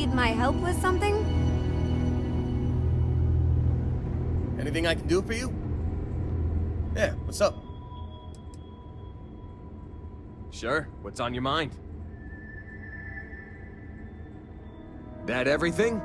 need my help with something? Anything I can do for you? Yeah, what's up? Sure, what's on your mind? That everything?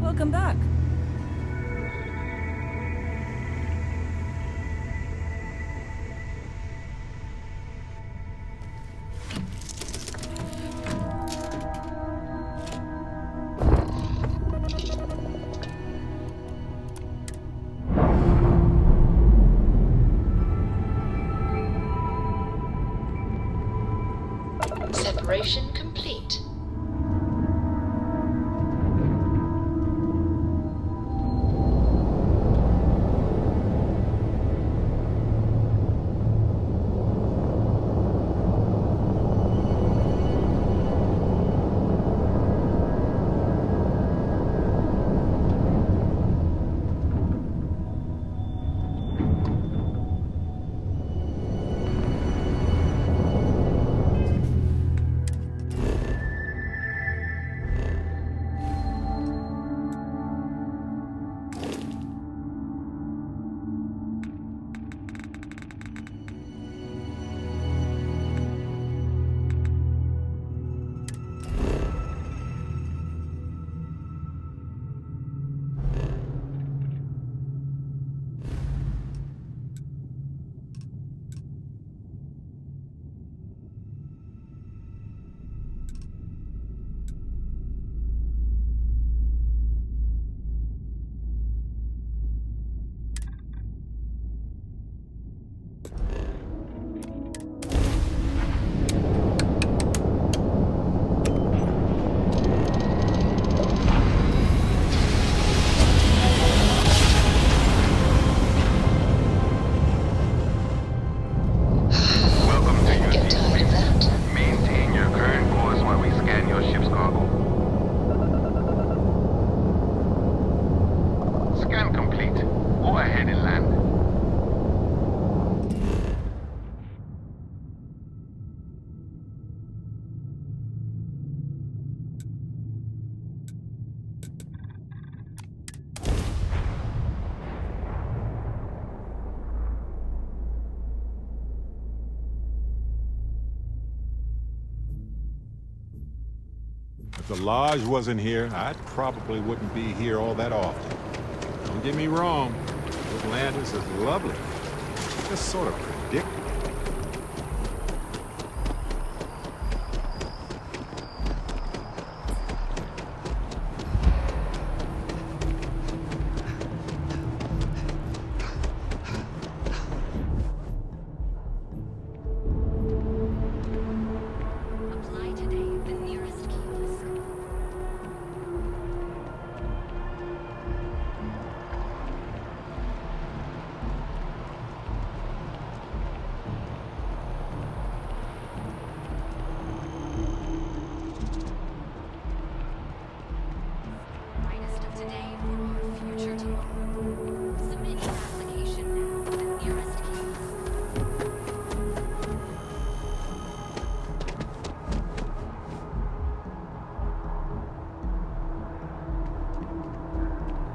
Welcome back. Separation complete. If the Lodge wasn't here, I probably wouldn't be here all that often. Don't get me wrong, Atlantis is lovely. Just sort of predictable.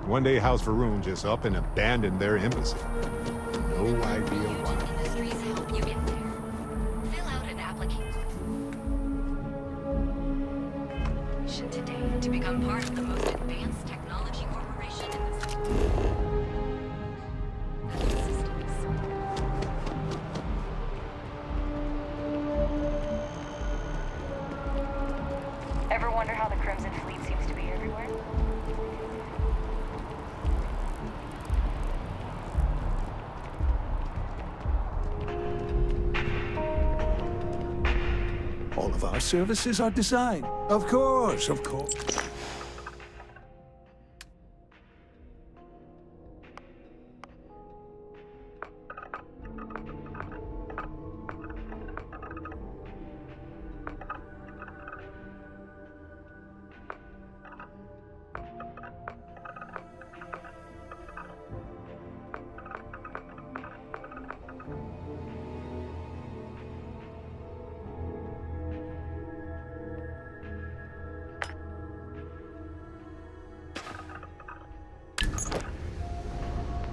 One day House Va'ruun just up and abandoned their embassy. No idea why. Industries help you get there. Fill out an application today to become part of the most advanced technology corporation in the systems. Ever wonder how the Crimson Fleet seems to be everywhere? of our services are designed. Of course, of course.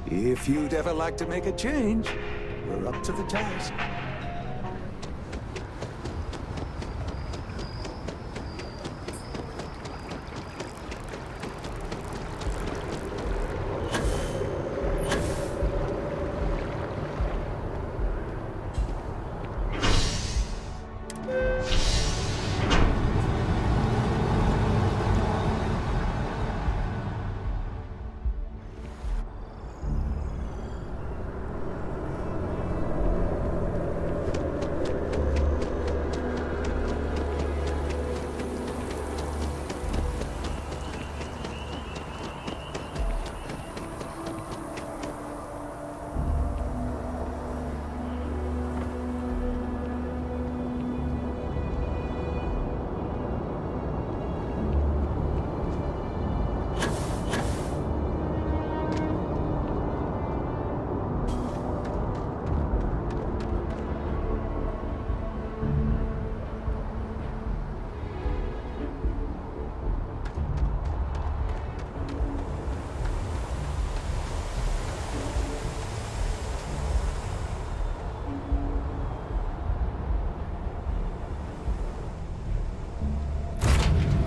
If you'd ever like to make a change, we're up to the task.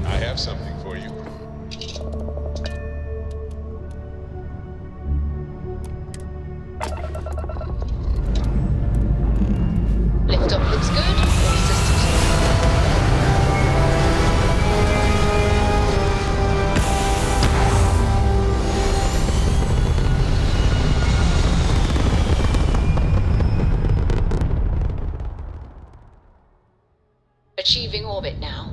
I have something for you. Liftoff looks good. All systems. Achieving orbit now.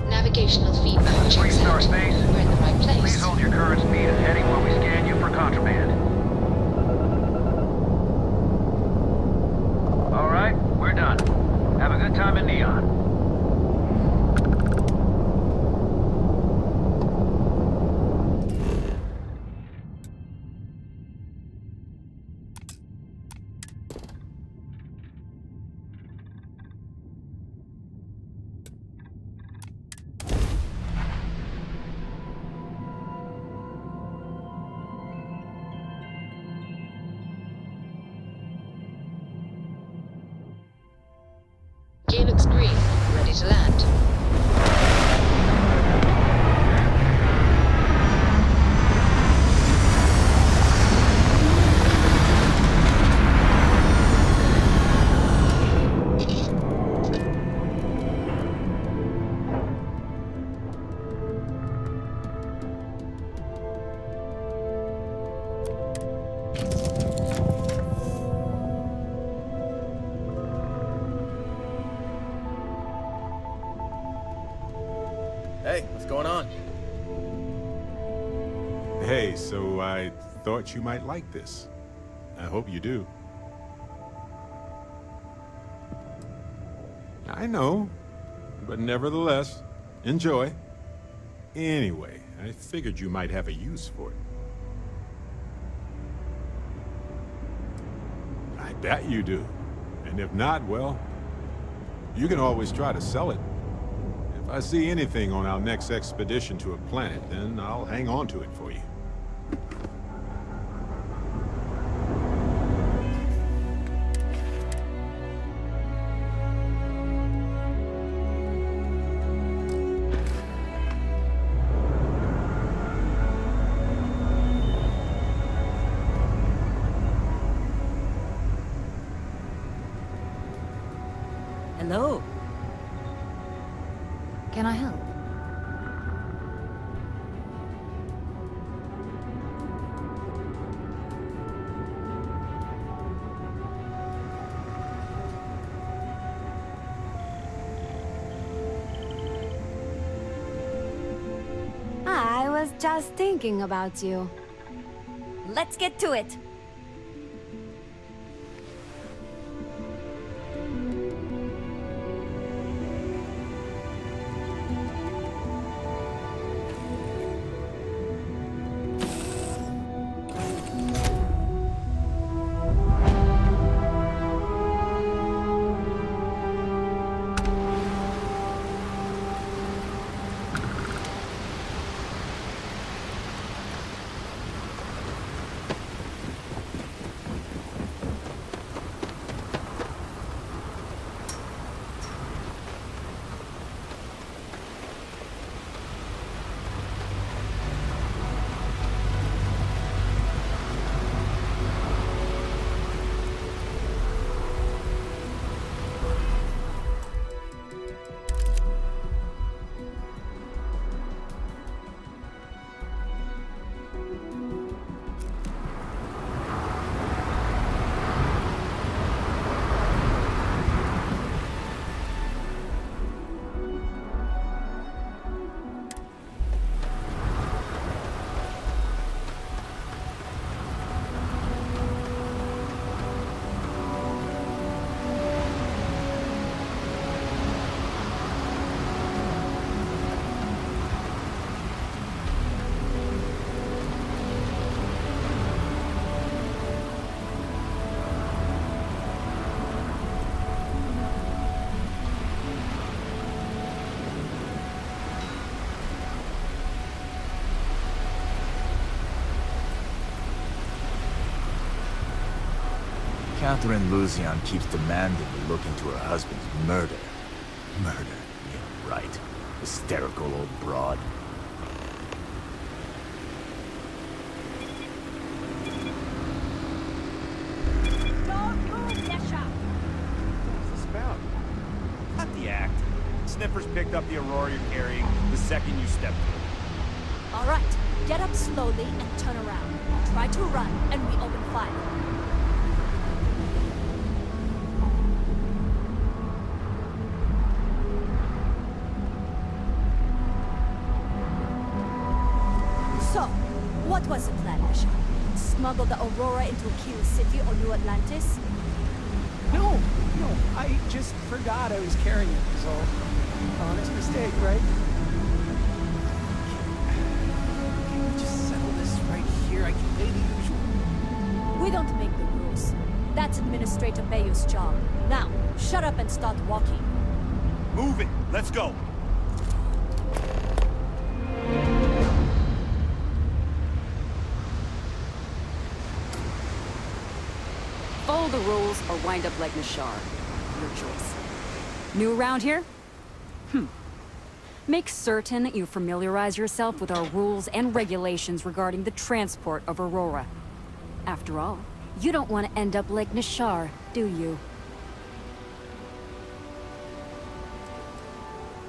Navigational feedback. Three Star Space. We're in the right place. Please hold your current speed and heading while we scan you for contraband. All right, we're done. Have a good time in Neon. Gear looks green. Ready to land. Hey, what's going on? Hey, so I thought you might like this. I hope you do. I know. but nevertheless, enjoy. Anyway, I figured you might have a use for it. I bet you do. And if not, well, you can always try to sell it. If I see anything on our next expedition to a planet, then I'll hang on to it for you. Hello. Can I help? I was just thinking about you. Let's get to it. Catherine Luzion keeps demanding we look into her husband's murder. Murder, yeah, right. Hysterical old broad. Don't move, Nesha! What's this about? Cut the act. Sniffers picked up the Aurora you're carrying the second you stepped in. All right, get up slowly and turn around. Try to run, and we open fire. So, what was the plan, Nesha? Smuggle the Aurora into Kilo City or New Atlantis? No, I just forgot I was carrying it, so honest mistake, right? Can we just settle this right here? I can pay the usual. We don't make the rules. That's Administrator Bayou's job. Now, shut up and start walking. Move it! Let's go! Follow the rules or wind up like Nashar. Your choice. New around here? Make certain you familiarize yourself with our rules and regulations regarding the transport of Aurora. After all, you don't want to end up like Nashar, do you?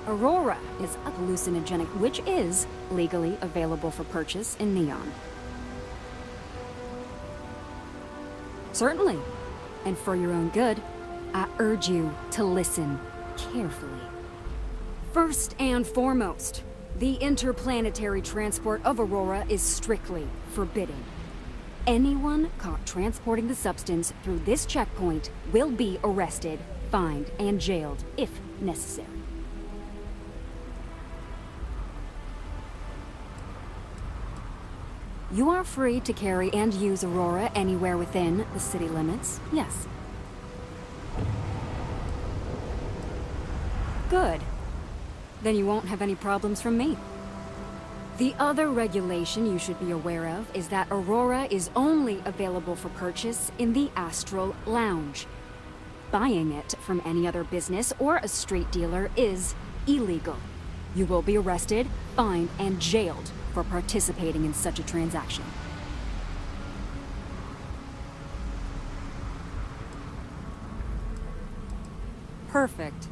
Aurora is a hallucinogenic which is legally available for purchase in Neon. Certainly. And for your own good, I urge you to listen carefully. First and foremost, the interplanetary transport of Aurora is strictly forbidden. Anyone caught transporting the substance through this checkpoint will be arrested, fined, and jailed if necessary. You are free to carry and use Aurora anywhere within the city limits, yes. Good. Then you won't have any problems from me. The other regulation you should be aware of is that Aurora is only available for purchase in the Astral Lounge. Buying it from any other business or a street dealer is illegal. You will be arrested, fined, and jailed for participating in such a transaction. Perfect.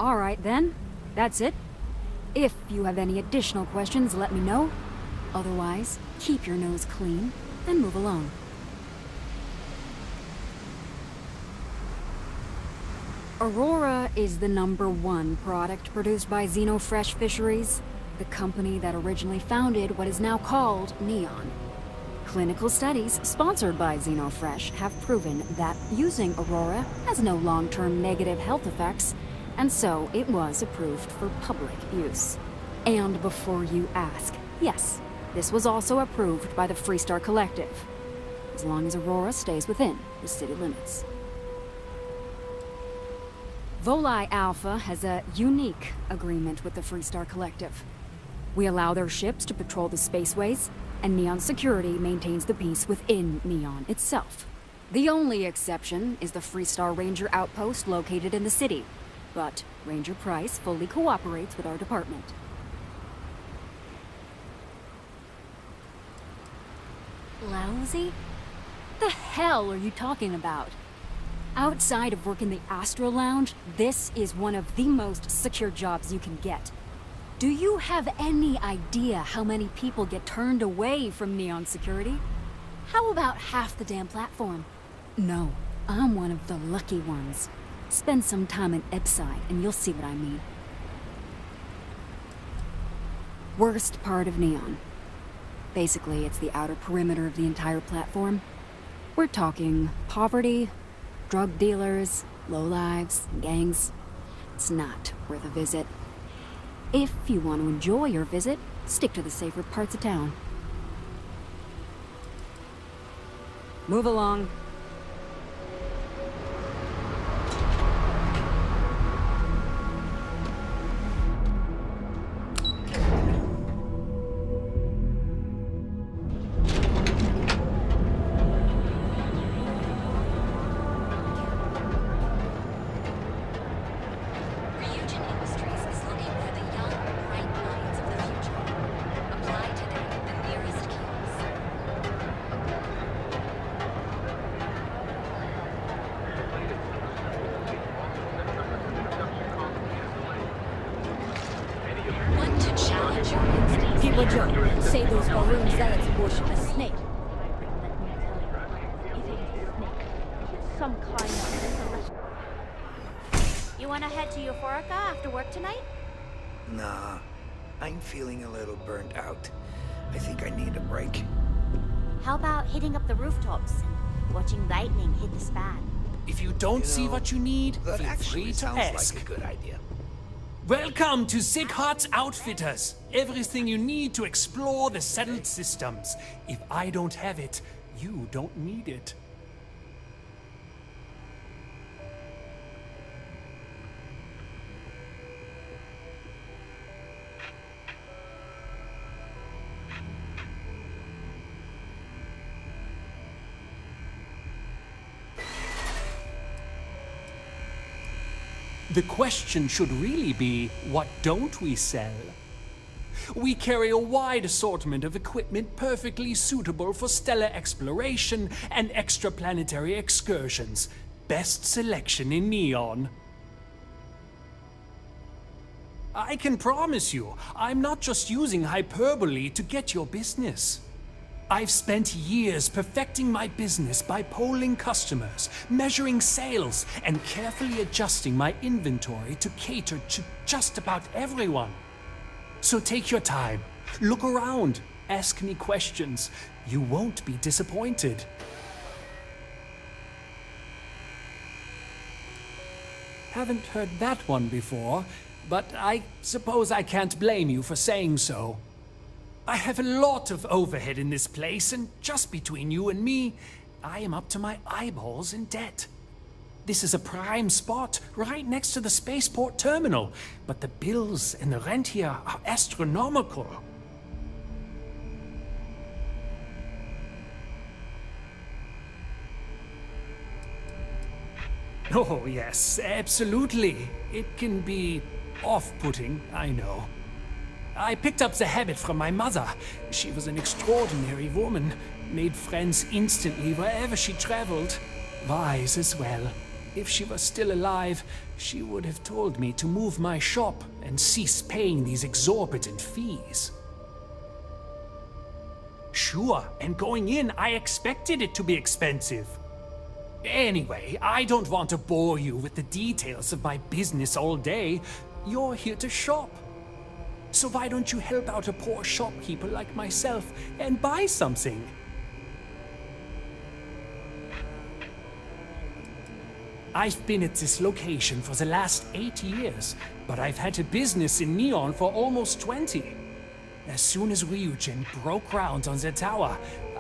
All right then, that's it. If you have any additional questions, let me know. Otherwise, keep your nose clean and move along. Aurora is the #1 product produced by Xenofresh Fisheries, the company that originally founded what is now called Neon. Clinical studies sponsored by Xenofresh have proven that using Aurora has no long-term negative health effects, and so it was approved for public use. And before you ask, yes, this was also approved by the Freestar Collective, as long as Aurora stays within the city limits. Volii Alpha has a unique agreement with the Freestar Collective. We allow their ships to patrol the spaceways, and Neon Security maintains the peace within Neon itself. The only exception is the Freestar Ranger outpost located in the city, but Ranger Price fully cooperates with our department. Lousy? The hell are you talking about? Outside of work in the Astral Lounge, this is one of the most secure jobs you can get. Do you have any idea how many people get turned away from Neon Security? How about half the damn platform? No, I'm one of the lucky ones. Spend some time in Epside and you'll see what I mean. Worst part of Neon. Basically, it's the outer perimeter of the entire platform. We're talking poverty, drug dealers, lowlives, gangs. It's not worth a visit. If you want to enjoy your visit, stick to the safer parts of town. Move along. People joke, say those Maroon zealots worship a snake. Some kind of... You wanna head to Euphorica after work tonight? Nah, I'm feeling a little burnt out. I think I need a break. How about hitting up the rooftops and watching lightning hit the span? If you don't see what you need, That feel actually free to sounds ask. like a good idea. Welcome to Sighhart's Outfitters. Everything you need to explore the settled systems. If I don't have it, you don't need it. The question should really be, what don't we sell? We carry a wide assortment of equipment perfectly suitable for stellar exploration and extraplanetary excursions. Best selection in Neon. I can promise you, I'm not just using hyperbole to get your business. I've spent years perfecting my business by polling customers, measuring sales, and carefully adjusting my inventory to cater to just about everyone. So take your time, look around, ask me questions. You won't be disappointed. Haven't heard that one before, but I suppose I can't blame you for saying so. I have a lot of overhead in this place, and just between you and me, I am up to my eyeballs in debt. This is a prime spot, right next to the spaceport terminal, but the bills and the rent here are astronomical. Oh, yes, absolutely. It can be off-putting, I know. I picked up the habit from my mother. She was an extraordinary woman, made friends instantly wherever she traveled. Wise as well. If she was still alive, she would have told me to move my shop and cease paying these exorbitant fees. Sure, and going in, I expected it to be expensive. Anyway, I don't want to bore you with the details of my business all day. You're here to shop. So why don't you help out a poor shopkeeper like myself and buy something? I've been at this location for the last 8 years, but I've had a business in Neon for almost 20. As soon as Ryujin broke ground on the tower,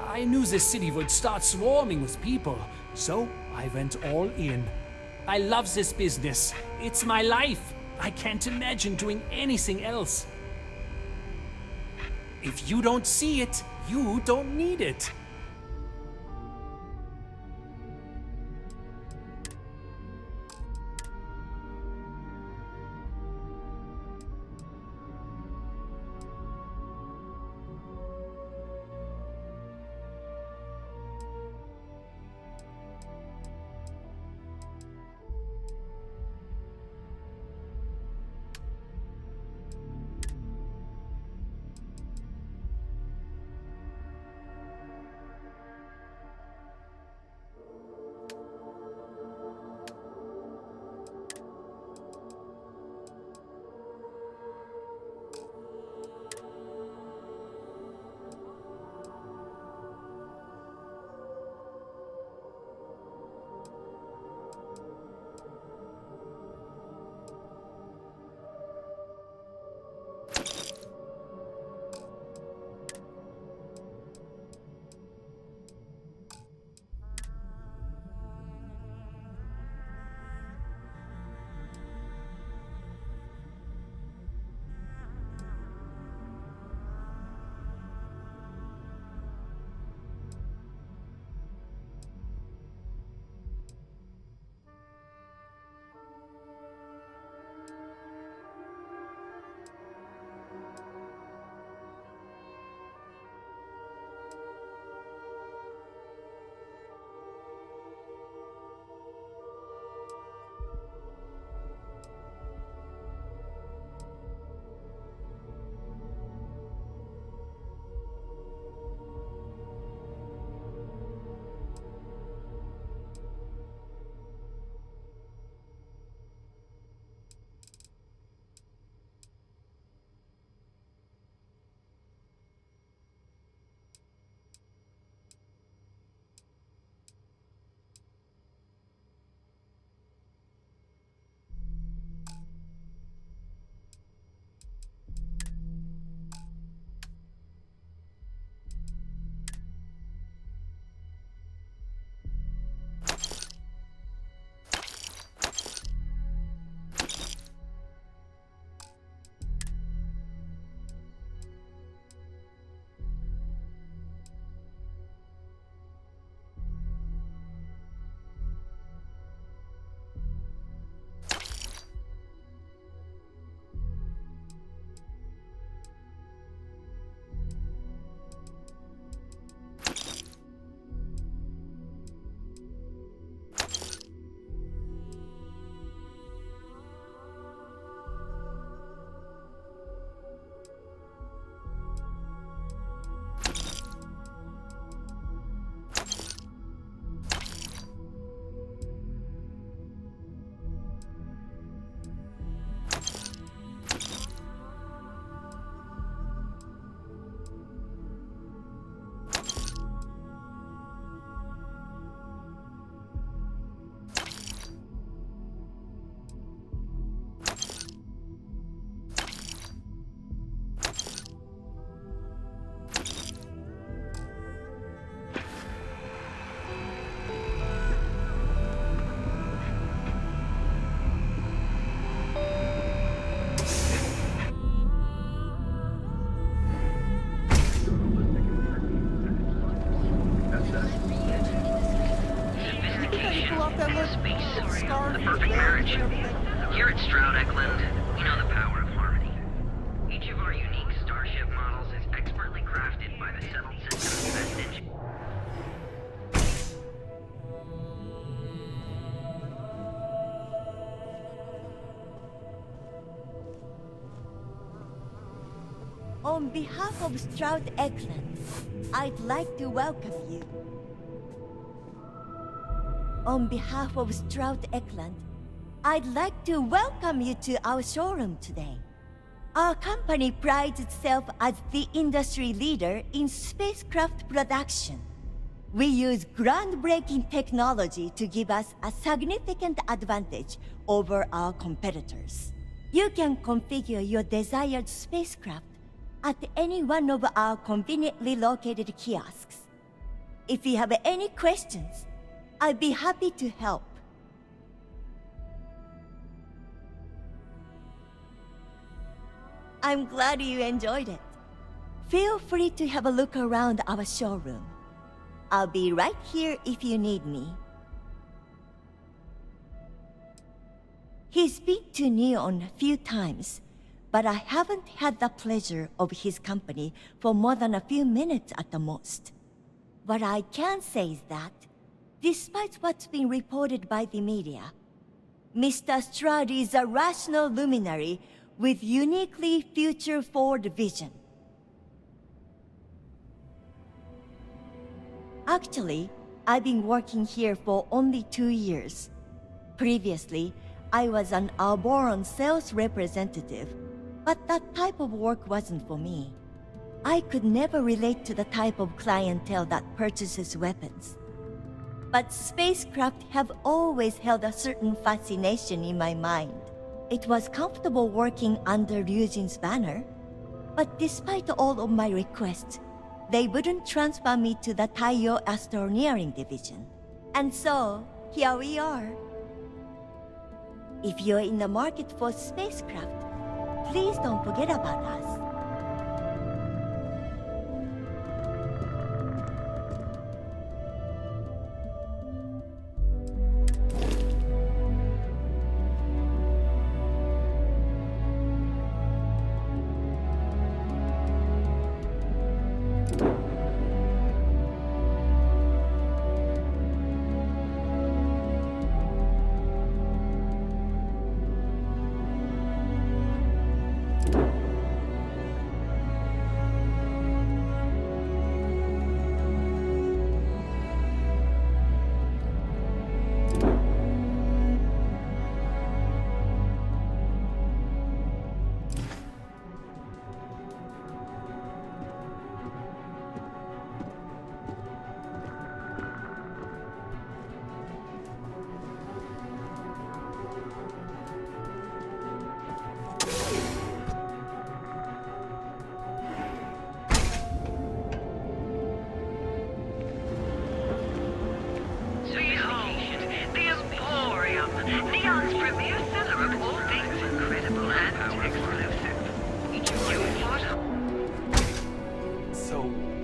I knew the city would start swarming with people, so I went all in. I love this business. It's my life. I can't imagine doing anything else. If you don't see it, you don't need it. thought that looked Space, scarf, the perfect legs, marriage. and everything. Here at Stroud Eklund, we know the power of harmony. Each of our unique starship models is expertly crafted by the settled system's best engineers. On behalf of Stroud Eklund, I'd like to welcome you. On behalf of Stroud Eklund, I'd like to welcome you to our showroom today. Our company prides itself as the industry leader in spacecraft production. We use groundbreaking technology to give us a significant advantage over our competitors. You can configure your desired spacecraft at any one of our conveniently located kiosks. If you have any questions, I'd be happy to help. I'm glad you enjoyed it. Feel free to have a look around our showroom. I'll be right here if you need me. He's been to Neon a few times, but I haven't had the pleasure of his company for more than a few minutes at the most. What I can say is that, despite what's been reported by the media, Mr. Stroud is a rational luminary with uniquely future-forward vision. Actually, I've been working here for only 2 years. Previously, I was an Arboron sales representative, but that type of work wasn't for me. I could never relate to the type of clientele that purchases weapons. But spacecraft have always held a certain fascination in my mind. It was comfortable working under Ryujin's banner, but despite all of my requests, they wouldn't transfer me to the Taiyo Astroneering Division. And so, here we are. If you're in the market for spacecraft, please don't forget about us.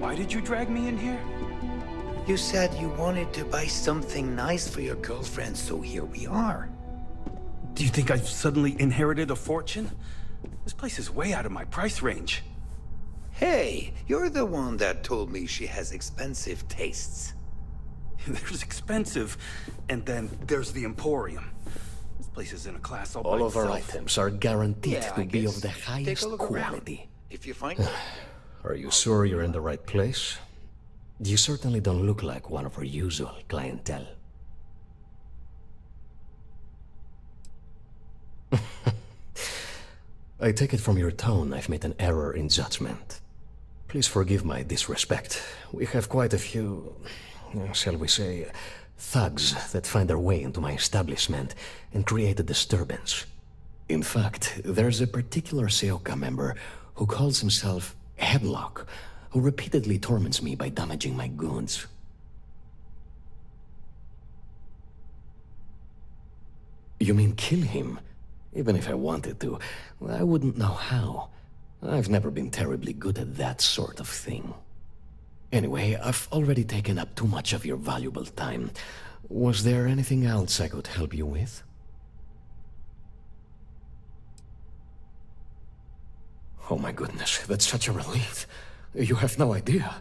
Why did you drag me in here? You said you wanted to buy something nice for your girlfriend, so here we are. Do you think I've suddenly inherited a fortune? This place is way out of my price range. Hey, you're the one that told me she has expensive tastes. There's expensive, and then there's the Emporium. This place is in a class all by All of our itself. items are guaranteed to be of the Take a highest look quality. around. If you find Are you sure you're in the right place? You certainly don't look like one of our usual clientele. I take it from your tone I've made an error in judgment. Please forgive my disrespect. We have quite a few, shall we say, thugs that find their way into my establishment and create a disturbance. In fact, there's a particular Seoka member who calls himself Headlock, who repeatedly torments me by damaging my goods. You mean kill him? Even if I wanted to, I wouldn't know how. I've never been terribly good at that sort of thing. Anyway, I've already taken up too much of your valuable time. Was there anything else I could help you with? Oh my goodness, that's such a relief. You have no idea.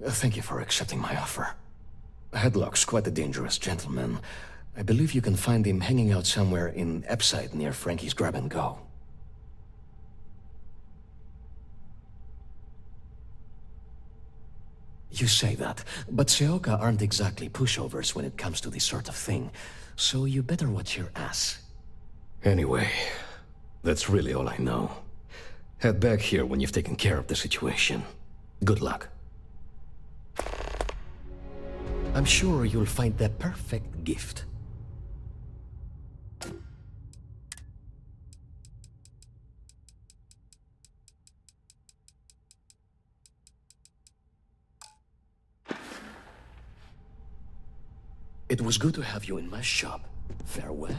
Thank you for accepting my offer. Headlock's quite a dangerous gentleman. I believe you can find him hanging out somewhere in Epside near Frankie's Grab and Go. You say that, but Seoka aren't exactly pushovers when it comes to this sort of thing, so you better watch your ass. Anyway, that's really all I know. Head back here when you've taken care of the situation. Good luck. I'm sure you'll find the perfect gift. It was good to have you in my shop. Farewell.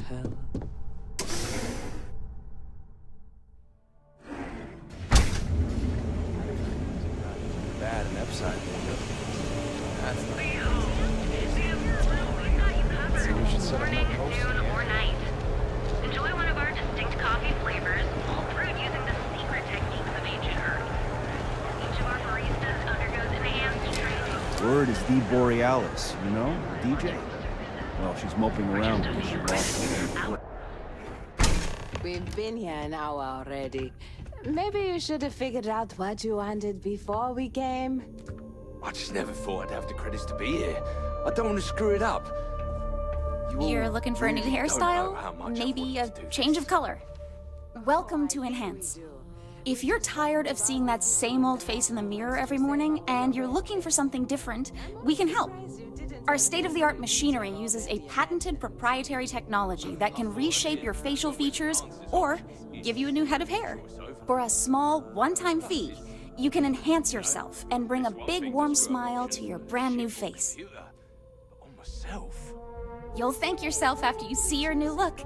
Bad and upside. That's the So we should set up more posters. Noon or night. Enjoy one of our distinct coffee flavors, all brewed using the secret techniques of ancient Earth. Each of our baristas undergoes enhanced training. Word is the Borealis, you know, DJ. Well, she's moping around because she lost her. We've been here an hour already. Maybe you should have figured out what you wanted before we came. I just never thought I'd have the credits to be here. I don't want to screw it up. You're looking for a new hairstyle? Maybe a change of color? Welcome to Enhance. If you're tired of seeing that same old face in the mirror every morning and you're looking for something different, we can help. Our state-of-the-art machinery uses a patented proprietary technology that can reshape your facial features or give you a new head of hair. For a small, one-time fee, you can enhance yourself and bring a big, warm smile to your brand new face. You'll thank yourself after you see your new look.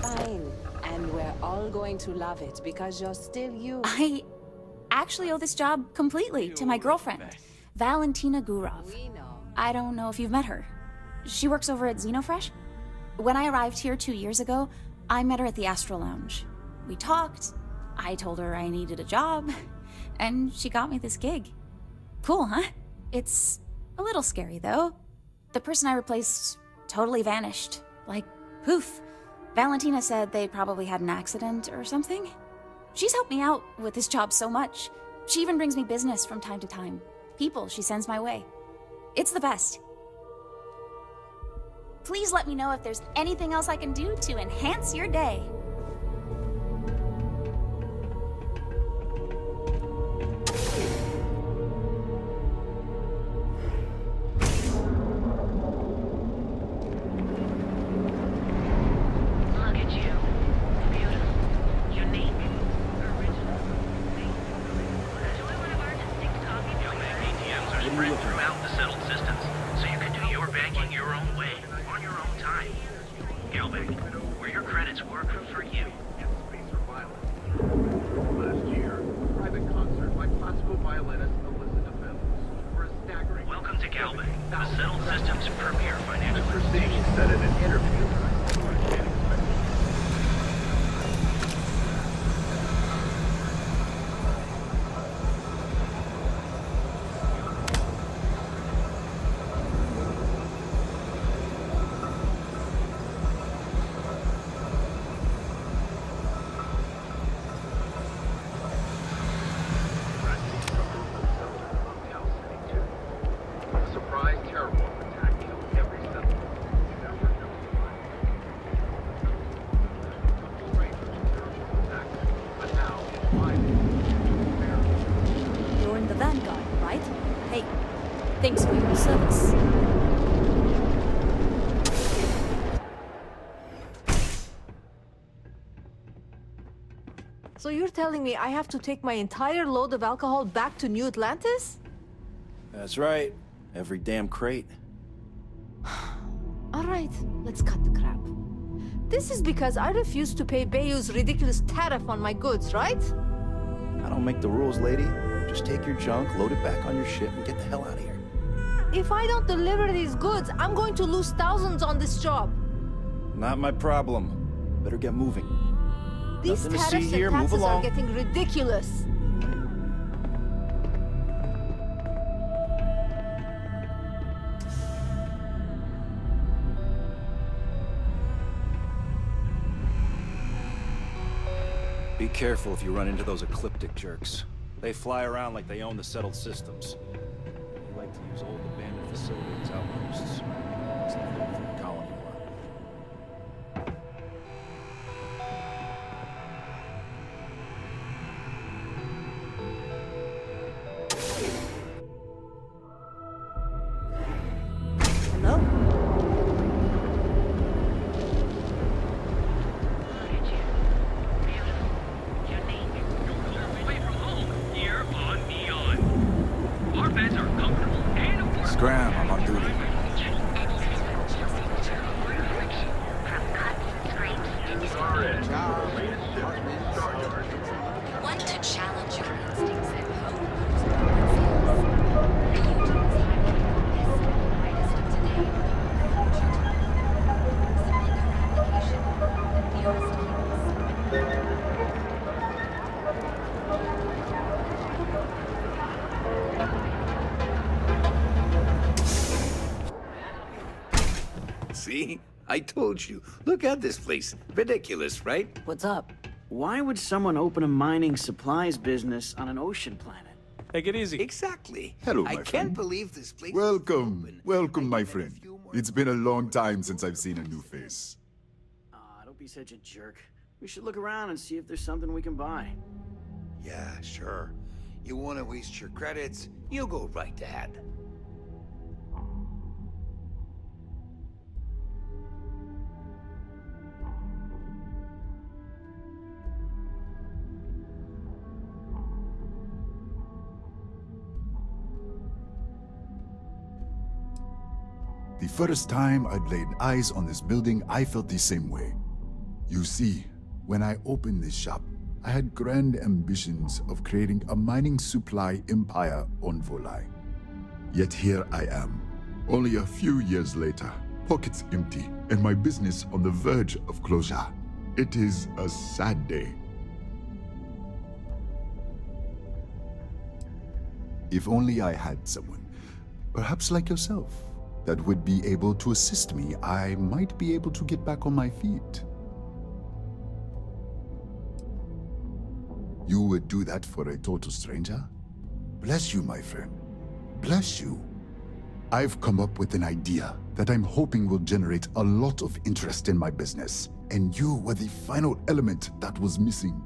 Fine. And we're all going to love it because you're still you. I actually owe this job completely to my girlfriend, Valentina Gurov. I don't know if you've met her. She works over at Xenofresh. When I arrived here 2 years ago, I met her at the Astro Lounge. We talked, I told her I needed a job, and she got me this gig. Cool, huh? It's a little scary, though. The person I replaced totally vanished. Like, poof. Valentina said they probably had an accident or something. She's helped me out with this job so much. She even brings me business from time to time. People she sends my way. It's the best. Please let me know if there's anything else I can do to enhance your day. Look at you. Beautiful. Unique. Original. Enjoy one of our distinct coffee flavors. ATMs are spread throughout the settled systems, so you can do your banking your own way, on your own time. Galbank, where your credits work for you. Last year, a private concert by classical violinist Elizabeth Phillips for a staggering. Welcome to Galbank, the settled systems premier financial Mr. Singh said in an interview. the Vanguard, right? Hey, thanks for your service. So you're telling me I have to take my entire load of alcohol back to New Atlantis? That's right. Every damn crate. All right, let's cut the crap. This is because I refuse to pay Bayou's ridiculous tariff on my goods, right? I don't make the rules, lady. Just take your junk, load it back on your ship, and get the hell out of here. If I don't deliver these goods, I'm going to lose thousands on this job. Not my problem. Better get moving. These Nothing to see tariffs here. and Move taxes are along. getting ridiculous. Be careful if you run into those ecliptic jerks. They fly around like they own the settled systems. They like to use old abandoned facilities, outposts. It's left over from the colony war. Hello? Scram, I'm on duty. Want to challenge your instincts at home? See? I told you. Look at this place. Ridiculous, right? What's up? Why would someone open a mining supplies business on an ocean planet? Take it easy. Exactly. Hello, I my can't friend. believe this place. Welcome. Welcome, my friend. It's been a long time since I've seen a new face. Don't be such a jerk. We should look around and see if there's something we can buy. Yeah, sure. You want to waste your credits? You go right ahead. The first time I'd laid eyes on this building, I felt the same way. You see, when I opened this shop, I had grand ambitions of creating a mining supply empire on Volai. Yet here I am, only a few years later, pockets empty, and my business on the verge of closure. It is a sad day. If only I had someone, perhaps like yourself, that would be able to assist me, I might be able to get back on my feet. You would do that for a total stranger? Bless you, my friend. Bless you. I've come up with an idea that I'm hoping will generate a lot of interest in my business, and you were the final element that was missing.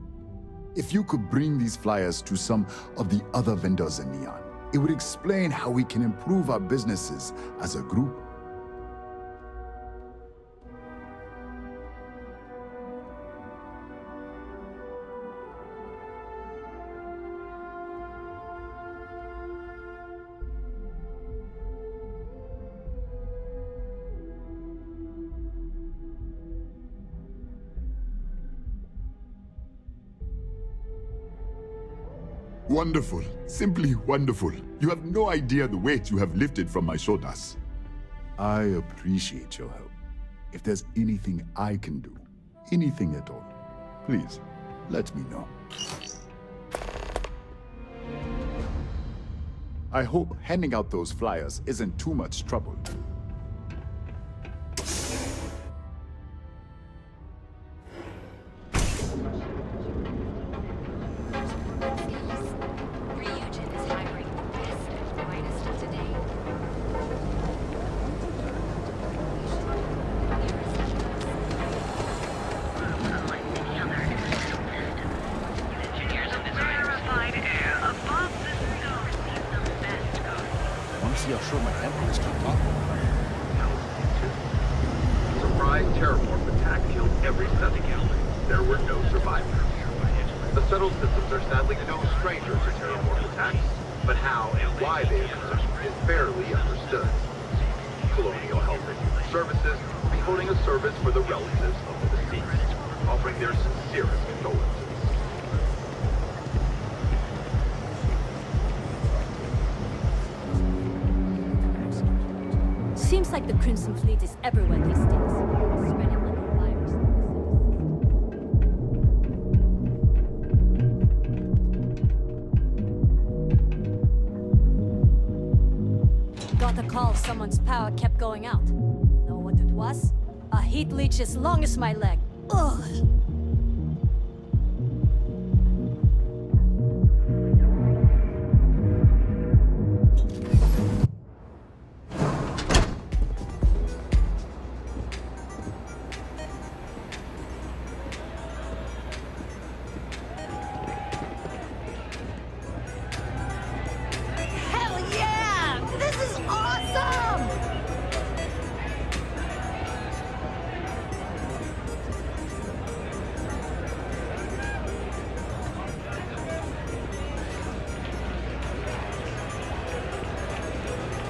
If you could bring these flyers to some of the other vendors in Neon, it would explain how we can improve our businesses as a group. Wonderful. Simply wonderful. You have no idea the weight you have lifted from my shoulders. I appreciate your help. If there's anything I can do, anything at all, please, let me know. I hope handing out those flyers isn't too much trouble. See how short my temper is, keep talking. Surprise terrormorph attack killed every settlement. There were no survivors. The settled systems are sadly no strangers to terrormorph attacks, but how and why they occur is barely understood. Colonial Health and Human Services will be holding a service for the relatives of the deceased, offering their sincerest condolences. Seems like the Crimson Fleet is everywhere these days, spreading like a virus. Got a call someone's power kept going out. Know what it was? A heat leech as long as my leg. Ugh!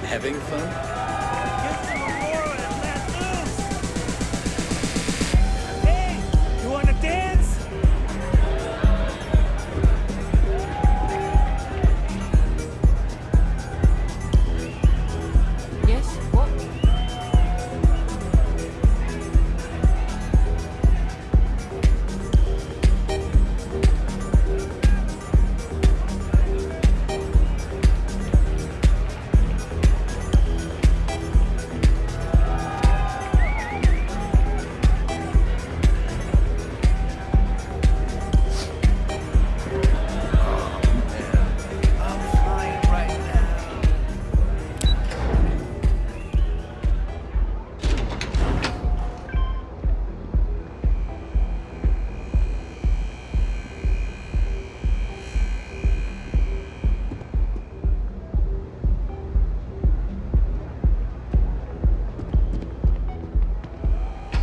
Having fun? Hey, you wanna dance? Yes, what?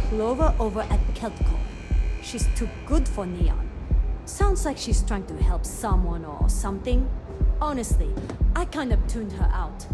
Clover over at Keltcorp. She's too good for Neon. Sounds like she's trying to help someone or something. Honestly, I kind of tuned her out.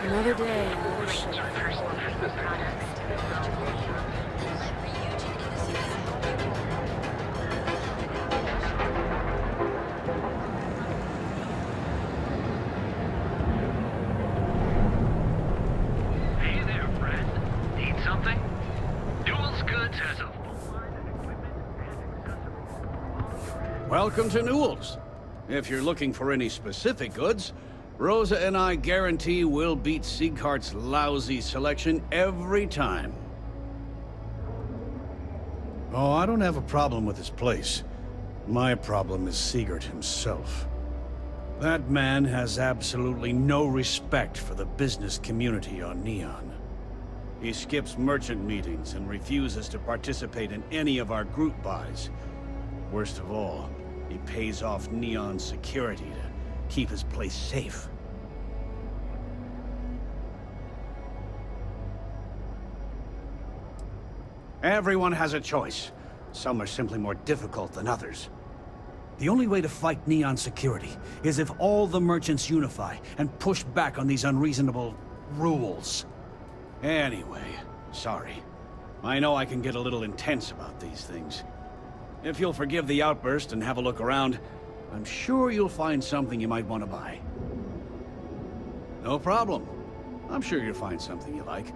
Another day, another shift. Hey there, friend. Need something? Duels Goods has a full line of equipment and accessories. Welcome to Newell's. If you're looking for any specific goods, Rosa and I guarantee we'll beat Sieghart's lousy selection every time. Oh, I don't have a problem with this place. My problem is Siegert himself. That man has absolutely no respect for the business community on Neon. He skips merchant meetings and refuses to participate in any of our group buys. Worst of all, he pays off Neon's security to keep his place safe. Everyone has a choice. Some are simply more difficult than others. The only way to fight Neon security is if all the merchants unify and push back on these unreasonable rules. Anyway, sorry. I know I can get a little intense about these things. If you'll forgive the outburst and have a look around, I'm sure you'll find something you might want to buy. No problem. I'm sure you'll find something you like.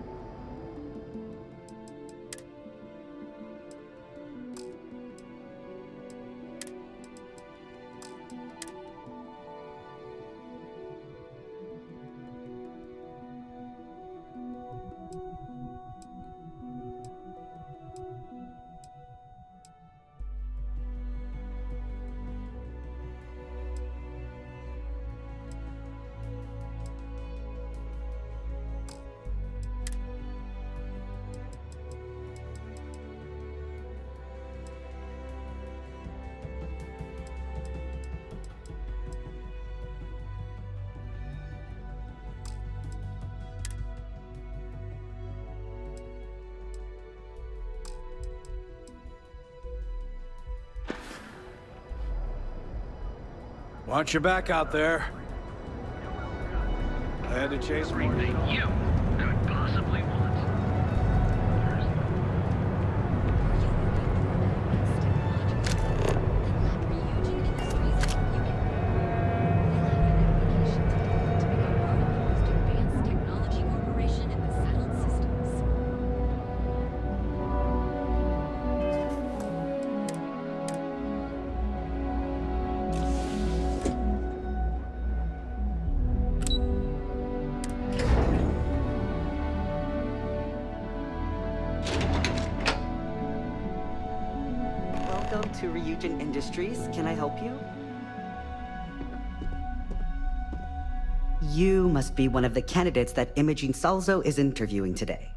Watch your back out there. I had to chase more. Everything you could possibly want. Welcome to Ryujin Industries. Can I help you? You must be one of the candidates that Imogene Salzo is interviewing today.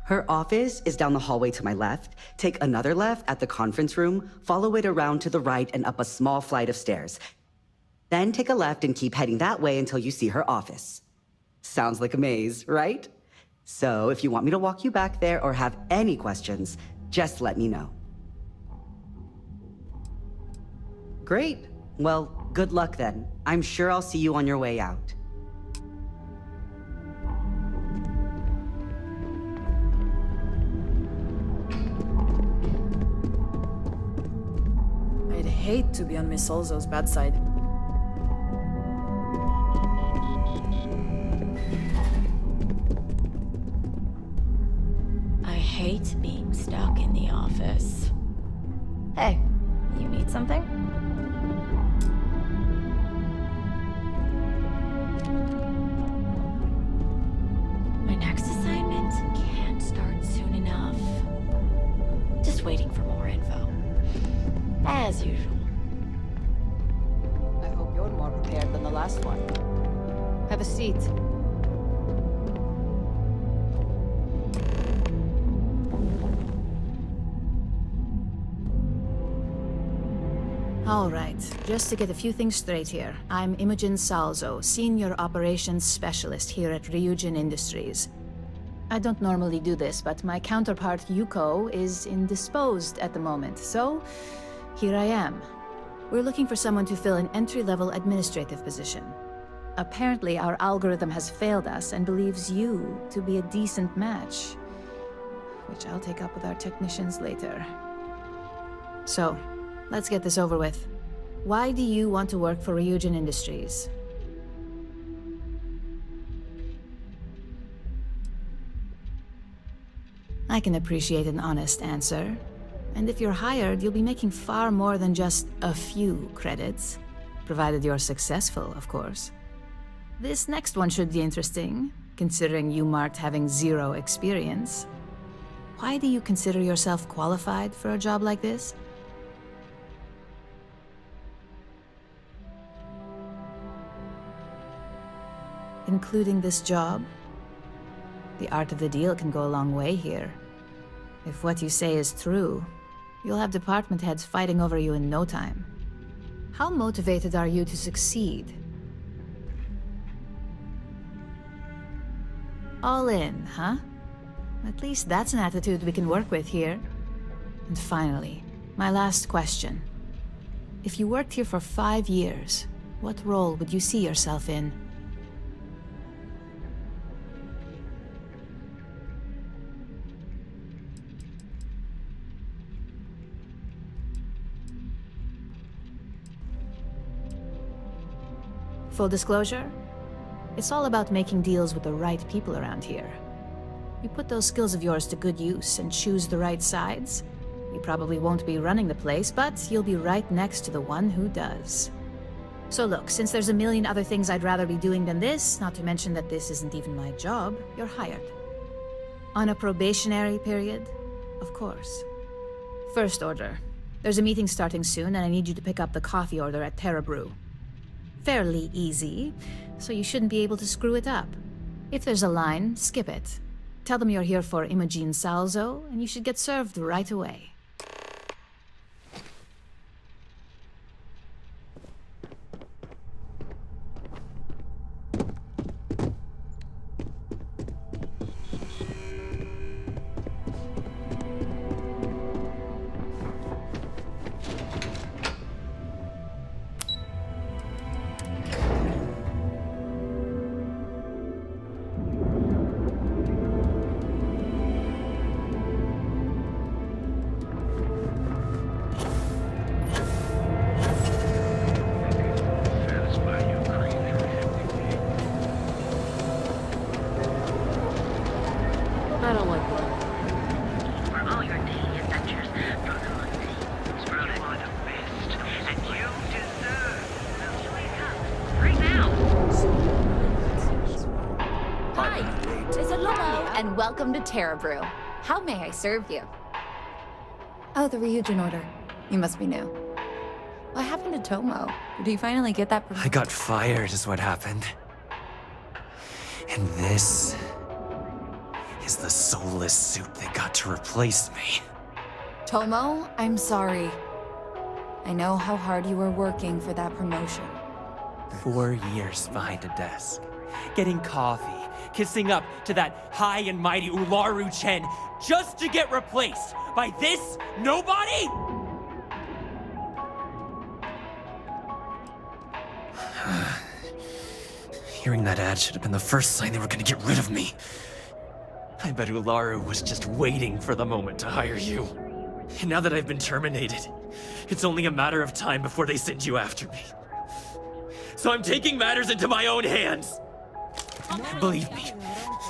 Her office is down the hallway to my left. Take another left at the conference room, follow it around to the right and up a small flight of stairs. Then take a left and keep heading that way until you see her office. Sounds like a maze, right? So if you want me to walk you back there or have any questions, just let me know. Great. Well, good luck then. I'm sure I'll see you on your way out. I'd hate to be on Miss Salzo's bad side. I hate being stuck in the office. Hey, you need something? My next assignment can't start soon enough. Just waiting for more info. As usual. I hope you're more prepared than the last one. Have a seat. All right, just to get a few things straight here. I'm Imogen Salzo, Senior Operations Specialist here at Ryujin Industries. I don't normally do this, but my counterpart Yuko is indisposed at the moment, so here I am. We're looking for someone to fill an entry-level administrative position. Apparently, our algorithm has failed us and believes you to be a decent match, which I'll take up with our technicians later. So, let's get this over with. Why do you want to work for Ryujin Industries? I can appreciate an honest answer. And if you're hired, you'll be making far more than just a few credits. Provided you're successful, of course. This next one should be interesting, considering you marked having 0 experience. Why do you consider yourself qualified for a job like this? Including this job? The art of the deal can go a long way here. If what you say is true, you'll have department heads fighting over you in no time. How motivated are you to succeed? All in, huh? At least that's an attitude we can work with here. And finally, my last question. If you worked here for 5 years, what role would you see yourself in? Full disclosure, it's all about making deals with the right people around here. You put those skills of yours to good use and choose the right sides, you probably won't be running the place, but you'll be right next to the one who does. So look, since there's a million other things I'd rather be doing than this, not to mention that this isn't even my job, you're hired. On a probationary period, of course. First order. There's a meeting starting soon, and I need you to pick up the coffee order at Terra Brew. Fairly easy, so you shouldn't be able to screw it up. If there's a line, skip it. Tell them you're here for Imogen Salzo, and you should get served right away. I don't like that. For all your daily adventures, from the Monday, sprouted on a fist, and you deserve Milky Cup right now. Hi, it's Hello, and welcome to Terra Brew. How may I serve you? Oh, the Ryujin order. You must be new. What happened to Tomo? Did he finally get that? I got fired is what happened. And this is the soulless suit that got to replace me. Tomo, I'm sorry. I know how hard you were working for that promotion. 4 years behind a desk, getting coffee, kissing up to that high and mighty Ularu Chen, just to get replaced by this nobody? Hearing that ad should have been the first sign they were gonna get rid of me. I bet Ularu was just waiting for the moment to hire you. And now that I've been terminated, it's only a matter of time before they send you after me. So I'm taking matters into my own hands. Believe me,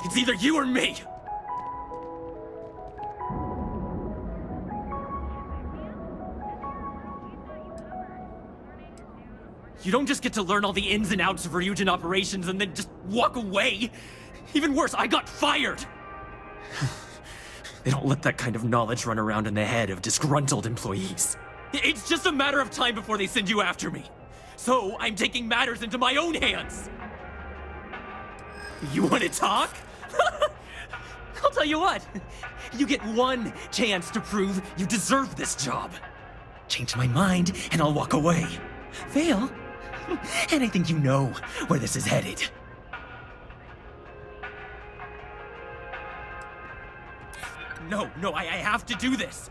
it's either you or me. You don't just get to learn all the ins and outs of Ryujin operations and then just walk away. Even worse, I got fired. They don't let that kind of knowledge run around in the head of disgruntled employees. It's just a matter of time before they send you after me. So I'm taking matters into my own hands. You want to talk? I'll tell you what. You get one chance to prove you deserve this job. Change my mind and I'll walk away. Fail? And I think you know where this is headed. No, I have to do this.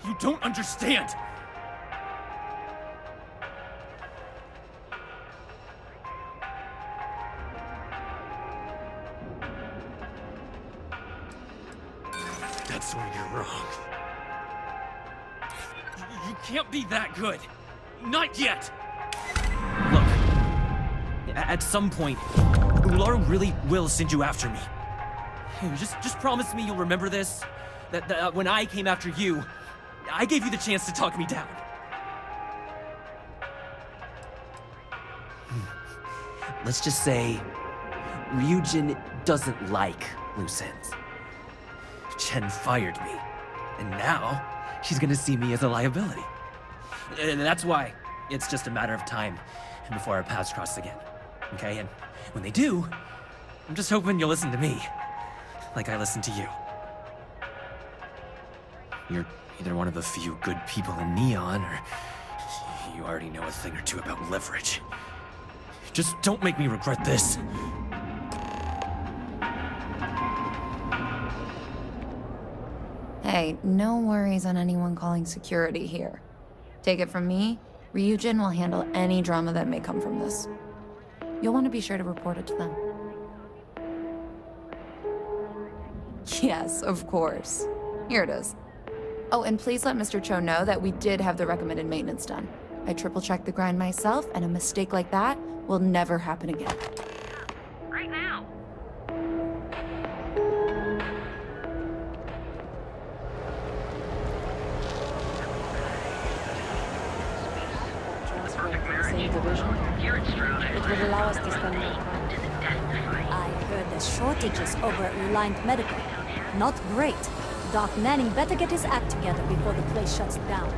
You don't understand. That's where you're wrong. You can't be that good. Not yet. Look, at some point, Ularu really will send you after me. Just promise me you'll remember this. That when I came after you, I gave you the chance to talk me down. Let's just say Ryujin doesn't like loose ends. Chen fired me, and now she's gonna see me as a liability. And that's why it's just a matter of time before our paths cross again, okay? And when they do, I'm just hoping you'll listen to me, like I listened to you. You're either one of the few good people in Neon, or you already know a thing or two about leverage. Just don't make me regret this. Hey, no worries on anyone calling security here. Take it from me, Ryujin will handle any drama that may come from this. You'll want to be sure to report it to them. Yes, of course. Here it is. Oh, and please let Mr. Cho know that we did have the recommended maintenance done. I triple-checked the grind myself, and a mistake like that will never happen again. Right now. Same division. It would allow us to spend more time. I heard the shortages over at Reliant Medical. Not great. Doc Manning better get his act together before the place shuts down.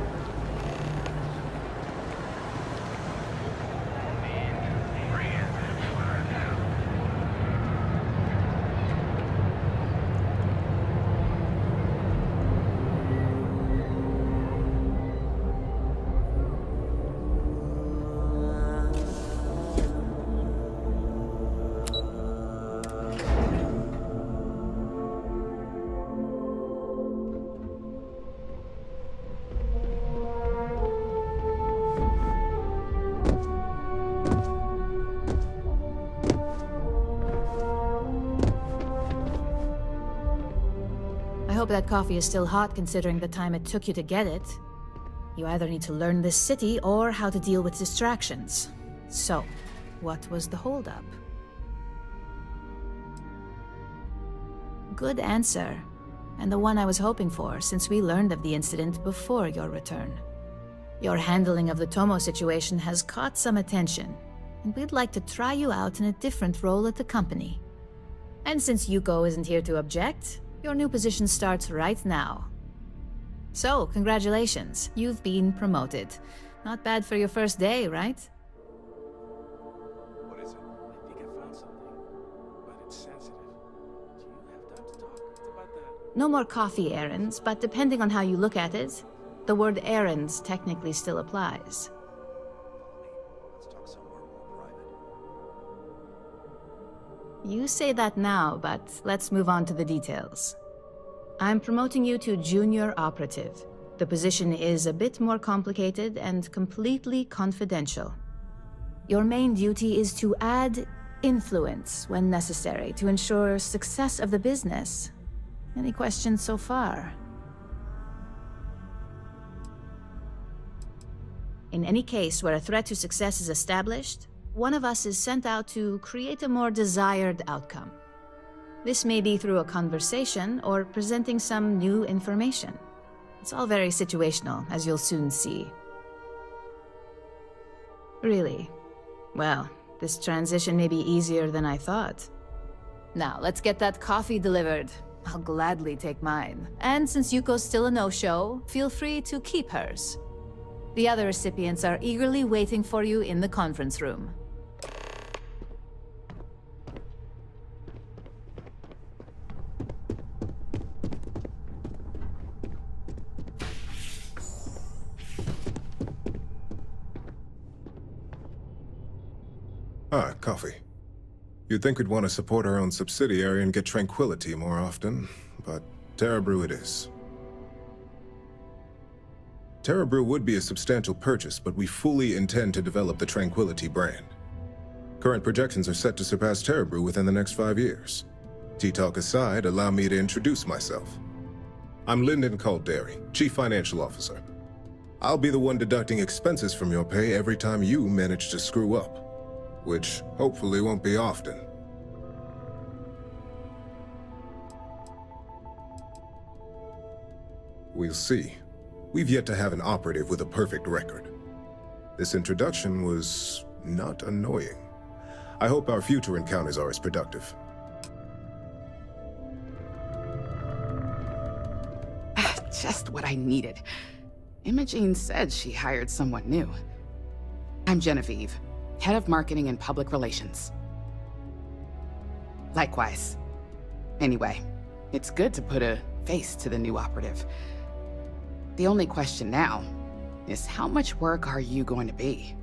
I hope that coffee is still hot considering the time it took you to get it. You either need to learn this city or how to deal with distractions. So, what was the holdup? Good answer, and the one I was hoping for since we learned of the incident before your return. Your handling of the Tomo situation has caught some attention, and we'd like to try you out in a different role at the company. And since Yuko isn't here to object, your new position starts right now. So, congratulations, you've been promoted. Not bad for your first day, right? What is it? I think I found something, but it's sensitive. Do you have time to talk? It's about the... No more coffee errands, but depending on how you look at it, the word errands technically still applies. Let's talk somewhere more private. You say that now, but let's move on to the details. I'm promoting you to junior operative. The position is a bit more complicated and completely confidential. Your main duty is to add influence when necessary to ensure success of the business. Any questions so far? In any case where a threat to success is established, one of us is sent out to create a more desired outcome. This may be through a conversation or presenting some new information. It's all very situational, as you'll soon see. Really? Well, this transition may be easier than I thought. Now, let's get that coffee delivered. I'll gladly take mine. And since Yuko's still a no-show, feel free to keep hers. The other recipients are eagerly waiting for you in the conference room. Ah, coffee. You'd think we'd want to support our own subsidiary and get tranquility more often, but TerraBrew it is. TerraBrew would be a substantial purchase, but we fully intend to develop the Tranquility brand. Current projections are set to surpass TerraBrew within the next 5 years. Tea-talk aside, allow me to introduce myself. I'm Lyndon Calderi, Chief Financial Officer. I'll be the one deducting expenses from your pay every time you manage to screw up, which hopefully won't be often. We'll see. We've yet to have an operative with a perfect record. This introduction was not annoying. I hope our future encounters are as productive. Just what I needed. Imogene said she hired someone new. I'm Genevieve, head of marketing and public relations. Likewise. Anyway, it's good to put a face to the new operative. The only question now is how much work are you going to be?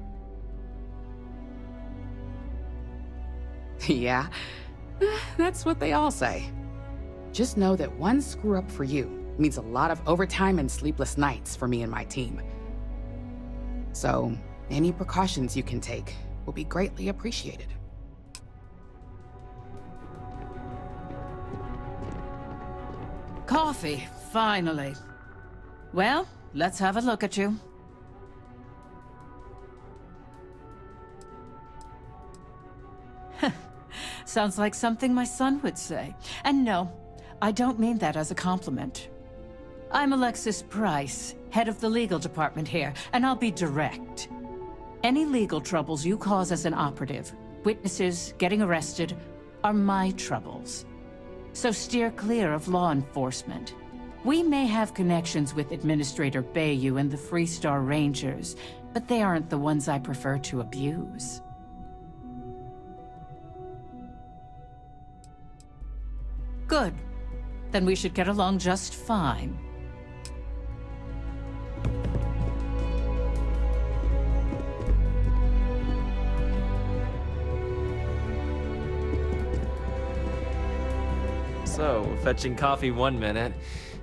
Yeah, that's what they all say. Just know that one screw-up for you means a lot of overtime and sleepless nights for me and my team. So, any precautions you can take will be greatly appreciated. Coffee, finally. Well, let's have a look at you. Sounds like something my son would say. And no, I don't mean that as a compliment. I'm Alexis Price, head of the legal department here, and I'll be direct. Any legal troubles you cause as an operative, witnesses, getting arrested, are my troubles. So steer clear of law enforcement. We may have connections with Administrator Bayu and the Freestar Rangers, but they aren't the ones I prefer to abuse. Good. Then we should get along just fine. So, fetching coffee one minute,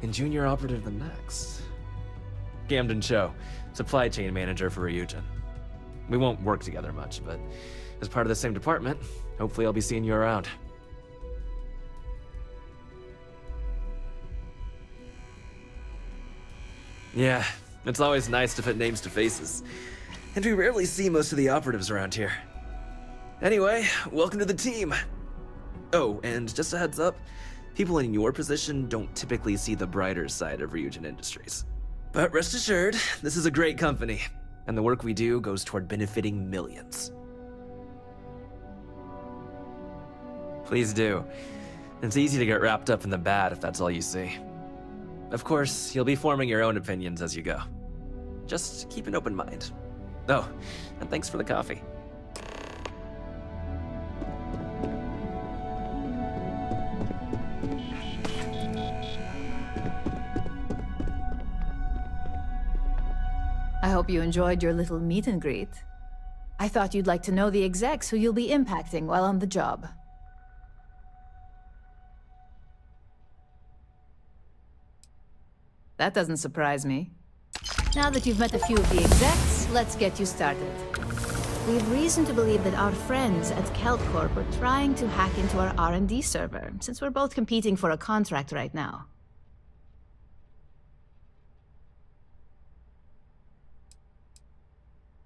and junior operative the next. Gamden Cho, supply chain manager for Ryujin. We won't work together much, but as part of the same department, hopefully I'll be seeing you around. Yeah, it's always nice to put names to faces. And we rarely see most of the operatives around here. Anyway, welcome to the team. Oh, and just a heads up, people in your position don't typically see the brighter side of Ryujin Industries. But rest assured, this is a great company, and the work we do goes toward benefiting millions. Please do. It's easy to get wrapped up in the bad if that's all you see. Of course, you'll be forming your own opinions as you go. Just keep an open mind. Oh, and thanks for the coffee. I hope you enjoyed your little meet and greet. I thought you'd like to know the execs who you'll be impacting while on the job. That doesn't surprise me. Now that you've met a few of the execs, let's get you started. We have reason to believe that our friends at KeltCorp are trying to hack into our R&D server, since we're both competing for a contract right now.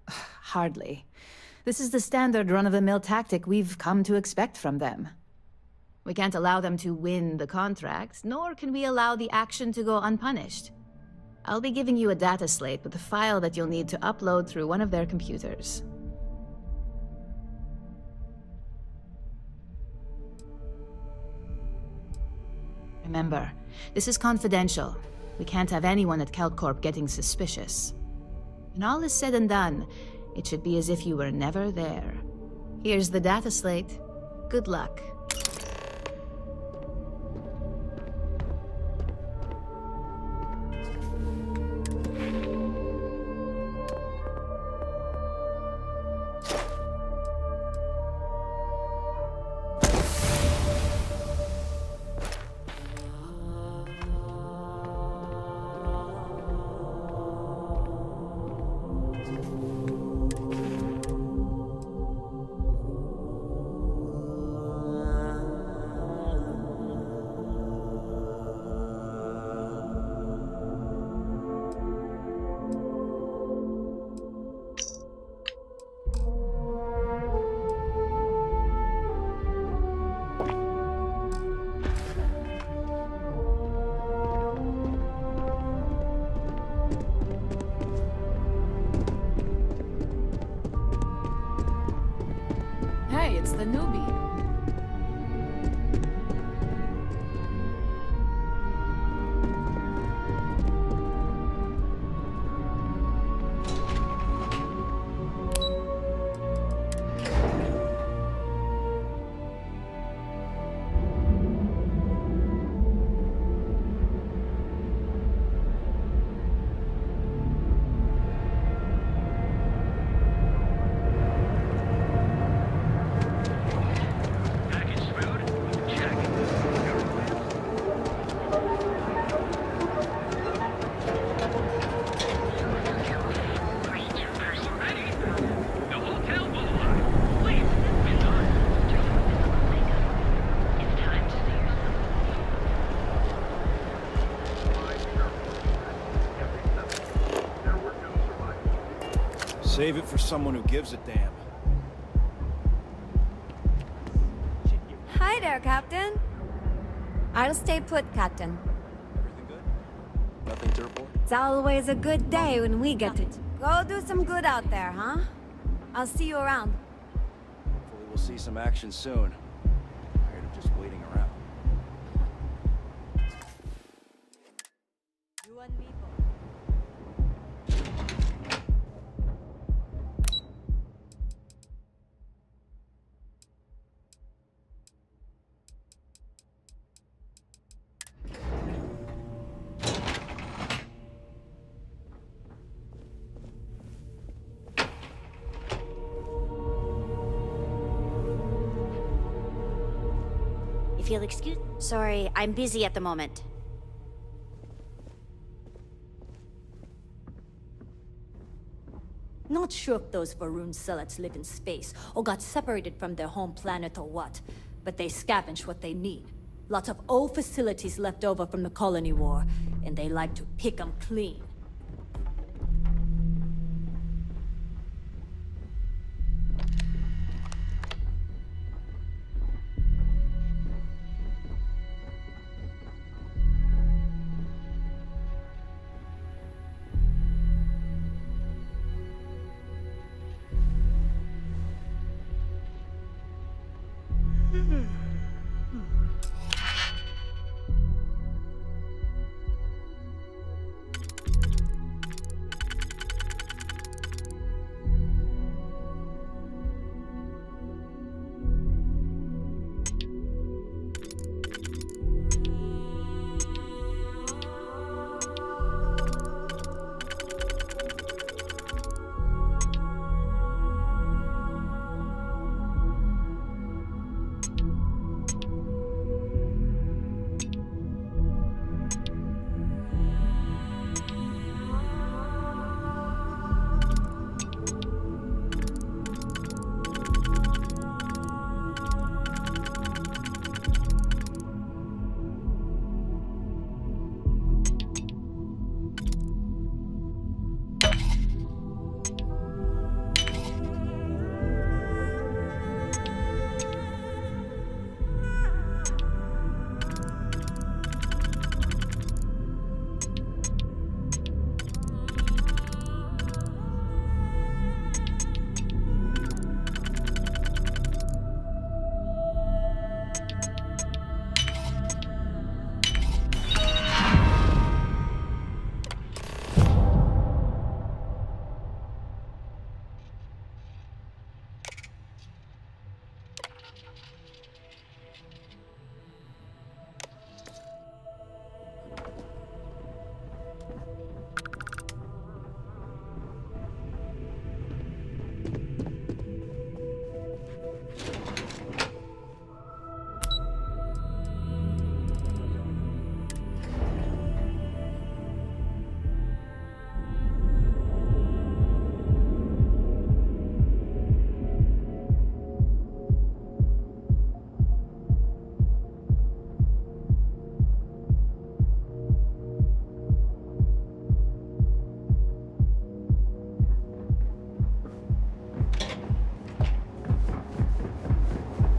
Hardly. This is the standard run-of-the-mill tactic we've come to expect from them. We can't allow them to win the contract, nor can we allow the action to go unpunished. I'll be giving you a data slate with a file that you'll need to upload through one of their computers. Remember, this is confidential. We can't have anyone at KeltCorp getting suspicious. When all is said and done, it should be as if you were never there. Here's the data slate. Good luck. it's the newbie. Save it for someone who gives a damn. Hi there, Captain. I'll stay put, Captain. Everything good? Nothing to report? It's always a good day when we get to go do some good out there, huh? I'll see you around. Hopefully we'll see some action soon. Tired of just waiting around. You and me both. If you'll excuse... Sorry, I'm busy at the moment. Not sure if those Varun zealots live in space, or got separated from their home planet or what, but they scavenge what they need. Lots of old facilities left over from the colony war, and they like to pick them clean.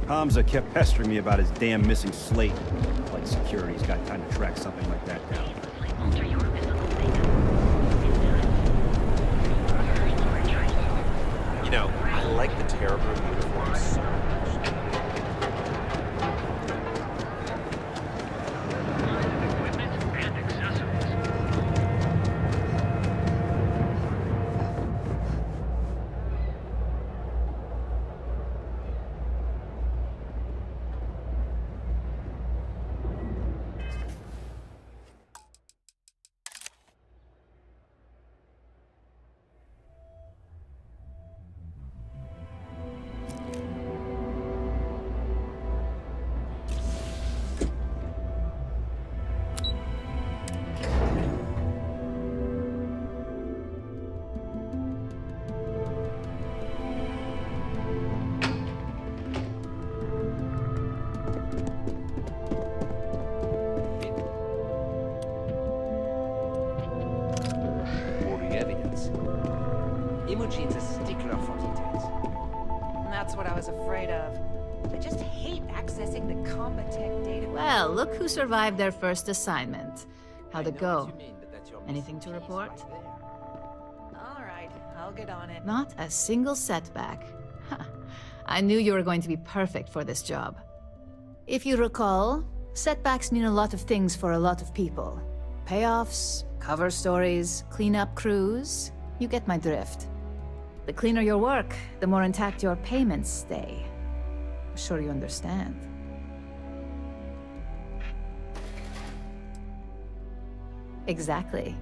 Hamza kept pestering me about his damn missing slate. Like security's got time to track something like that down. You know, I like the Terra Brew uniforms so much. Imogene's a stickler for details. And that's what I was afraid of. I just hate accessing the Combatech data. Well, look who survived their first assignment. How'd it go? Anything to report? All right, I'll get on it. Not a single setback. I knew you were going to be perfect for this job. If you recall, setbacks mean a lot of things for a lot of people. Payoffs, cover stories, cleanup crews. You get my drift. The cleaner your work, the more intact your payments stay. I'm sure you understand. Exactly.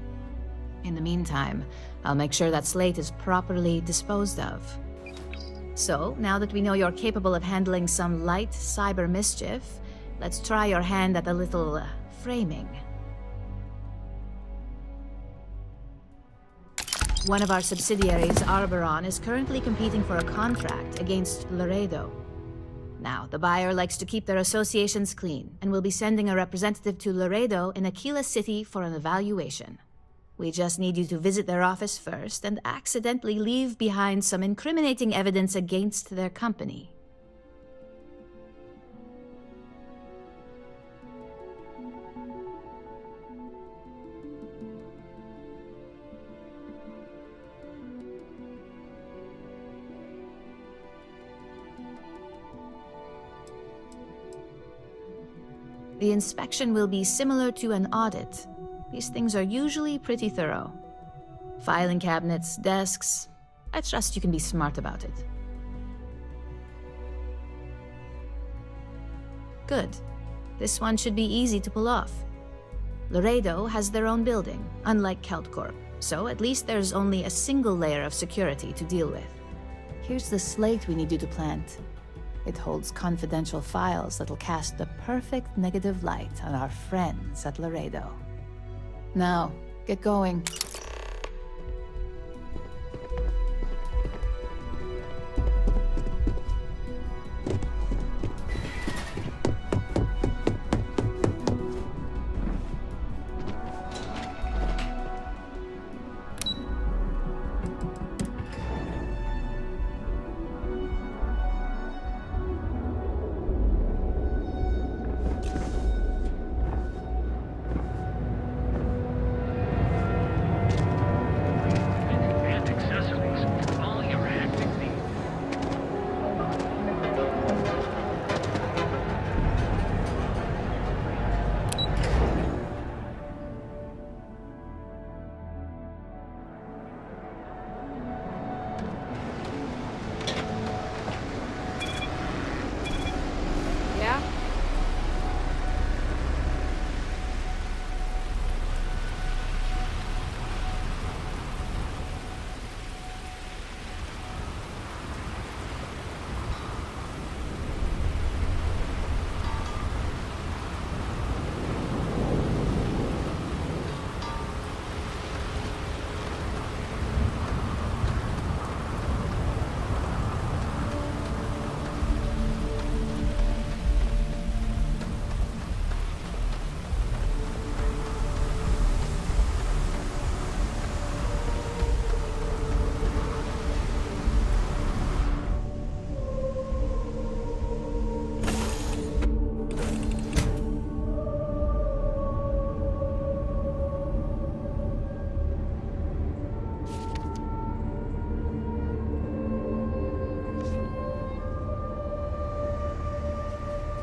In the meantime, I'll make sure that Slate is properly disposed of. So, now that we know you're capable of handling some light cyber mischief, let's try your hand at a little framing. One of our subsidiaries, Arboron, is currently competing for a contract against Laredo. Now, the buyer likes to keep their associations clean, and will be sending a representative to Laredo in Aquila City for an evaluation. We just need you to visit their office first and accidentally leave behind some incriminating evidence against their company. The inspection will be similar to an audit. These things are usually pretty thorough. Filing cabinets, desks. I trust you can be smart about it. Good. This one should be easy to pull off. Laredo has their own building, unlike KeltCorp, so at least there's only a single layer of security to deal with. Here's the slate we need you to plant. It holds confidential files that'll cast the perfect negative light on our friends at Laredo. Now, get going.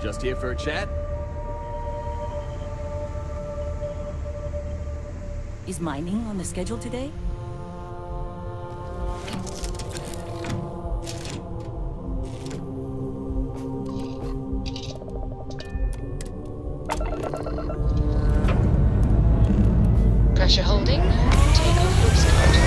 Just here for a chat? Is mining on the schedule today? Pressure holding. Takeoff looks good.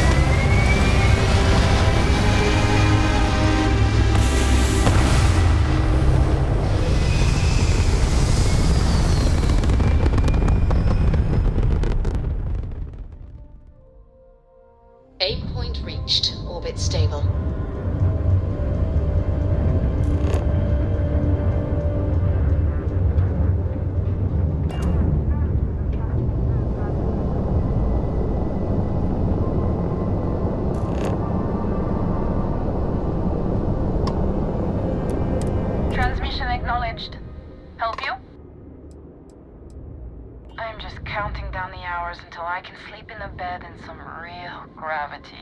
Aim point reached. Orbit stable. I can sleep in a bed in some real gravity.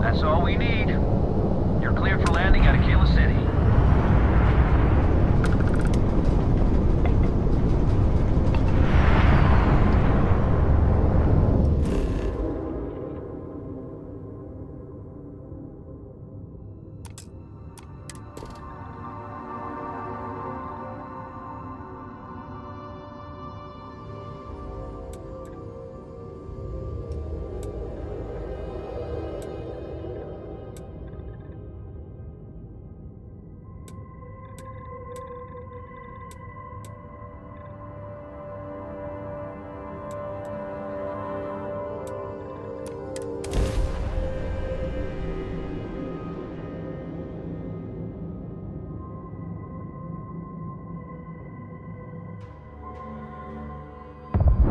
That's all we need. You're cleared for landing at Aquila City.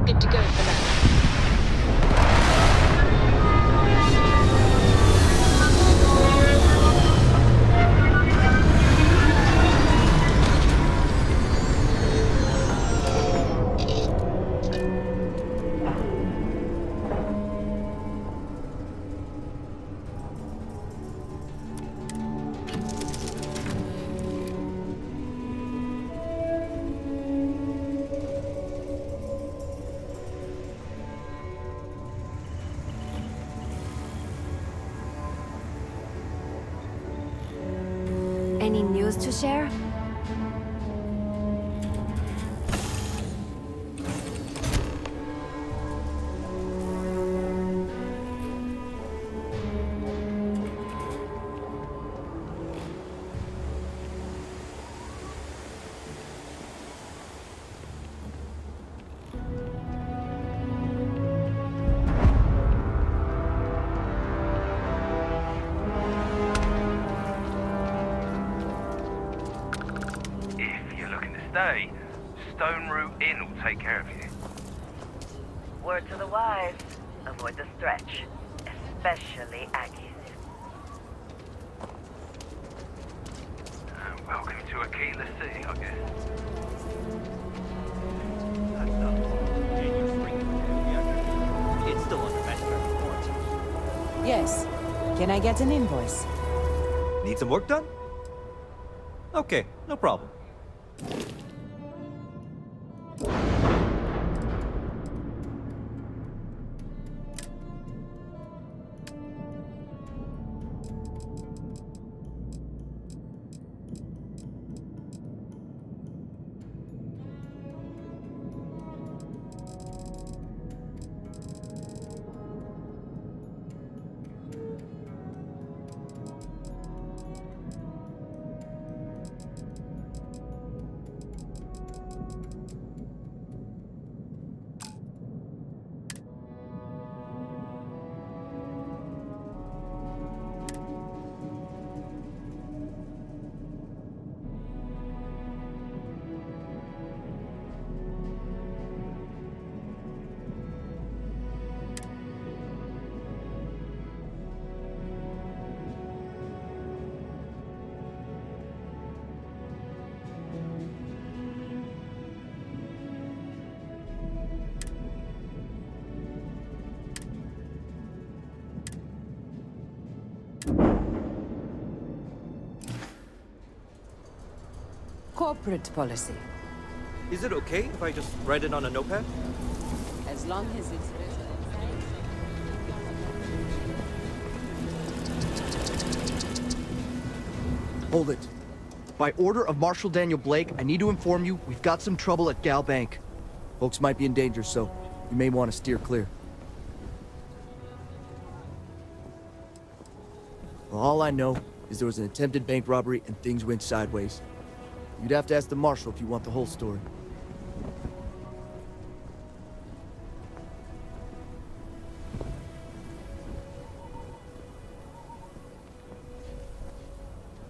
Good to go for now. Any news to share? Stay. Stone Root Inn will take care of you. Word to the wise, avoid the stretch, especially Aggies. Welcome to Aquila City, I guess. It's still under manufacturer warranty. Yes. Can I get an invoice? Need some work done? Okay, no problem. Corporate policy. Is it okay if I just write it on a notepad? As long as it's written. Hold it. By order of Marshal Daniel Blake, I need to inform you we've got some trouble at Gal Bank. Folks might be in danger, so you may want to steer clear. Well, all I know is there was an attempted bank robbery and things went sideways. You'd have to ask the marshal if you want the whole story.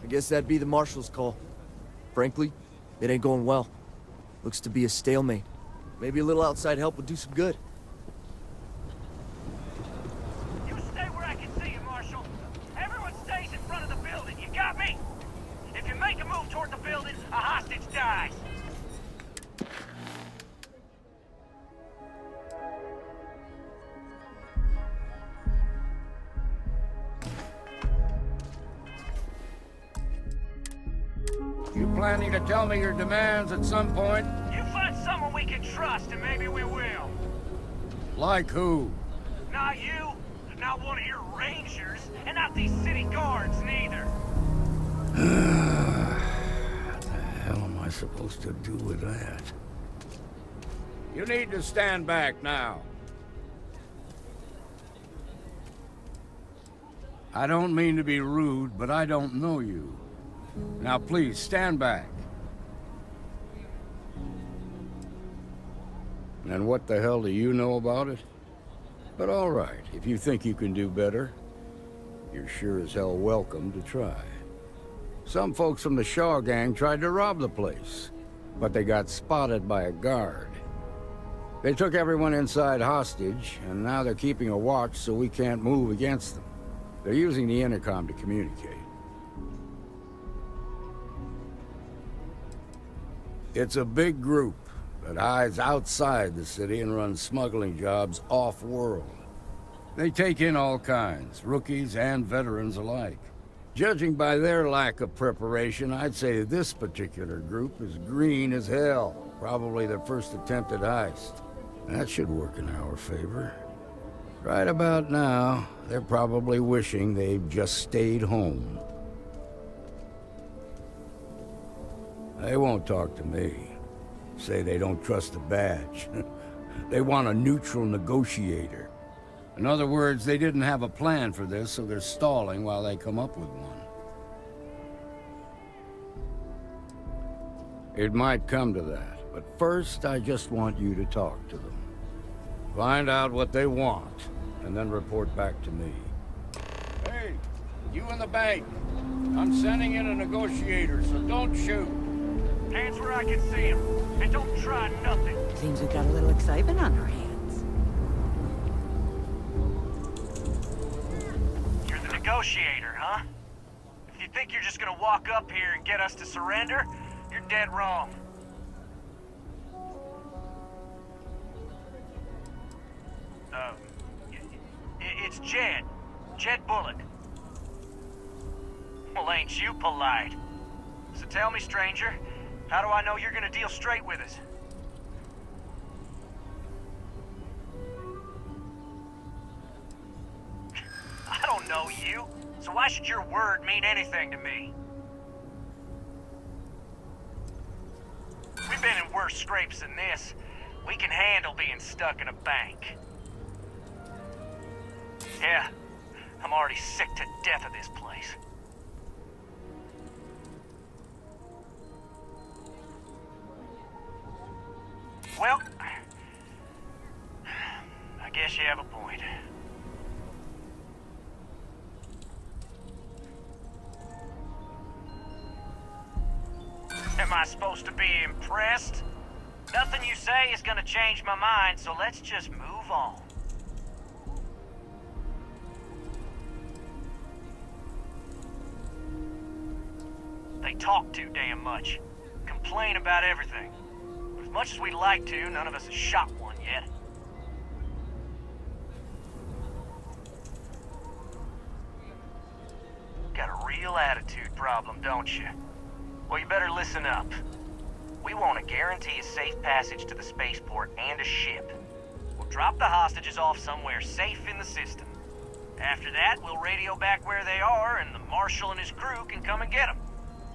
I guess that'd be the marshal's call. Frankly, it ain't going well. Looks to be a stalemate. Maybe a little outside help would do some good. You stay where I can see you, Marshal. Everyone stays in front of the building. You got me? If you make a move toward the building, a hostage dies. You planning to tell me your demands at some point? You find someone we can trust, and maybe we will. Like who? Not you, not one of your rangers, and not these city guards, neither. What the hell am I supposed to do with that? You need to stand back now. I don't mean to be rude, but I don't know you. Now please, stand back. And what the hell do you know about it? But all right, if you think you can do better, you're sure as hell welcome to try. Some folks from the Shaw gang tried to rob the place, but they got spotted by a guard. They took everyone inside hostage, and now they're keeping a watch so we can't move against them. They're using the intercom to communicate. It's a big group that hides outside the city and runs smuggling jobs off-world. They take in all kinds, rookies and veterans alike. Judging by their lack of preparation, I'd say this particular group is green as hell. Probably their first attempt at heist. That should work in our favor. Right about now, they're probably wishing they'd just stayed home. They won't talk to me. Say they don't trust the badge. They want a neutral negotiator. In other words, they didn't have a plan for this, so they're stalling while they come up with one. It might come to that, but first I just want you to talk to them. Find out what they want, and then report back to me. Hey, you in the bank. I'm sending in a negotiator, so don't shoot. Hands where I can see him, and don't try nothing. Seems we've got a little excitement on our hands. You're the negotiator, huh? If you think you're just gonna walk up here and get us to surrender, you're dead wrong. It's Jed. Jed Bullock. Well, ain't you polite? So tell me, stranger, how do I know you're gonna deal straight with us? I don't know you, so why should your word mean anything to me? We've been in worse scrapes than this. We can handle being stuck in a bank. Yeah, I'm already sick to death of this place. Well, I guess you have a point. Am I supposed to be impressed? Nothing you say is gonna change my mind, so let's just move on. They talk too damn much. Complain about everything. But as much as we'd like to, none of us has shot one yet. Got a real attitude problem, don't you? Well, you better listen up. We want to guarantee a safe passage to the spaceport and a ship. We'll drop the hostages off somewhere safe in the system. After that, we'll radio back where they are, and the Marshal and his crew can come and get them.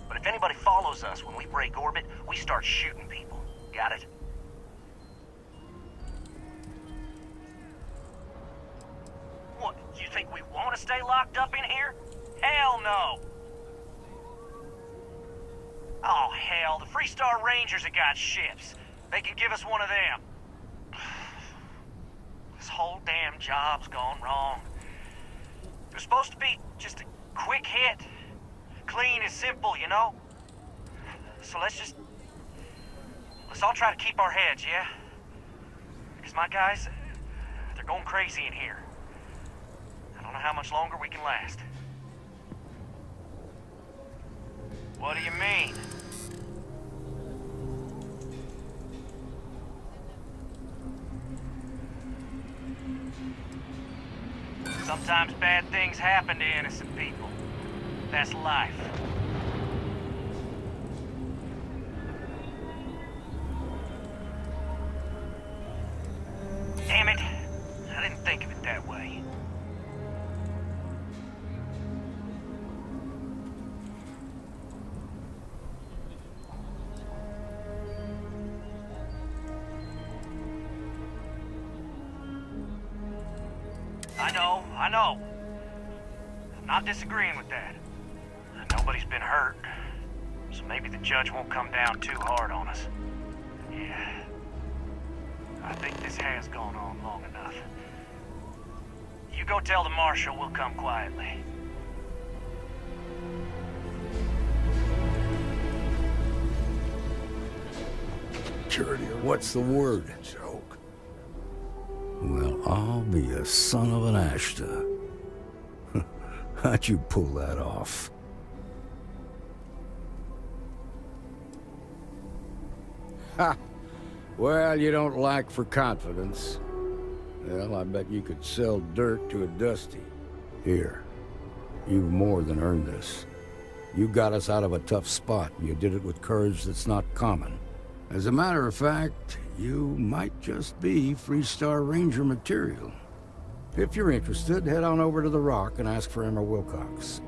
But if anybody follows us when we break orbit, we start shooting people. Got it? think we want to stay locked up in here? Hell no! Oh, hell, the Freestar Rangers have got ships. They can give us one of them. This whole damn job's gone wrong. It was supposed to be just a quick hit. Clean and simple, you know? So let's all try to keep our heads, yeah? Because my guys, they're going crazy in here. I don't know how much longer we can last. What do you mean? Sometimes bad things happen to innocent people. That's life. Damn it. I didn't think of it that way. I know. I'm not disagreeing with that. Nobody's been hurt, so maybe the judge won't come down too hard on us. Yeah. I think this has gone on long enough. You go tell the marshal we'll come quietly. Courtier, what's the word? Joke. Well, I'll be a son of an Ashta. How'd you pull that off? Ha! Well, you don't lack for confidence. Well, I bet you could sell dirt to a Dusty. Here, you've more than earned this. You got us out of a tough spot, and you did it with courage that's not common. As a matter of fact, you might just be Freestar Ranger material. If you're interested, head on over to the Rock and ask for Emma Wilcox.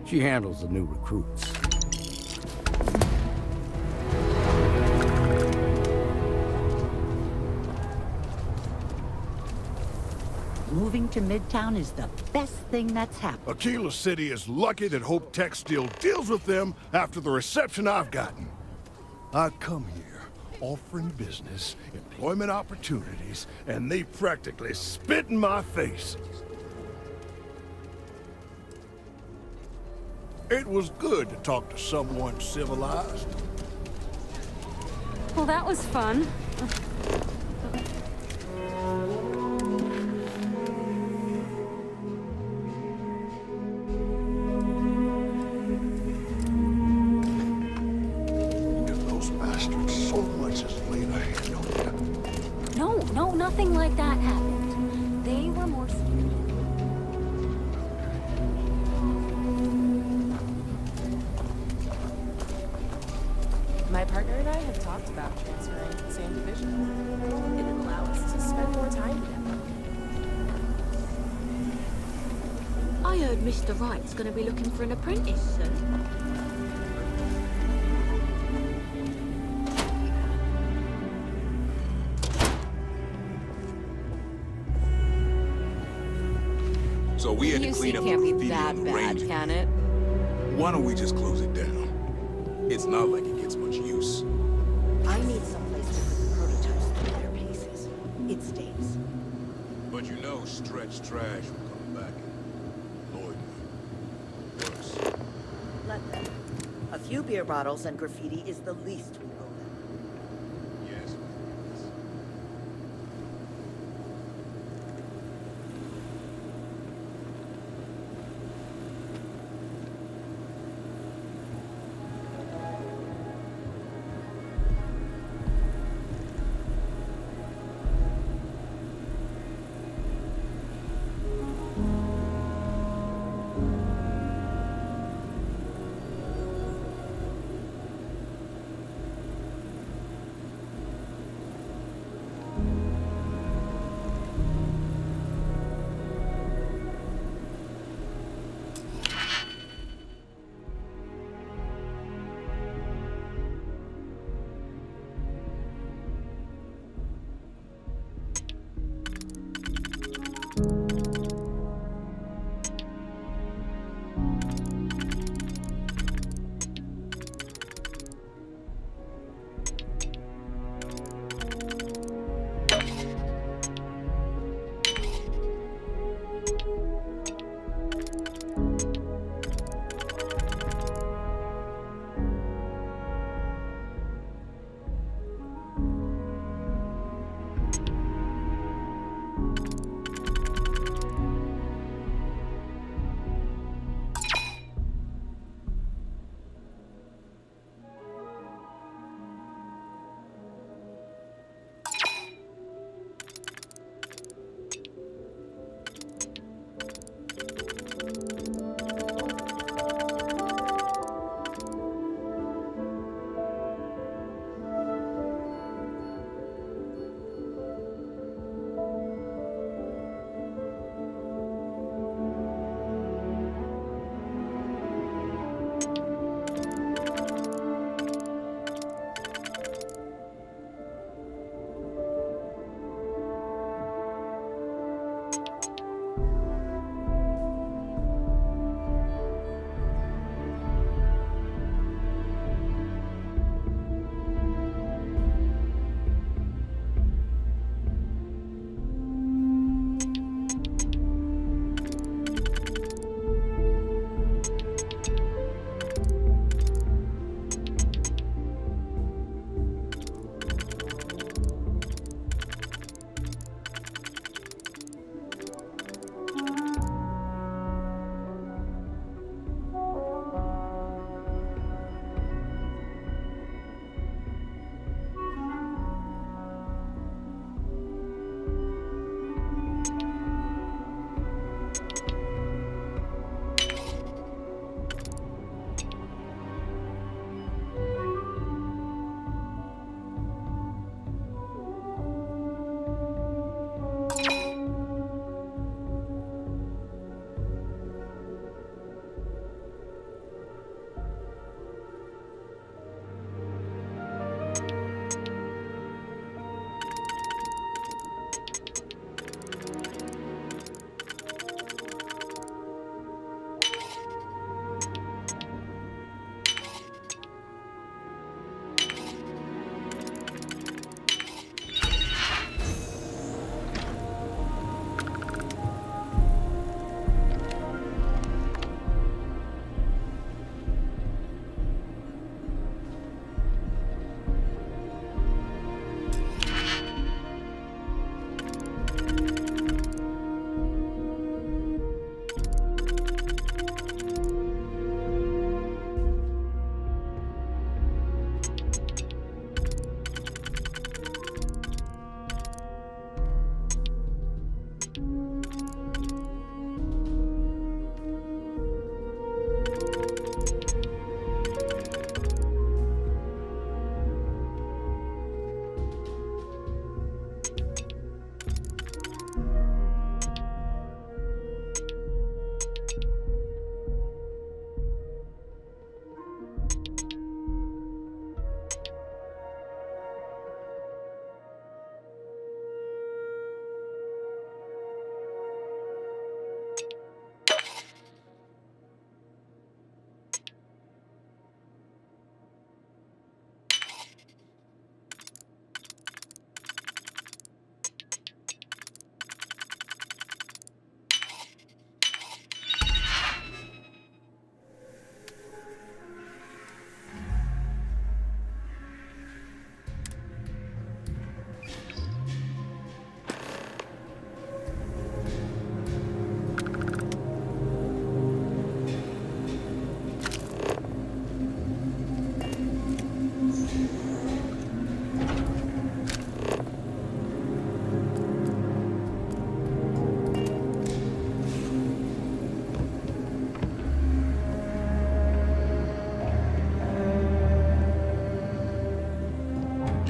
She handles the new recruits. Moving to Midtown is the best thing that's happened. Aquila City is lucky that Hope Tech still deals with them after the reception I've gotten. I come here offering business, employment opportunities, and they practically spit in my face. It was good to talk to someone civilized. Well, that was fun. No, nothing like that happened. They were more scared. My partner and I had talked about transferring to the same division. It would allow us to spend more time together. I heard Mr. Wright's gonna be looking for an apprentice soon. So we had to clean up can't be graffiti that on the bad, range. can it? Why don't we just close it down? It's not like it gets much use. I need someplace to put the prototypes through their paces. It stays. But you know, Stretch Trash will come back and annoy me. Worse. Let them. A few beer bottles and graffiti is the least we owe them. Yes.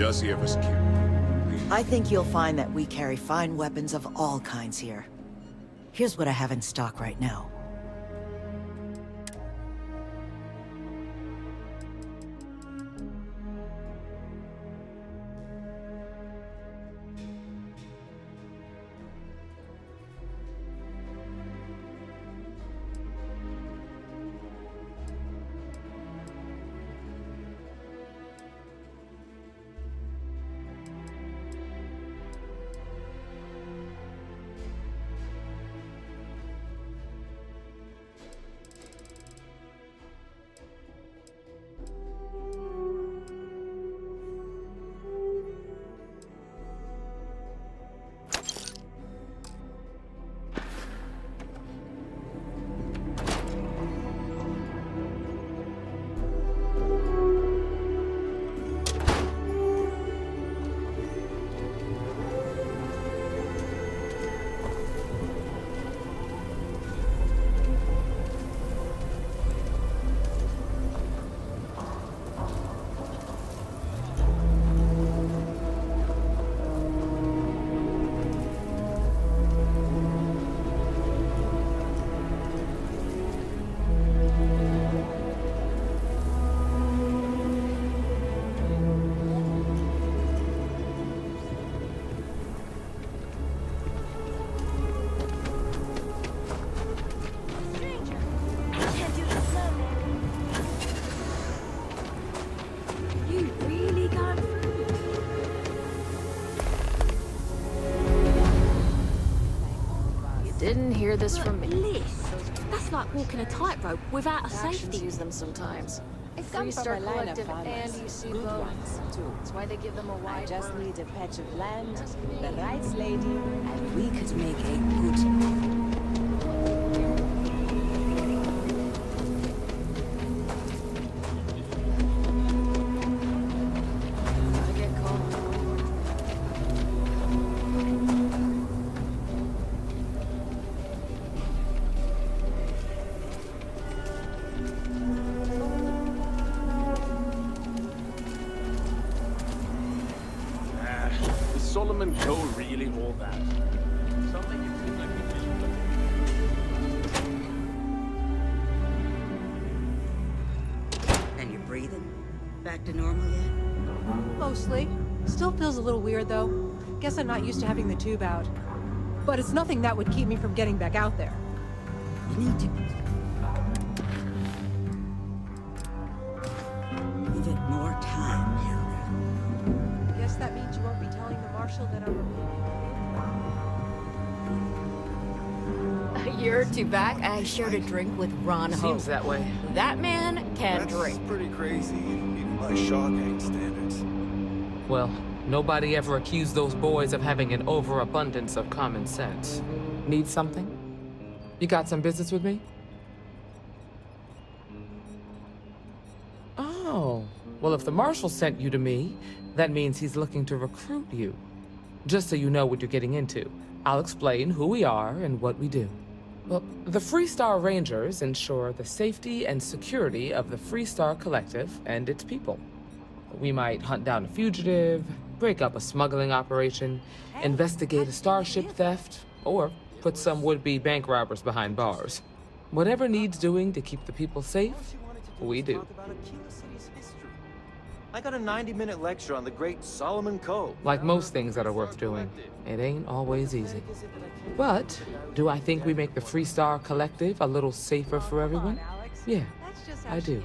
Jesse Evers killed. I think you'll find that we carry fine weapons of all kinds here. Here's what I have in stock right now. Didn't hear this from me. Liz, that's like walking a tightrope without a Actions safety. use them sometimes. It's come from a line of Collective and farmers. UC Good both. ones, too. That's why they give them a I wide just berth. need a patch of land, the rights lady, and we could make a good... I get called. Is Solomon Cole really all that? Something you feel like And you're breathing? Back to normal yet? Mostly. Still feels a little weird, though. Guess I'm not used to having the tube out. But it's nothing that would keep me from getting back out there. You need to... Give it more time, Hilda. Guess that means you won't be telling the Marshal that I'm A year or two back, I shared a drink with Ron Ho. Seems that way. That man can drink. That's pretty crazy, even by Shawgate standards. Well, nobody ever accused those boys of having an overabundance of common sense. Need something? You got some business with me? Oh, well, if the Marshal sent you to me, that means he's looking to recruit you. Just so you know what you're getting into, I'll explain who we are and what we do. Well, the Freestar Rangers ensure the safety and security of the Freestar Collective and its people. We might hunt down a fugitive, break up a smuggling operation, investigate a starship theft, or put some would-be bank robbers behind bars. Whatever needs doing to keep the people safe, we do. I got a 90-minute lecture on the great Solomon Cole. Like most things that are worth doing, it ain't always easy. But do I think we make the Freestar Collective a little safer for everyone? Yeah, I do.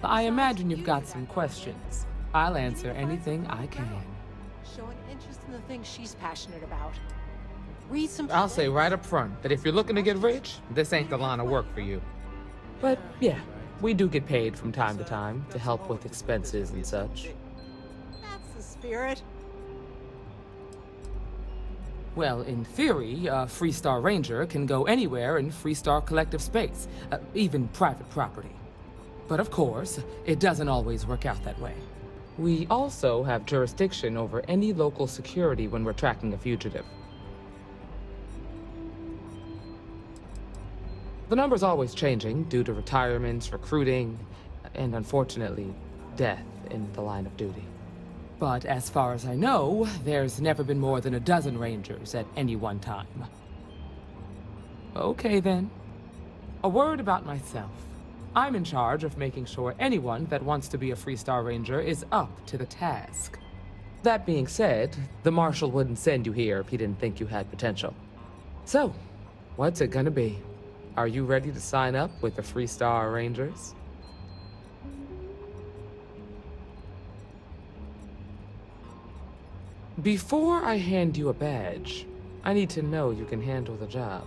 I imagine you've got some questions. I'll answer anything I can. showing interest in the things she's passionate about. Read some... I'll say right up front that if you're looking to get rich, this ain't the line of work for you. But yeah, we do get paid from time to time to help with expenses and such. That's the spirit. Well, in theory, a Freestar Ranger can go anywhere in Freestar Collective space, even private property. But of course, it doesn't always work out that way. We also have jurisdiction over any local security when we're tracking a fugitive. The number's always changing due to retirements, recruiting, and unfortunately, death in the line of duty. But as far as I know, there's never been more than a dozen Rangers at any one time. Okay then. A word about myself. I'm in charge of making sure anyone that wants to be a Freestar Ranger is up to the task. That being said, the Marshal wouldn't send you here if he didn't think you had potential. So, what's it gonna be? Are you ready to sign up with the Freestar Rangers? Before I hand you a badge, I need to know you can handle the job.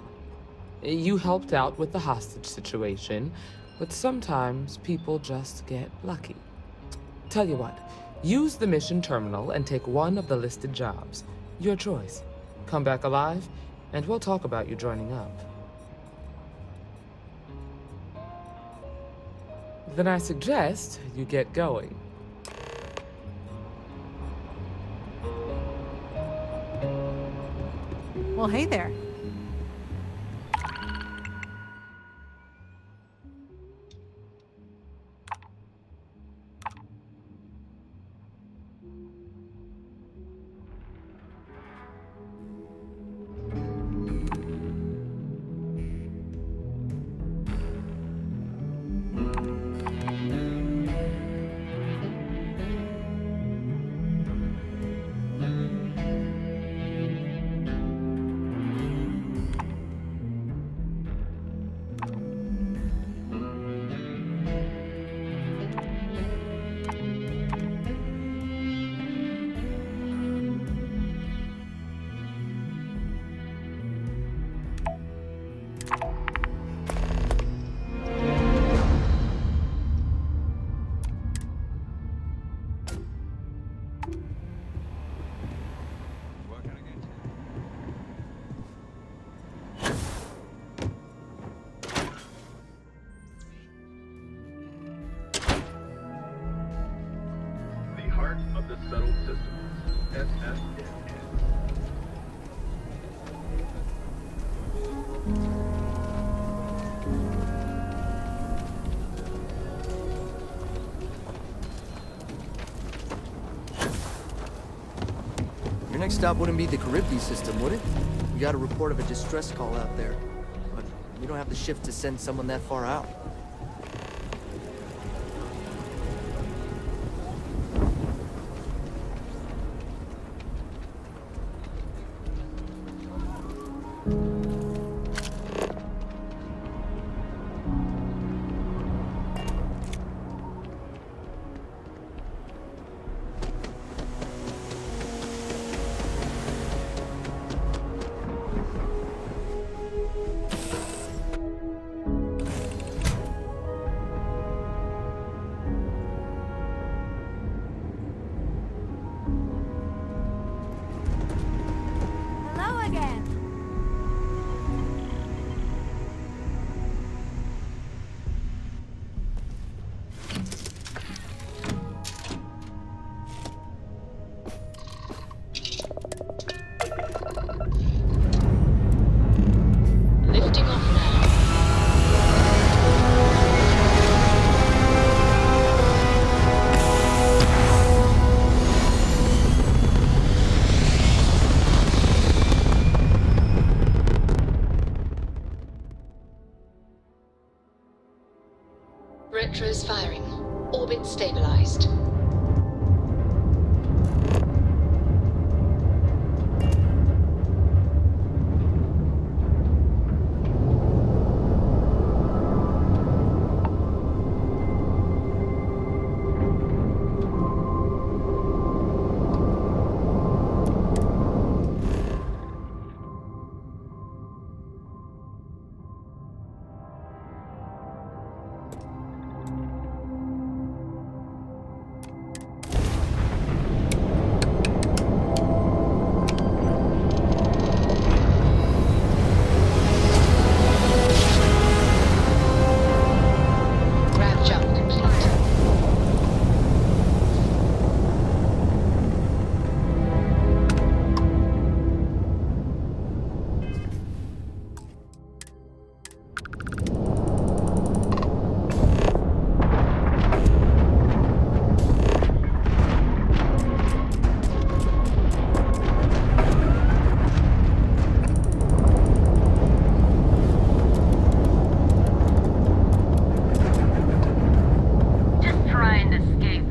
You helped out with the hostage situation, but sometimes people just get lucky. Tell you what, use the mission terminal and take one of the listed jobs. Your choice. Come back alive, and we'll talk about you joining up. Then I suggest you get going. Well, hey there. next stop wouldn't be the Charybdis system, would it? We got a report of a distress call out there. But we don't have the shift to send someone that far out. Hello again. Lifting off now. Retros firing. Orbit stabilized. Grav jump complete. Just trying to escape.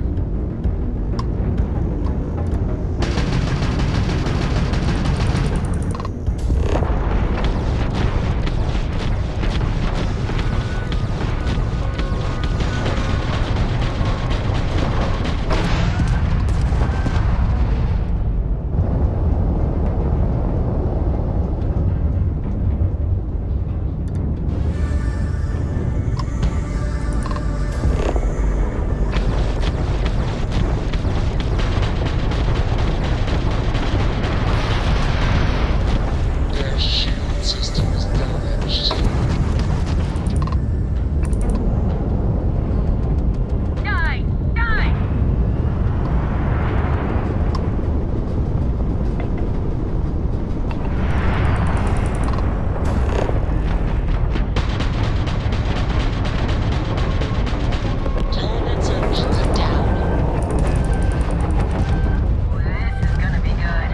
Their shield system is damaged. Die! Die! Planet's engines are down. This is gonna be good.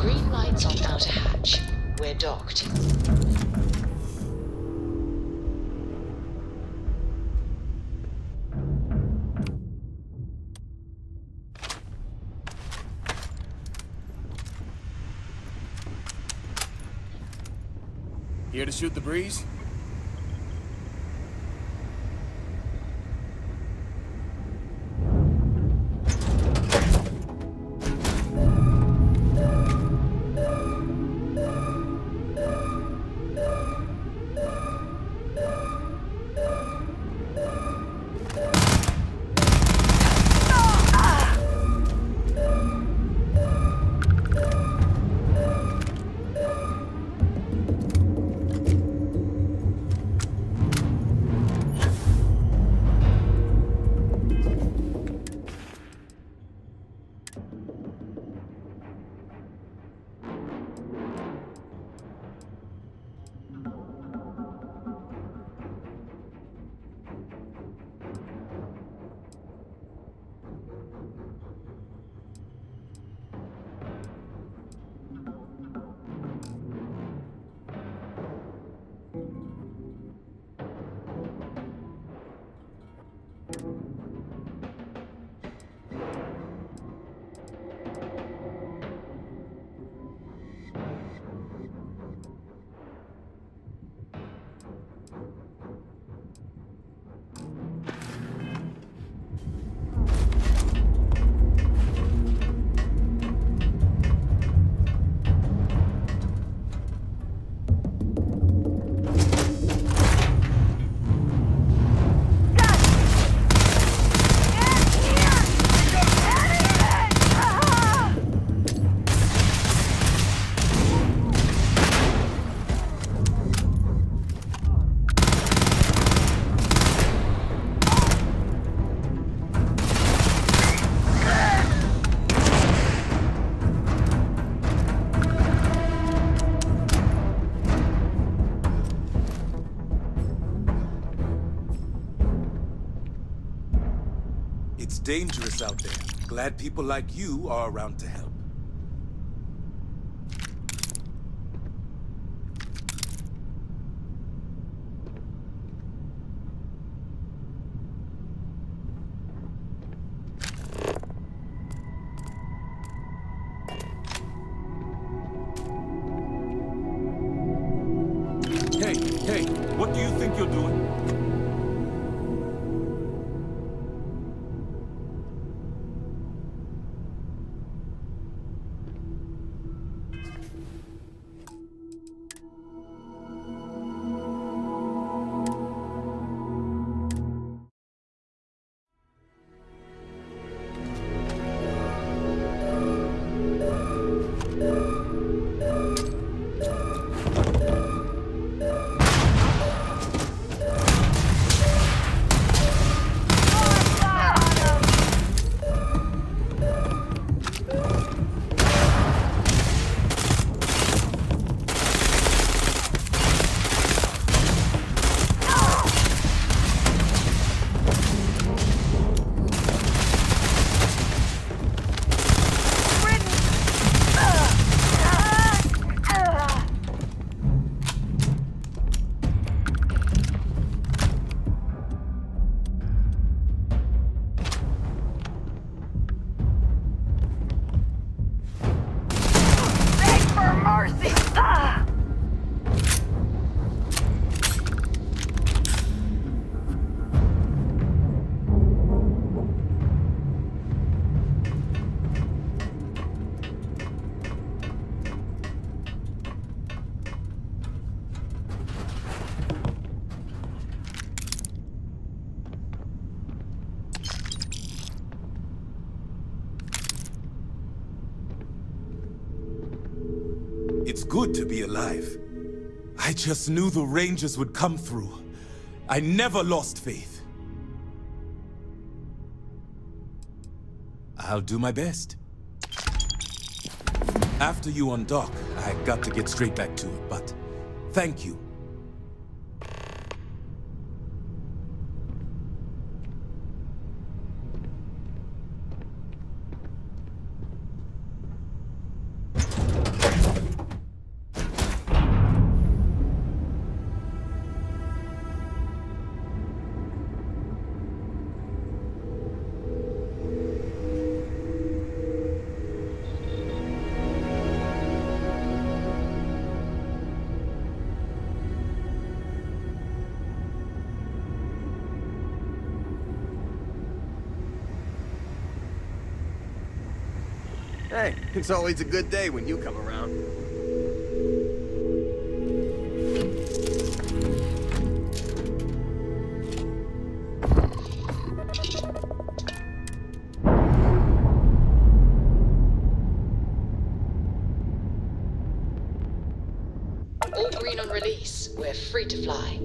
Green lights on outer hatch. We're docked. Here to shoot the breeze? dangerous out there. Glad people like you are around to help. Hey, what do you think you're doing? It's good to be alive. I just knew the Rangers would come through. I never lost faith. I'll do my best. After you undock, I got to get straight back to it, but thank you. Hey, it's always a good day when you come around. All green on release. We're free to fly.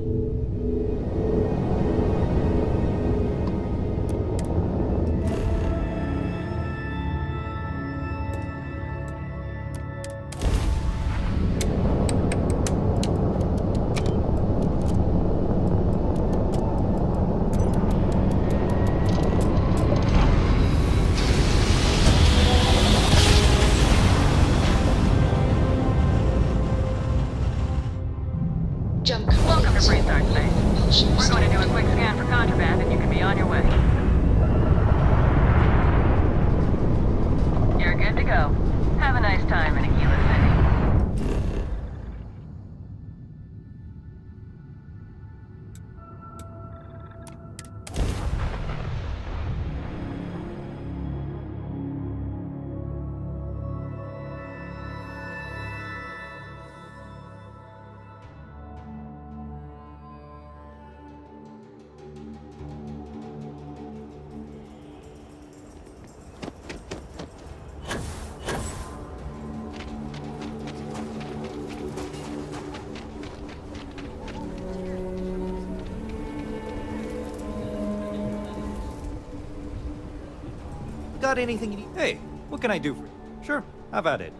Welcome to Freestart Station. We're going to do a quick scan for contraband and you can be on your way. You're good to go. Have a nice time in Aquila City. Got anything you need? Hey, what can I do for you? Sure, have at it.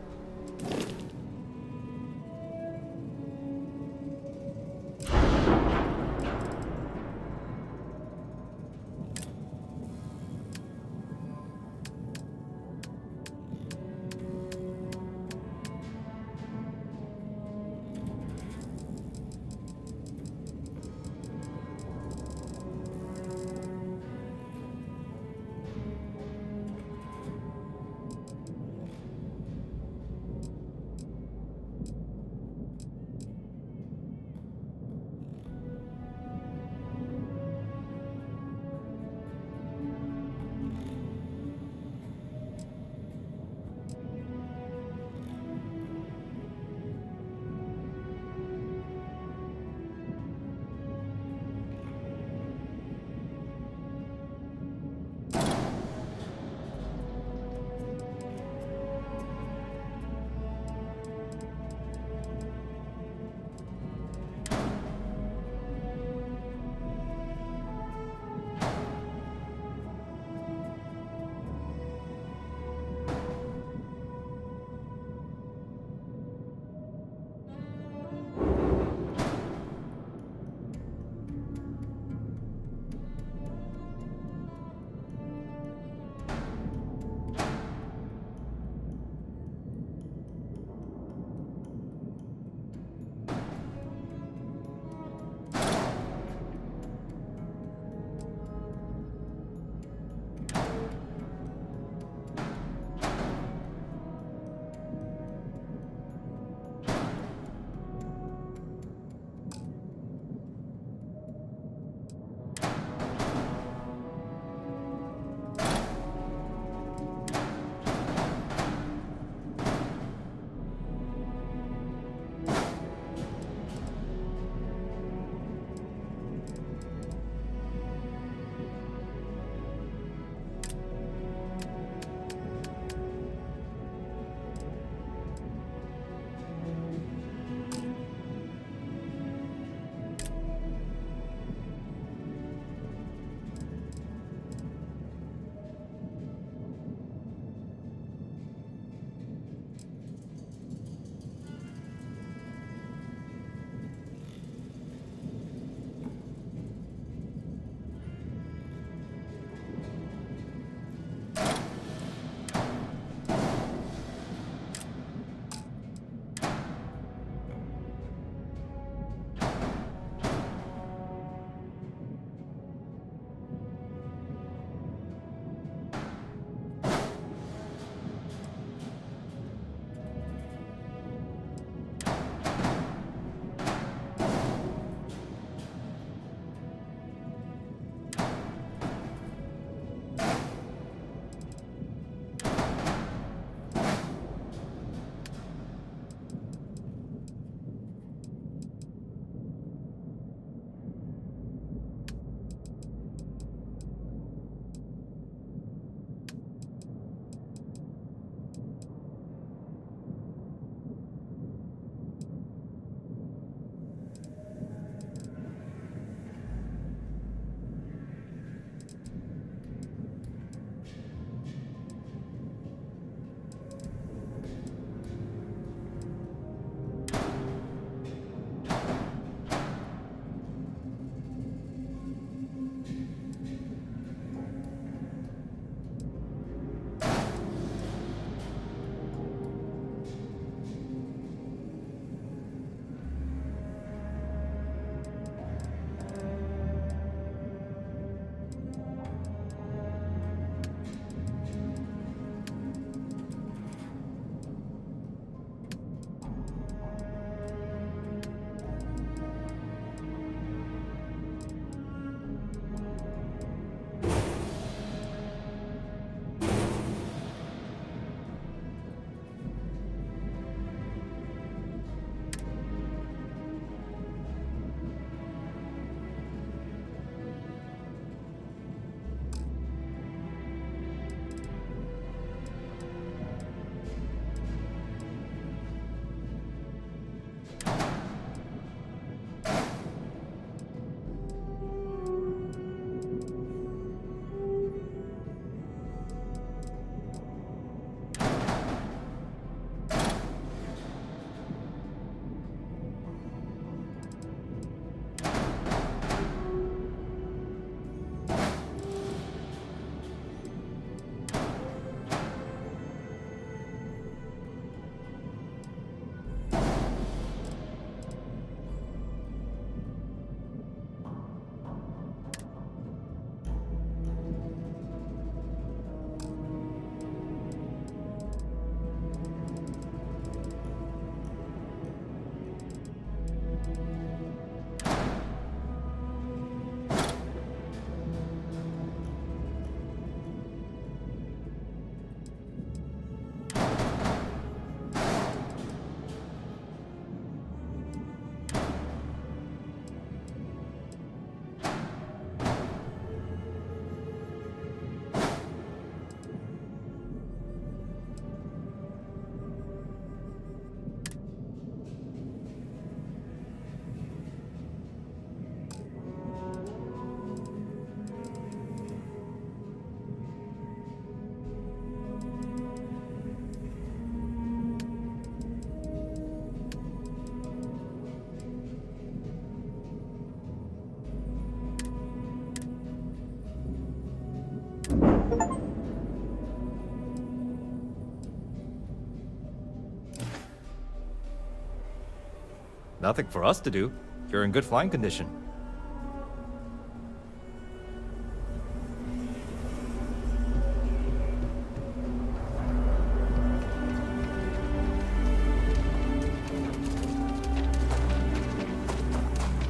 Nothing for us to do. You're in good flying condition.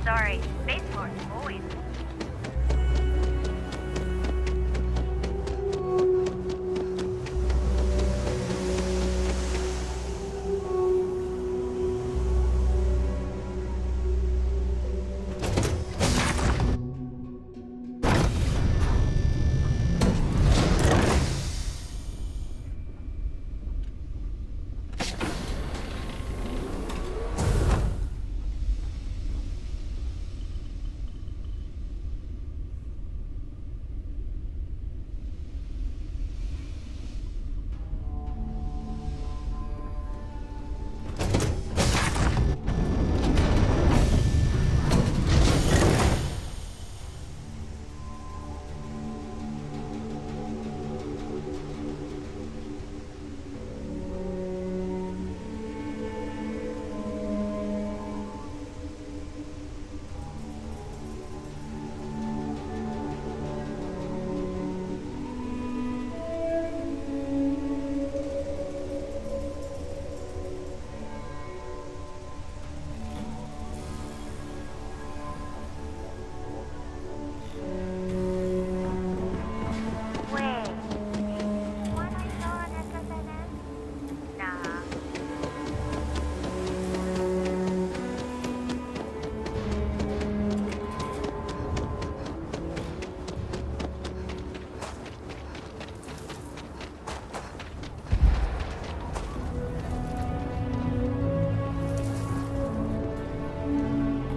Sorry, spaceport's void.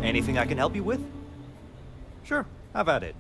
Anything I can help you with? Sure, have at it.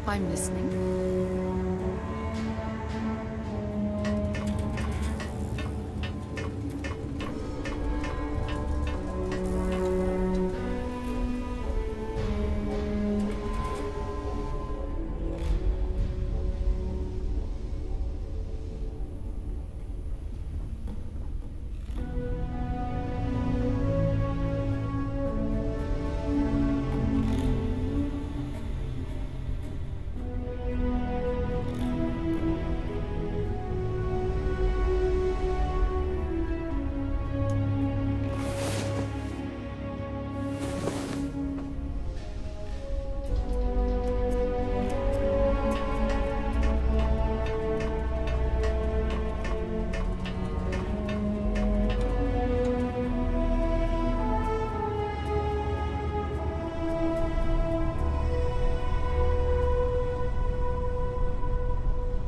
I'm listening.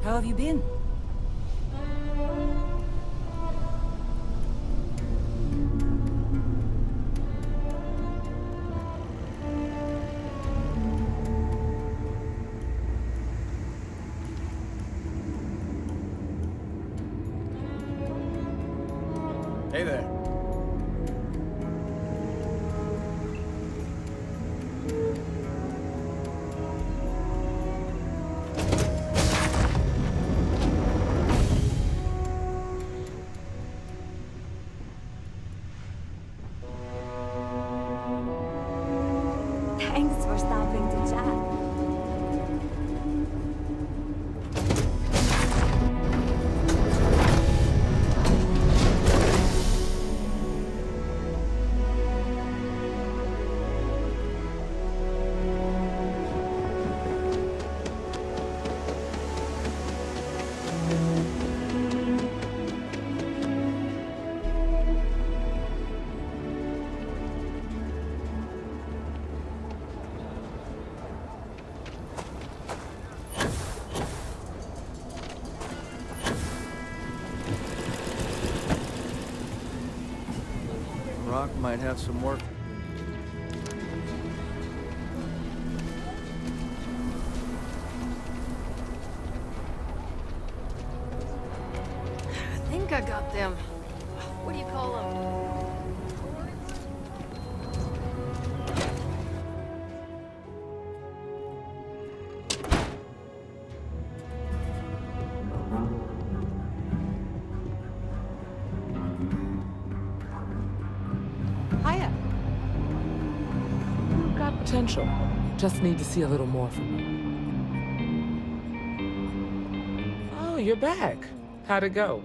How have you been? Hey there. Thanks for stopping to chat. Rock might have some work. I think I got them. What do you call them? Hiya. You've got potential. Just need to see a little more from you. Oh, you're back. How'd it go?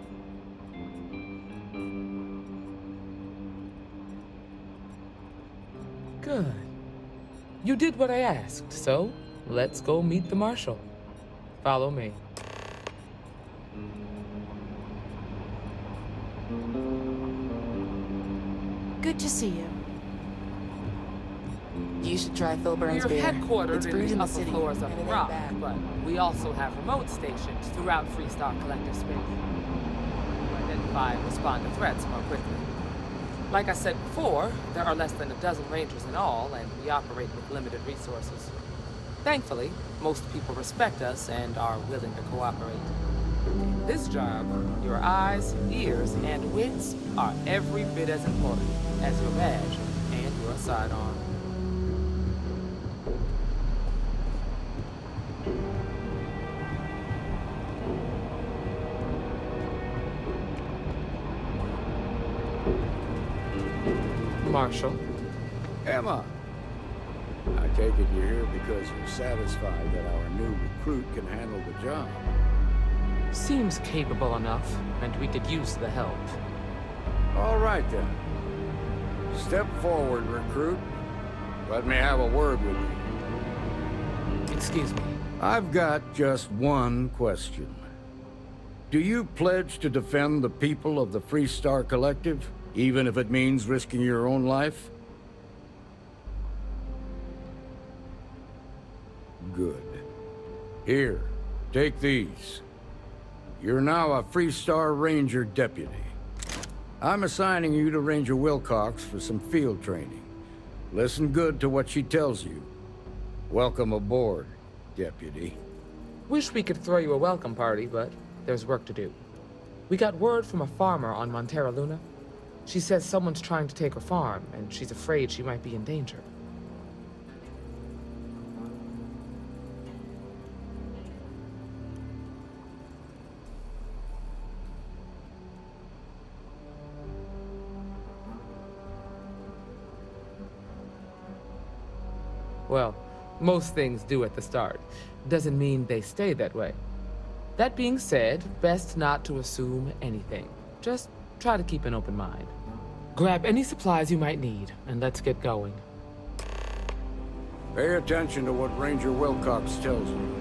Good. You did what I asked, so let's go meet the Marshal. Follow me. Good to see you. You should try Filburn's We're beer. headquartered It's in brewed the in the upper city, floors of and the it ain't Rock, bad. but we also have remote stations throughout Freestar Collective space. To identify and respond to threats more quickly. Like I said before, there are less than a dozen rangers in all, and we operate with limited resources. Thankfully, most people respect us and are willing to cooperate. In this job, your eyes, ears, and wits are every bit as important as your badge and your sidearm. Marshal. Emma, I take it you're here because you're satisfied that our new recruit can handle the job. Seems capable enough, and we could use the help. All right, then. Step forward, recruit. Let me have a word with you. Excuse me. I've got just one question. Do you pledge to defend the people of the Freestar Collective, even if it means risking your own life? Good. Here, take these. You're now a Freestar Ranger deputy. I'm assigning you to Ranger Wilcox for some field training. Listen good to what she tells you. Welcome aboard. Deputy. Wish we could throw you a welcome party, but there's work to do. We got word from a farmer on Montera Luna. She says someone's trying to take her farm, and she's afraid she might be in danger. Well, most things do at the start. Doesn't mean they stay that way. That being said, best not to assume anything. Just try to keep an open mind. Grab any supplies you might need, and let's get going. Pay attention to what Ranger Wilcox tells you.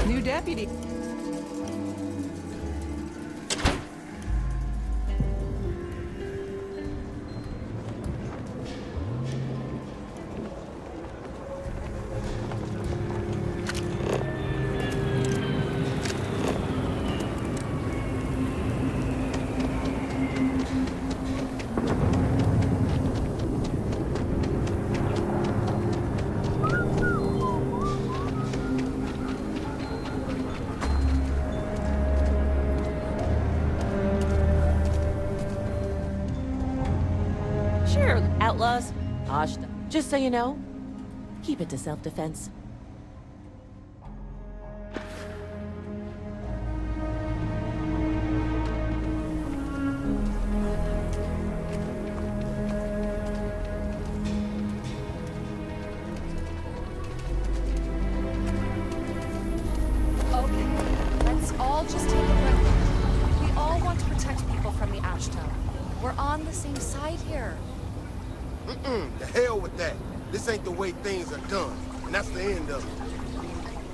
New deputy. Sure, outlaws. Ashta. Just so you know, keep it to self-defense. Okay, let's all just take a breath. We all want to protect people from the Ashtown. We're on the same side here. The hell with that. This ain't the way things are done, and that's the end of it.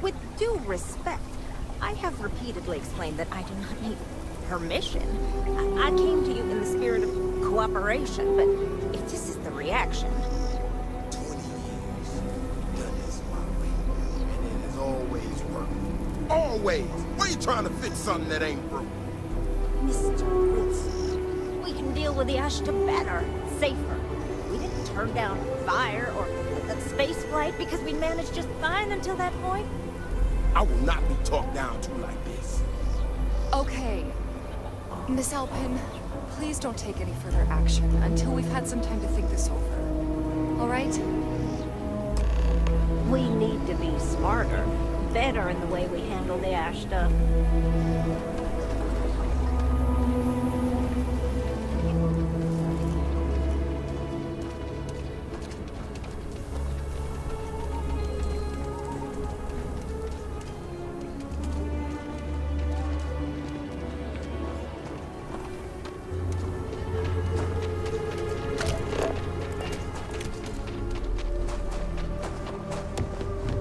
With due respect, I have repeatedly explained that I do not need permission. I came to you in the spirit of cooperation, but if this is the reaction... 20 years, done this my way, and it has always worked. Always! Why you trying to fix something that ain't broke? Mr. Wilson, we can deal with the Ashta better, safer. We didn't turn down fire or a space flight because we managed just fine until that point. I will not be talked down to like this. Okay. Miss Alpin, please don't take any further action until we've had some time to think this over. All right? We need to be smarter. better in the way we handle the ash stuff.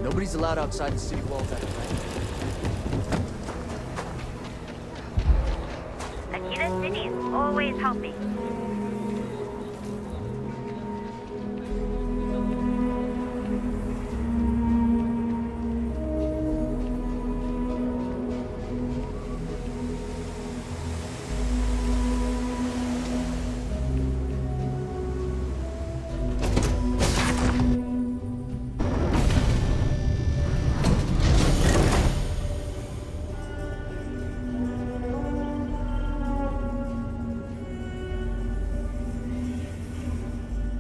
Nobody's allowed outside the city walls after that. Akita City is always helping.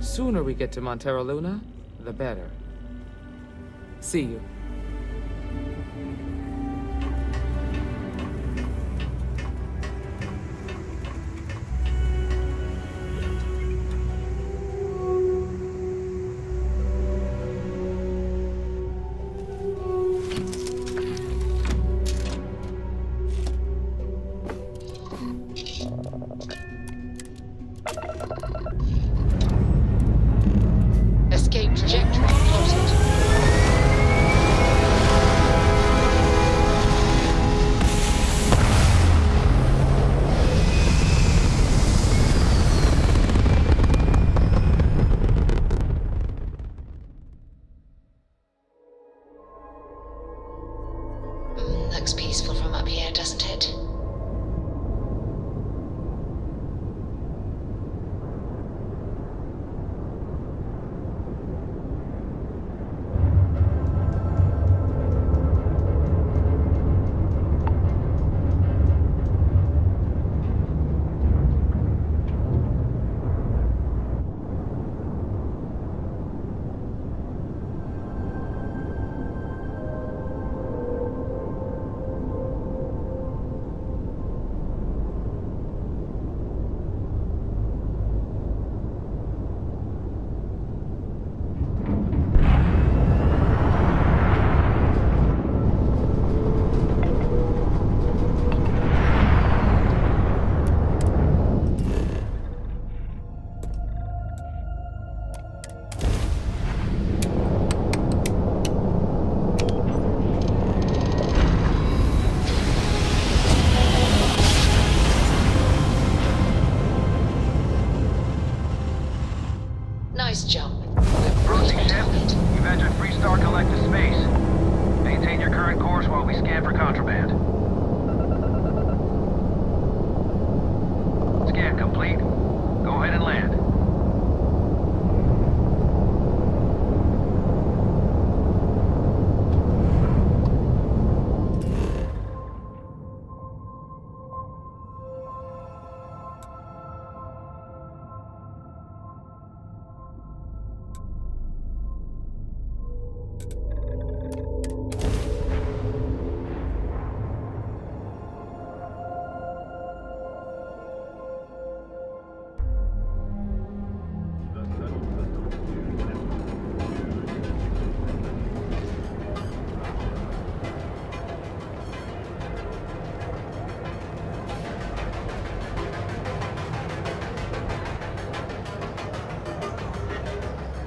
Sooner we get to Montero Luna, the better. See you. Escape trajectory plotted. Looks peaceful from up here, doesn't it? Nice jump. Approaching ship. You've entered Freestar Collective space. Maintain your current course while we scan for contraband. Scan complete. Go ahead and land.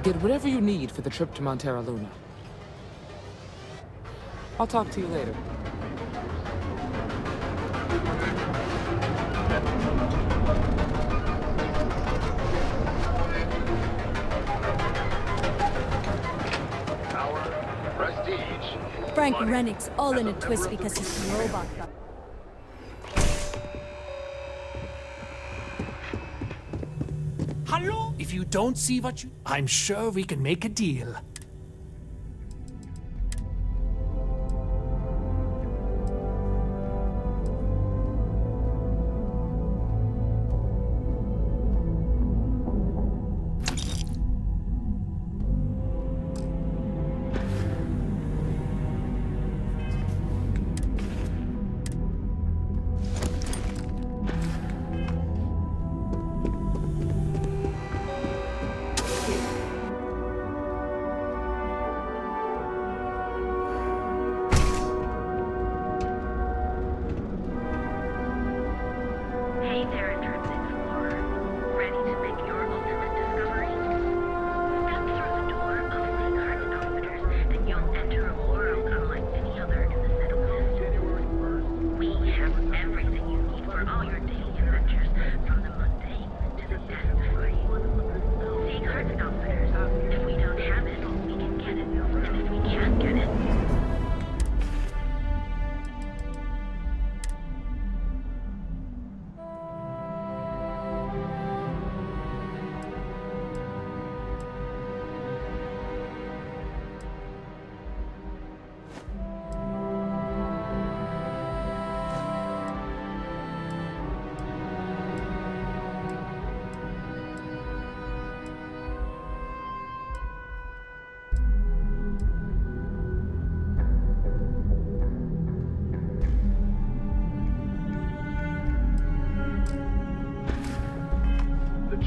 Get whatever you need for the trip to Montero Luna. I'll talk to you later. Frank Rennick's all in a twist because his robot got... Hello? If you don't see what you... I'm sure we can make a deal.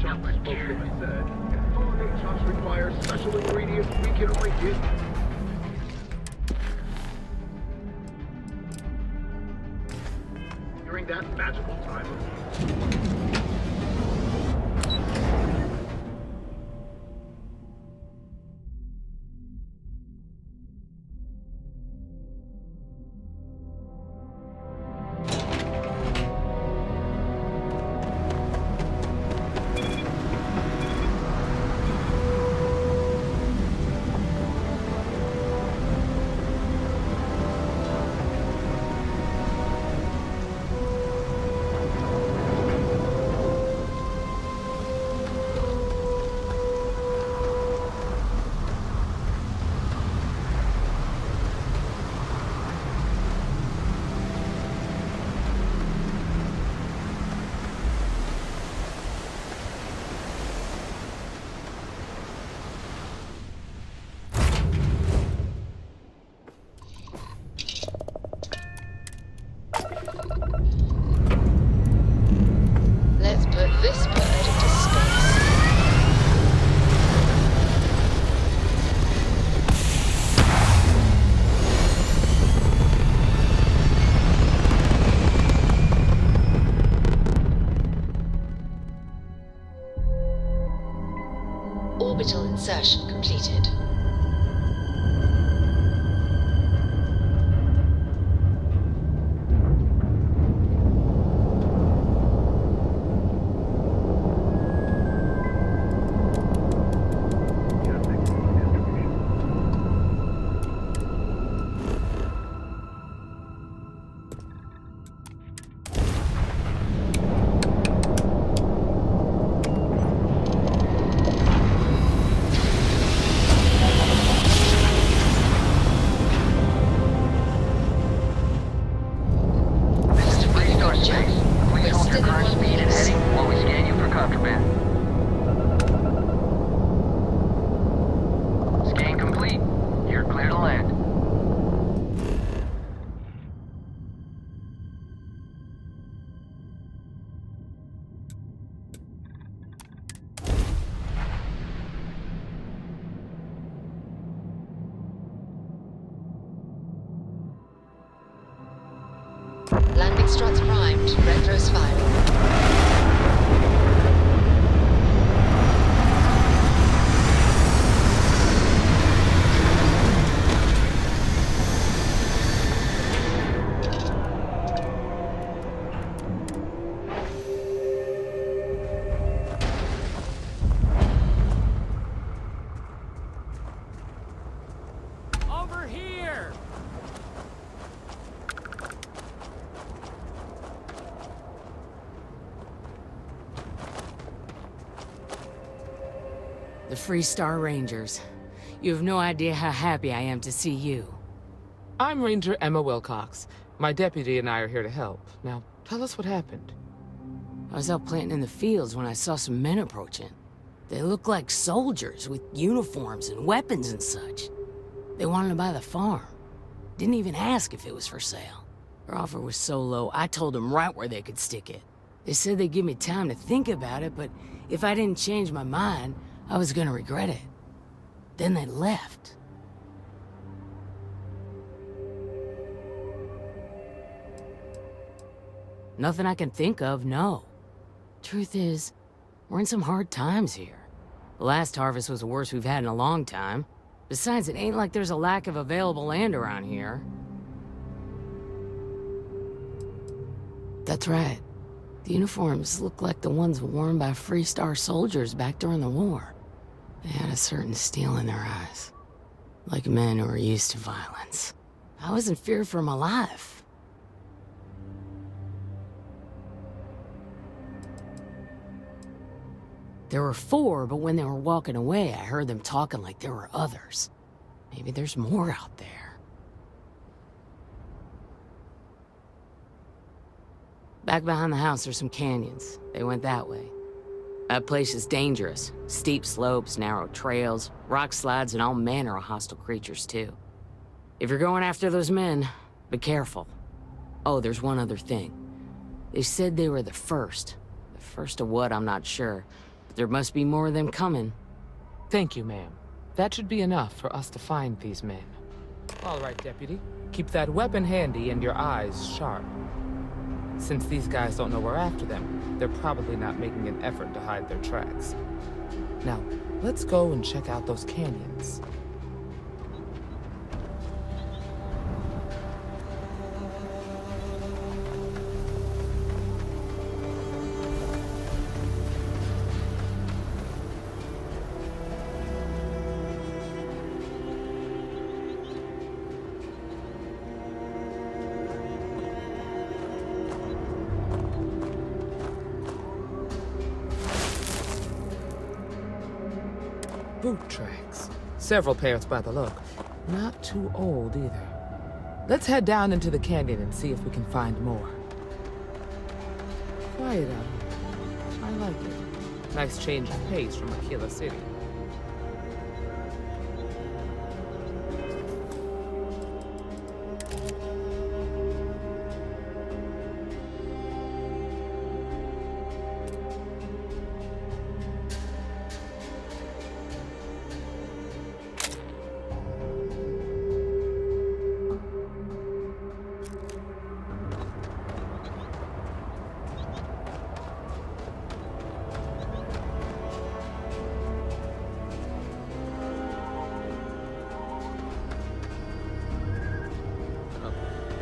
Shop spokesman said, installing shops requires special ingredients we can only get. During that magical time of Let's put this bird into space. Orbital insertion completed. Landing struts primed. Retros firing. Over here! The Freestar Rangers. You have no idea how happy I am to see you. I'm Ranger Emma Wilcox. My deputy and I are here to help. Now, tell us what happened. I was out planting in the fields when I saw some men approaching. They looked like soldiers with uniforms and weapons and such. They wanted to buy the farm. Didn't even ask if it was for sale. Their offer was so low, I told them right where they could stick it. They said they'd give me time to think about it, but if I didn't change my mind, I was gonna regret it. Then they left. Nothing I can think of, no. Truth is, we're in some hard times here. The last harvest was the worst we've had in a long time. Besides, it ain't like there's a lack of available land around here. That's right. The uniforms look like the ones worn by Freestar soldiers back during the war. They had a certain steel in their eyes. Like men who are used to violence. I was in fear for my life. There were 4, but when they were walking away, I heard them talking like there were others. Maybe there's more out there. Back behind the house, there's some canyons. They went that way. That place is dangerous. Steep slopes, narrow trails, rock slides, and all manner of hostile creatures, too. If you're going after those men, be careful. Oh, there's one other thing. They said they were the first. The first of what, I'm not sure. There must be more of them coming. Thank you, ma'am. That should be enough for us to find these men. All right, Deputy. Keep that weapon handy and your eyes sharp. Since these guys don't know we're after them, they're probably not making an effort to hide their tracks. Now, let's go and check out those canyons. Boot tracks. Several pairs by the look. Not too old either. Let's head down into the canyon and see if we can find more. Quiet out here. I like it. Nice change of pace from Aquila City.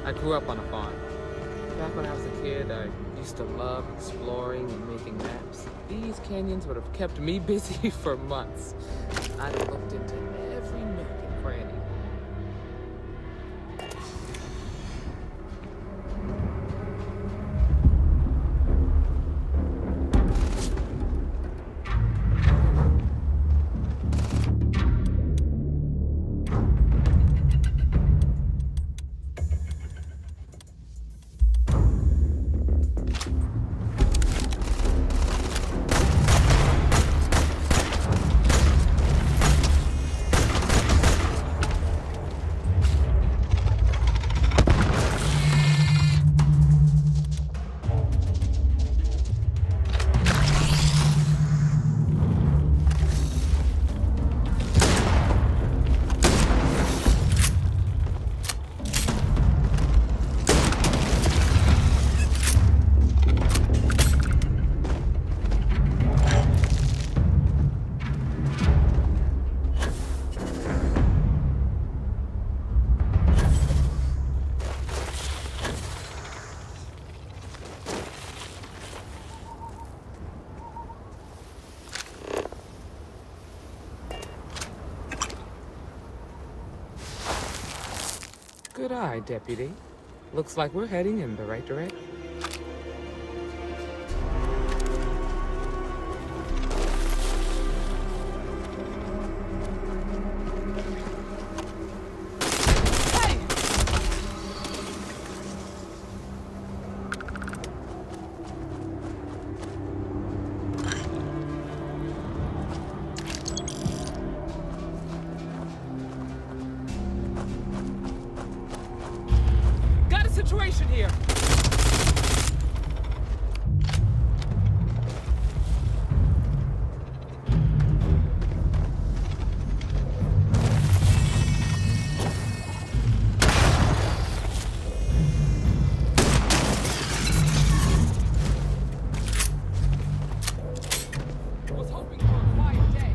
I grew up on a farm. Back when I was a kid, I used to love exploring and making maps. These canyons would have kept me busy for months. I'd have looked into every nook and cranny. Good eye, Deputy. Looks like we're heading in the right direction. Situation here. Was hoping for a quiet day.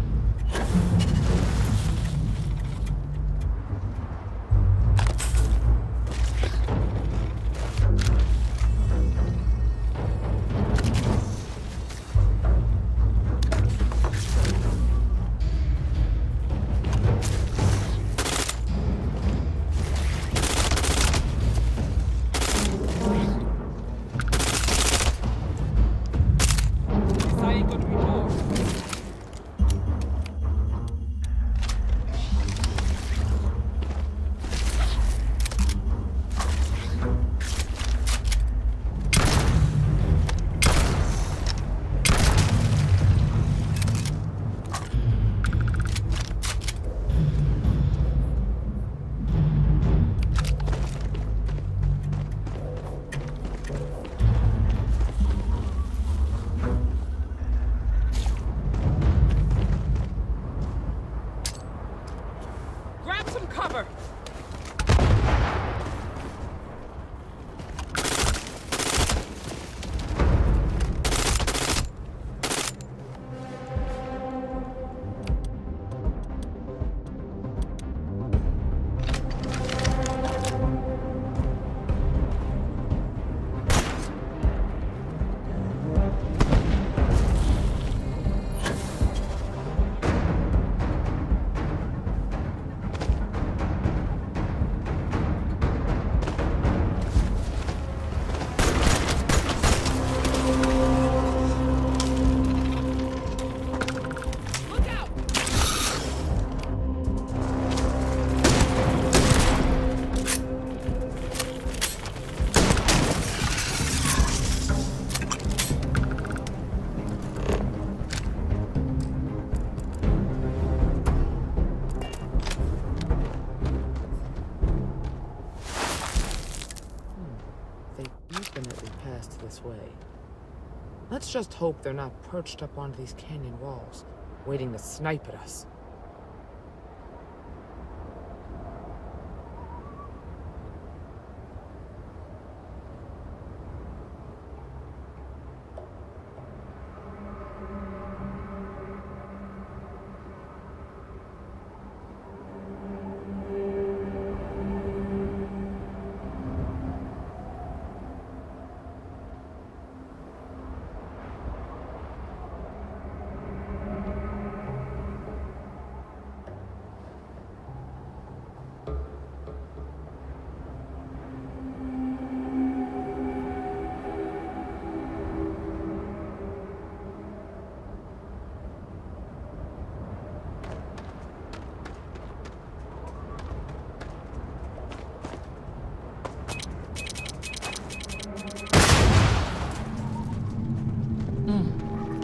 Let's just hope they're not perched up onto these canyon walls, waiting to snipe at us.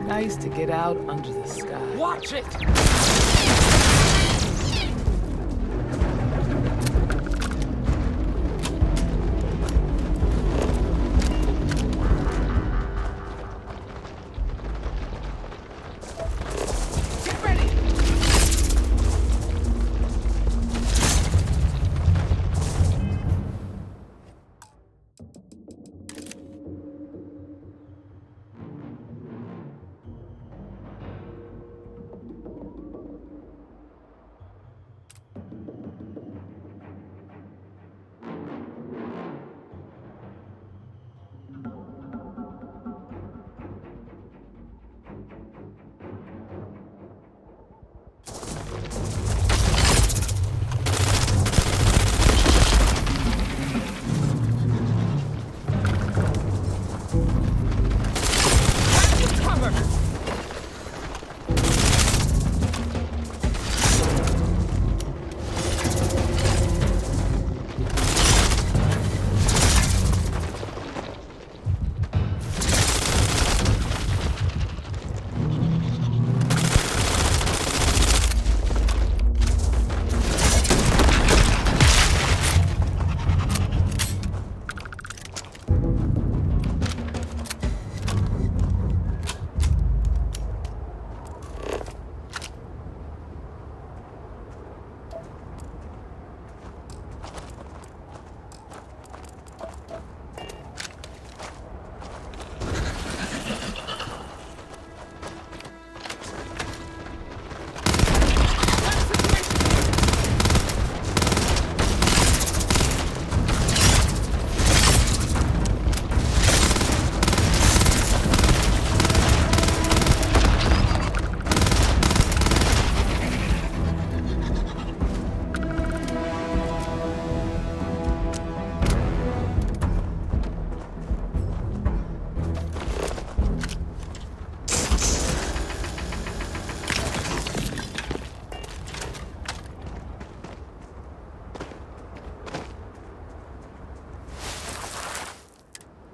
Nice to get out under the sky. Watch it!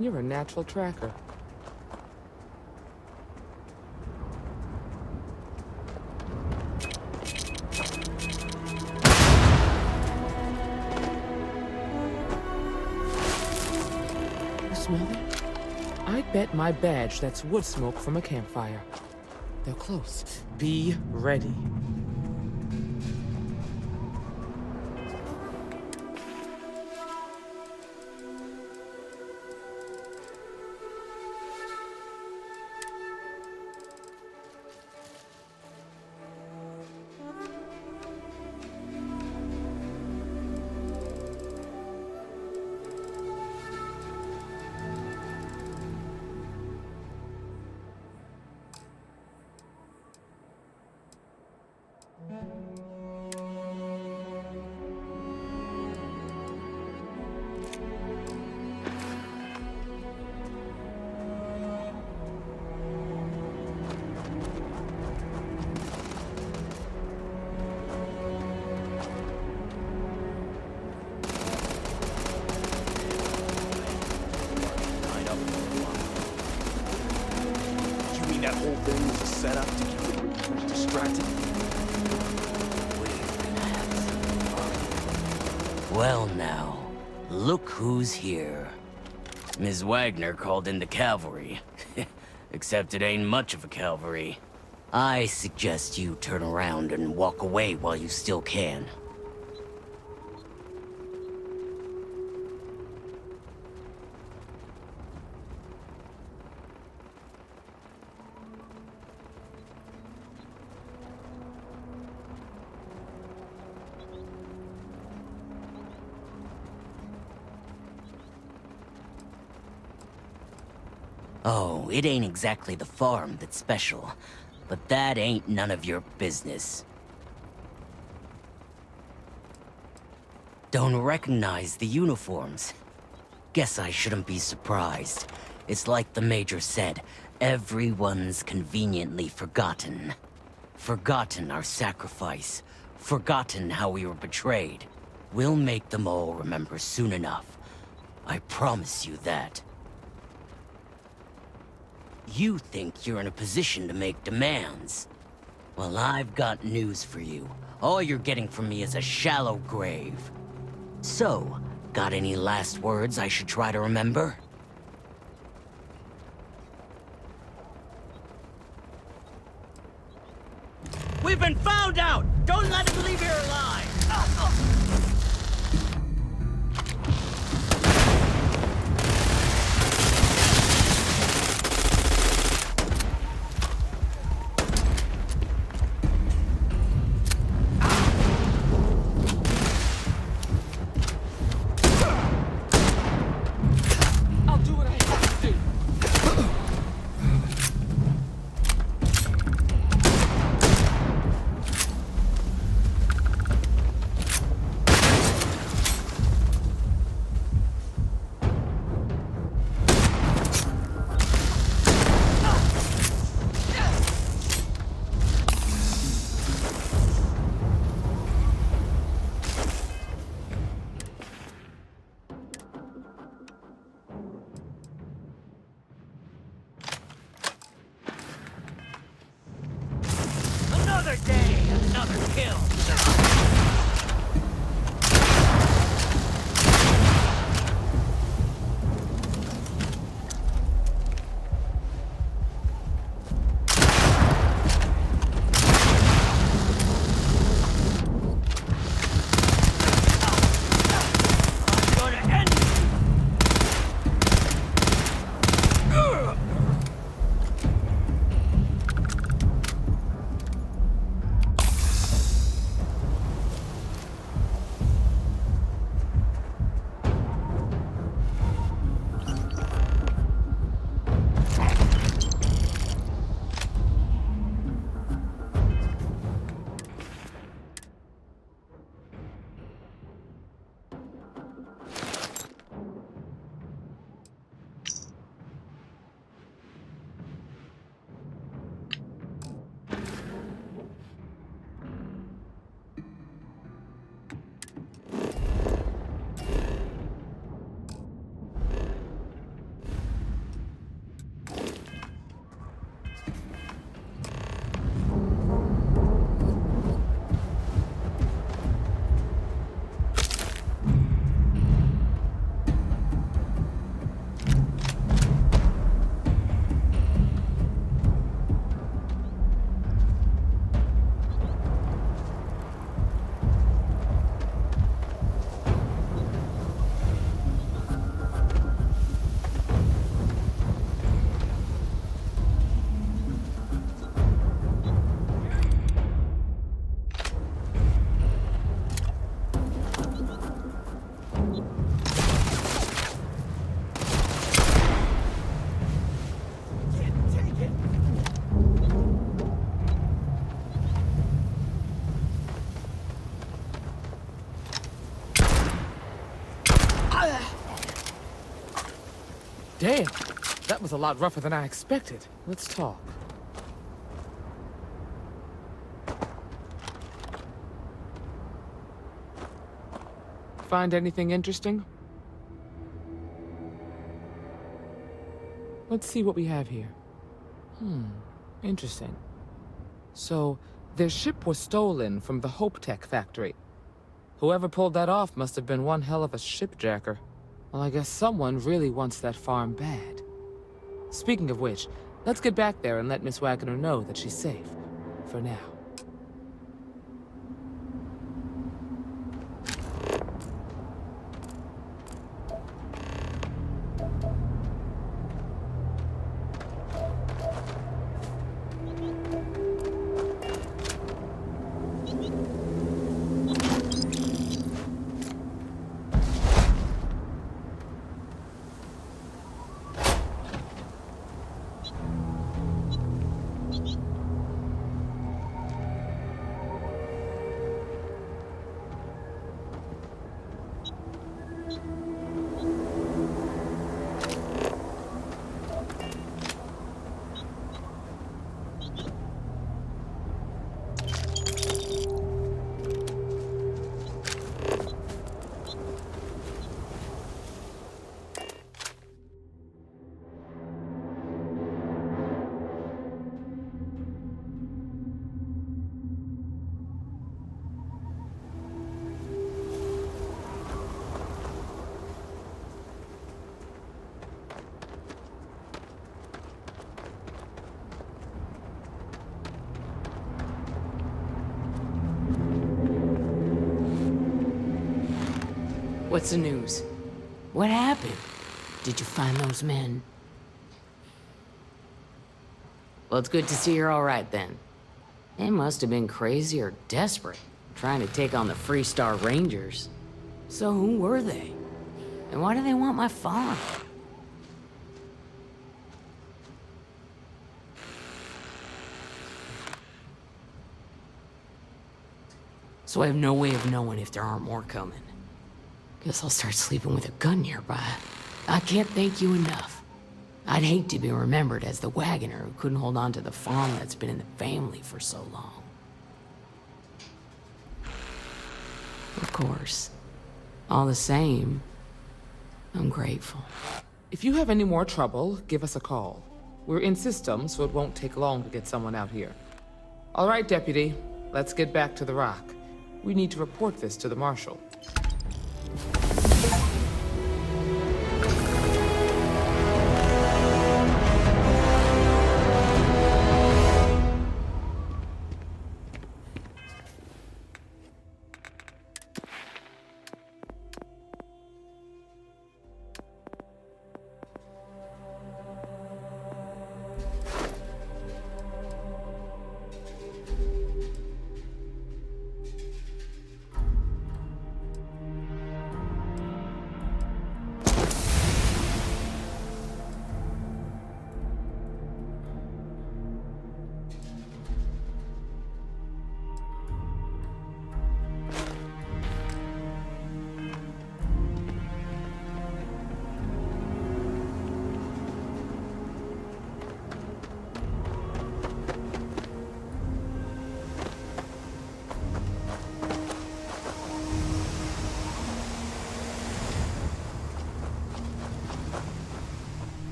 You're a natural tracker. You smell that? I'd bet my badge that's wood smoke from a campfire. They're close. Be ready. That whole thing was a setup to keep the recruiters distracted. Well now, look who's here. Ms. Wagner called in the cavalry. Except it ain't much of a cavalry. I suggest you turn around and walk away while you still can. Oh, it ain't exactly the farm that's special, but that ain't none of your business. Don't recognize the uniforms? Guess I shouldn't be surprised. It's like the Major said, everyone's conveniently forgotten. Forgotten our sacrifice. Forgotten how we were betrayed. We'll make them all remember soon enough. I promise you that. You think you're in a position to make demands. Well, I've got news for you. All you're getting from me is a shallow grave. So, got any last words I should try to remember? We've been found out! Don't let him leave here alive! Another day, another kill. Damn, that was a lot rougher than I expected. Let's talk. Find anything interesting? Let's see what we have here. Interesting. So, their ship was stolen from the Hope Tech factory. Whoever pulled that off must have been one hell of a shipjacker. Well, I guess someone really wants that farm bad. Speaking of which, Let's get back there and let Miss Wagner know that she's safe. For now. What's the news? What happened? Did you find those men? Well, it's good to see you're all right then. They must have been crazy or desperate, trying to take on the Freestar Rangers. So who were they? And why do they want my farm? So I have no way of knowing if there aren't more coming. Guess I'll start sleeping with a gun nearby. I can't thank you enough. I'd hate to be remembered as the wagoner who couldn't hold on to the farm that's been in the family for so long. Of course. All the same, I'm grateful. If you have any more trouble, give us a call. We're in system, so it won't take long to get someone out here. All right, Deputy. Let's get back to the Rock. We need to report this to the Marshal.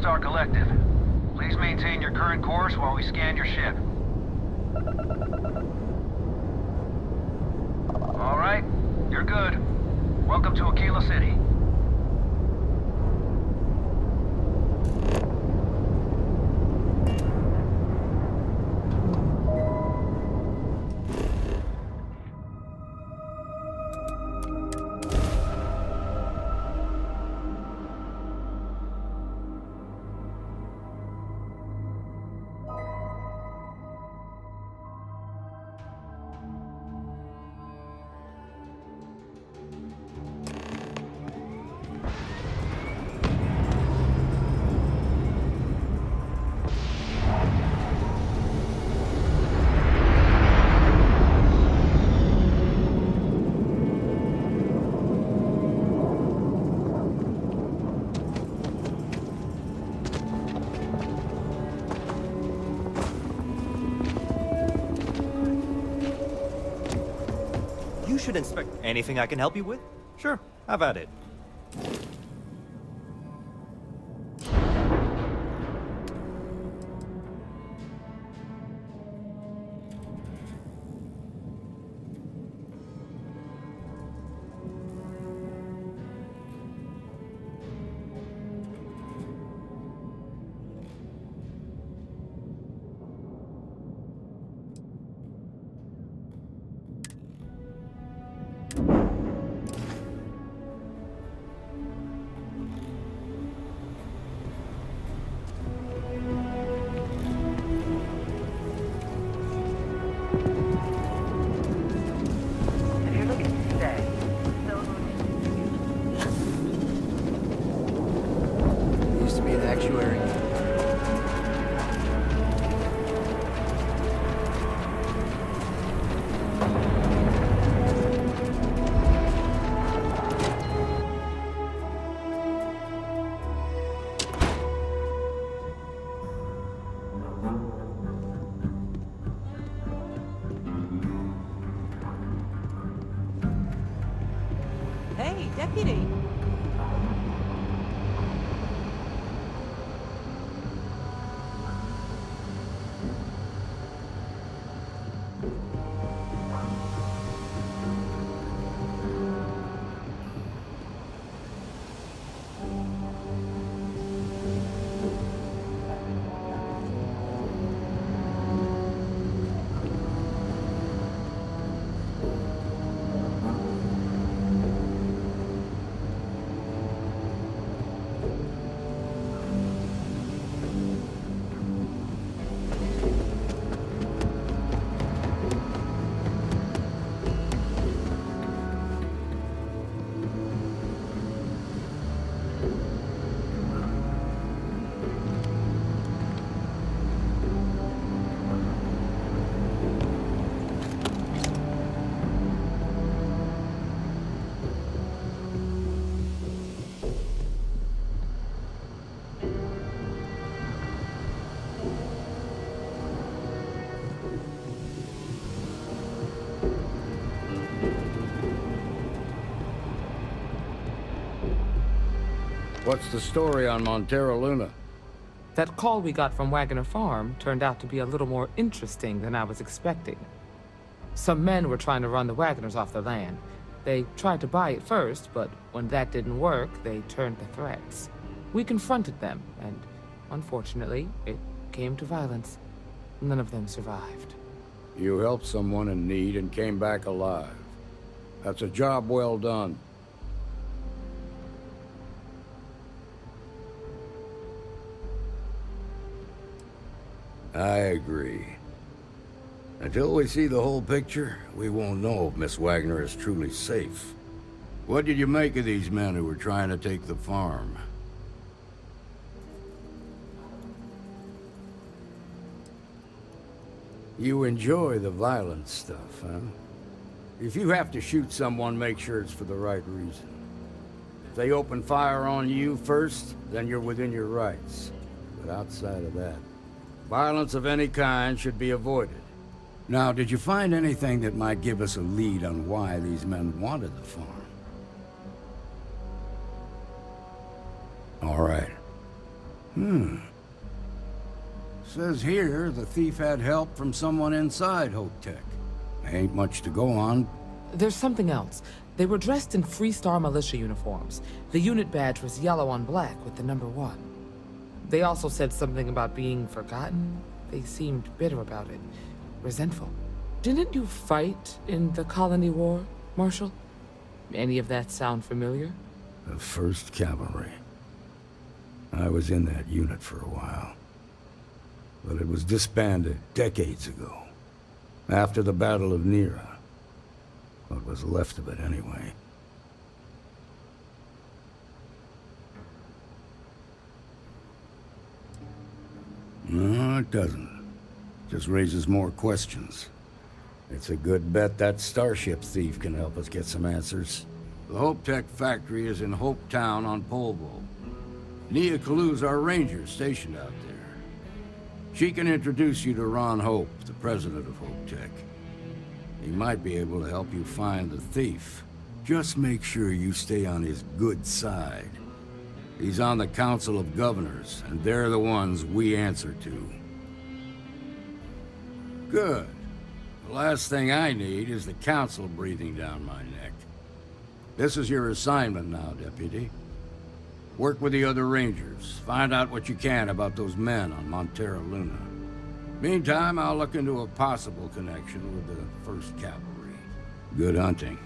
Freestar Collective. Please maintain your current course while we scan your ship. All right, you're good. Welcome to Aquila City. You should inspect anything I can help you with? Sure, have at it. Used to be an actuary. Hey, deputy. What's the story on Montero Luna? That call we got from Wagner Farm turned out to be a little more interesting than I was expecting. Some men were trying to run the Wagners off the land. They tried to buy it first, but when that didn't work, they turned to threats. We confronted them, and unfortunately, it came to violence. None of them survived. You helped someone in need and came back alive. That's a job well done. I agree. Until we see the whole picture, we won't know if Miss Wagner is truly safe. What did you make of these men who were trying to take the farm? You enjoy the violent stuff, huh? If you have to shoot someone, make sure it's for the right reason. If they open fire on you first, then you're within your rights. But outside of that, violence of any kind should be avoided. Now, did you find anything that might give us a lead on why these men wanted the farm? All right. Says here the thief had help from someone inside Hope Tech. Ain't much to go on. There's something else. They were dressed in Freestar militia uniforms. The unit badge was yellow on black with the number 1. They also said something about being forgotten. They seemed bitter about it, resentful. Didn't you fight in the Colony War, Marshal? Any of that sound familiar? The 1st Cavalry. I was in that unit for a while. But it was disbanded decades ago. After the Battle of Nira. What was left of it, anyway. No, it doesn't. Just raises more questions. It's a good bet that starship thief can help us get some answers. The Hope Tech factory is in Hope Town on Polvo. Nia Kalu's our ranger stationed out there. She can introduce you to Ron Hope, the president of Hope Tech. He might be able to help you find the thief. Just make sure you stay on his good side. He's on the Council of Governors, and they're the ones we answer to. Good. The last thing I need is the Council breathing down my neck. This is your assignment now, Deputy. Work with the other Rangers. Find out what you can about those men on Montero Luna. Meantime, I'll look into a possible connection with the 1st Cavalry. Good hunting.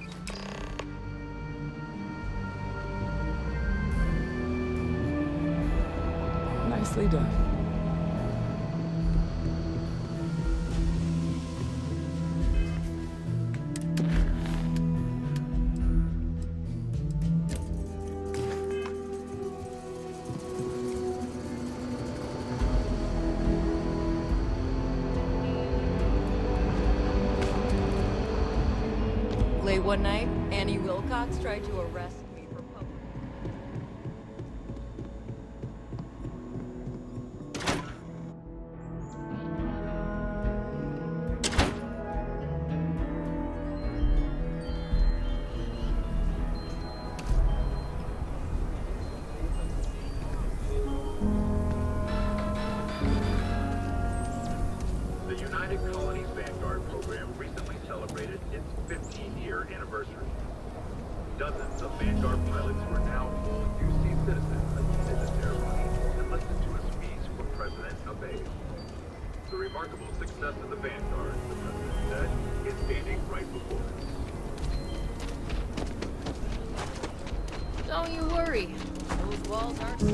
Nicely done. Late one night, Annie Wilcox tried to arrest me for public. The United Colonies Vanguard program recently celebrated its 15-year anniversary. Dozens of Vanguard pilots who are now full UC citizens attended the ceremony and listened to a speech from President Abe. The remarkable success of the Vanguard, the President said, is standing right before us. Don't you worry. Those walls aren't so.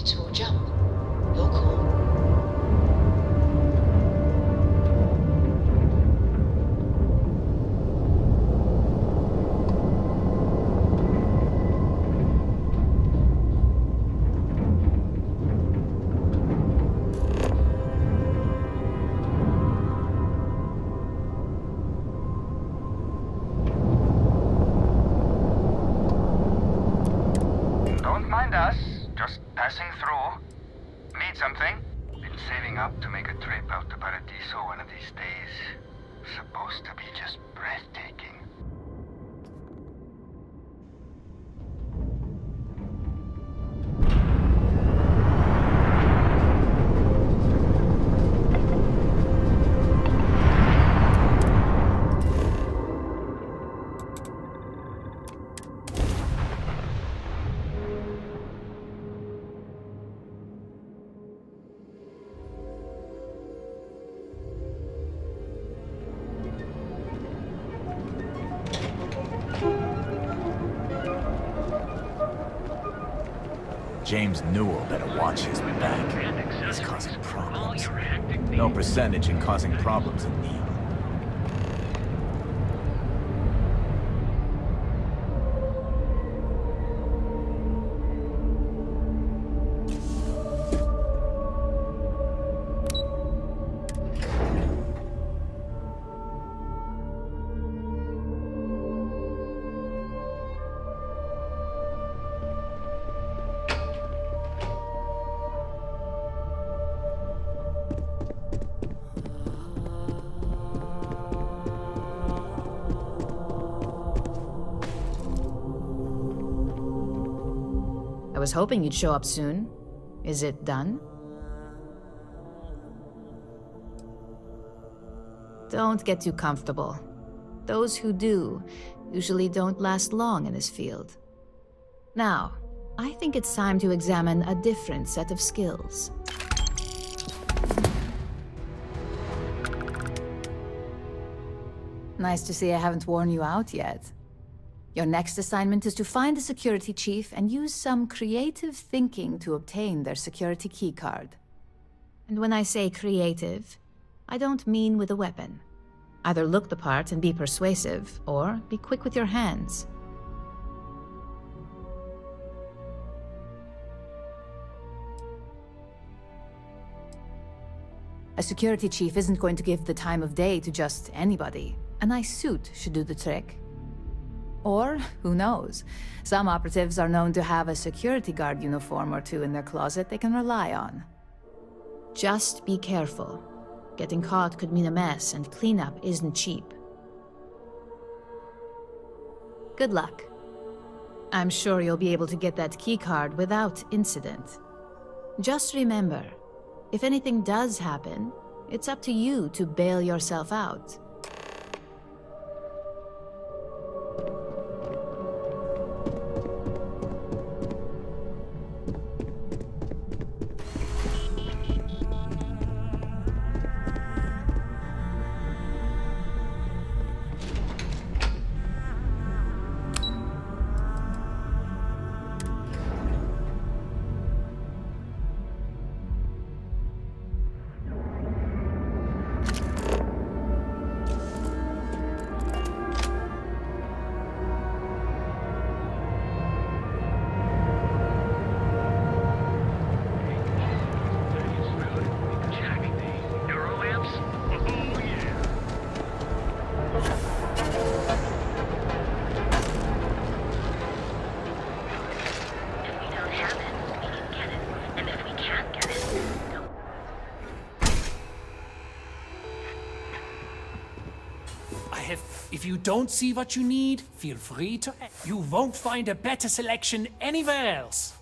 shoot or jump. Your call. Don't mind us. Just passing through. Need something? Been saving up to make a trip out to Paradiso one of these days. Supposed to be just breathtaking. James Newell better watch his back. He's causing problems. No percentage in causing problems in Neon. I was hoping you'd show up soon. Is it done? Don't get too comfortable. Those who do usually don't last long in this field. Now, I think it's time to examine a different set of skills. Nice to see I haven't worn you out yet. Your next assignment is to find the security chief and use some creative thinking to obtain their security keycard. And when I say creative, I don't mean with a weapon. Either look the part and be persuasive, or be quick with your hands. A security chief isn't going to give the time of day to just anybody. A nice suit should do the trick. Or, who knows, some operatives are known to have a security guard uniform or two in their closet they can rely on. Just be careful. Getting caught could mean a mess, and cleanup isn't cheap. Good luck. I'm sure you'll be able to get that keycard without incident. Just remember, if anything does happen, it's up to you to bail yourself out. If you don't see what you need, feel free to... You won't find a better selection anywhere else.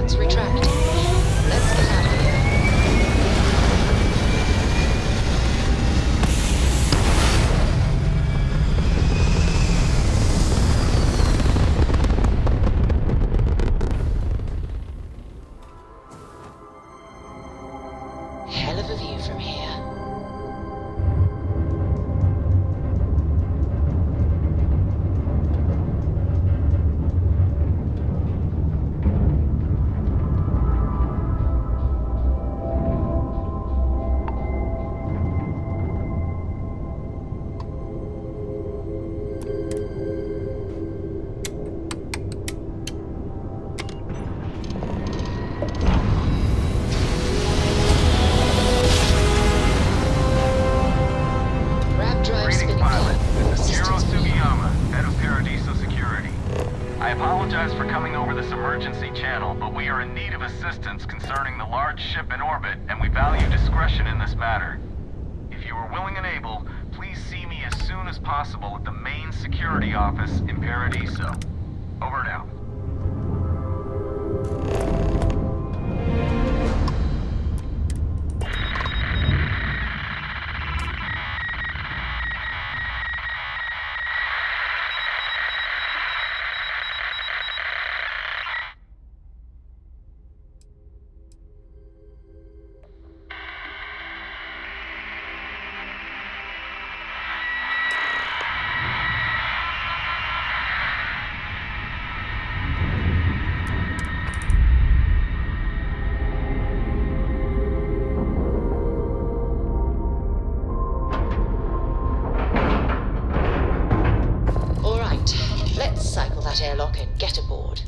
plans retracted. Let's get out of here. Hell of a view from here. Possible at the main security office in Paradiso. Over and out. Airlock and get aboard.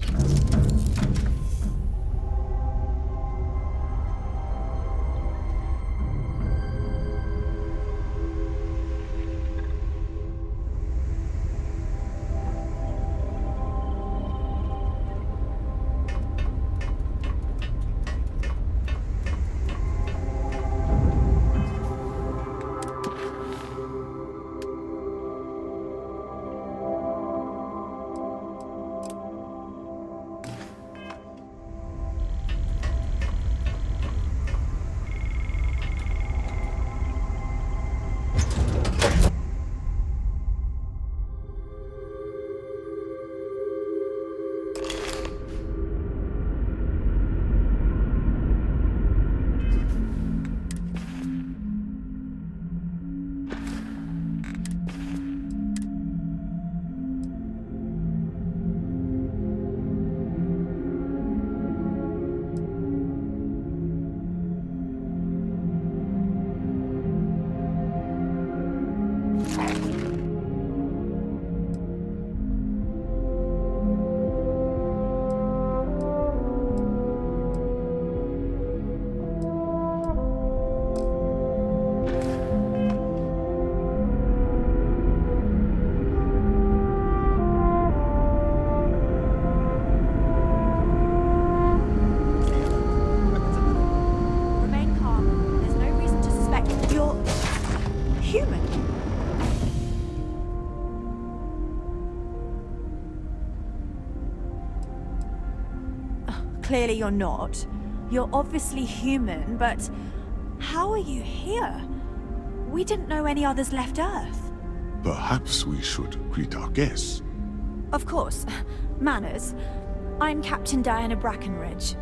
Clearly you're not. You're obviously human, but how are you here? We didn't know any others left Earth. Perhaps we should greet our guests. Of course. Manners. I'm Captain Diana Brackenridge.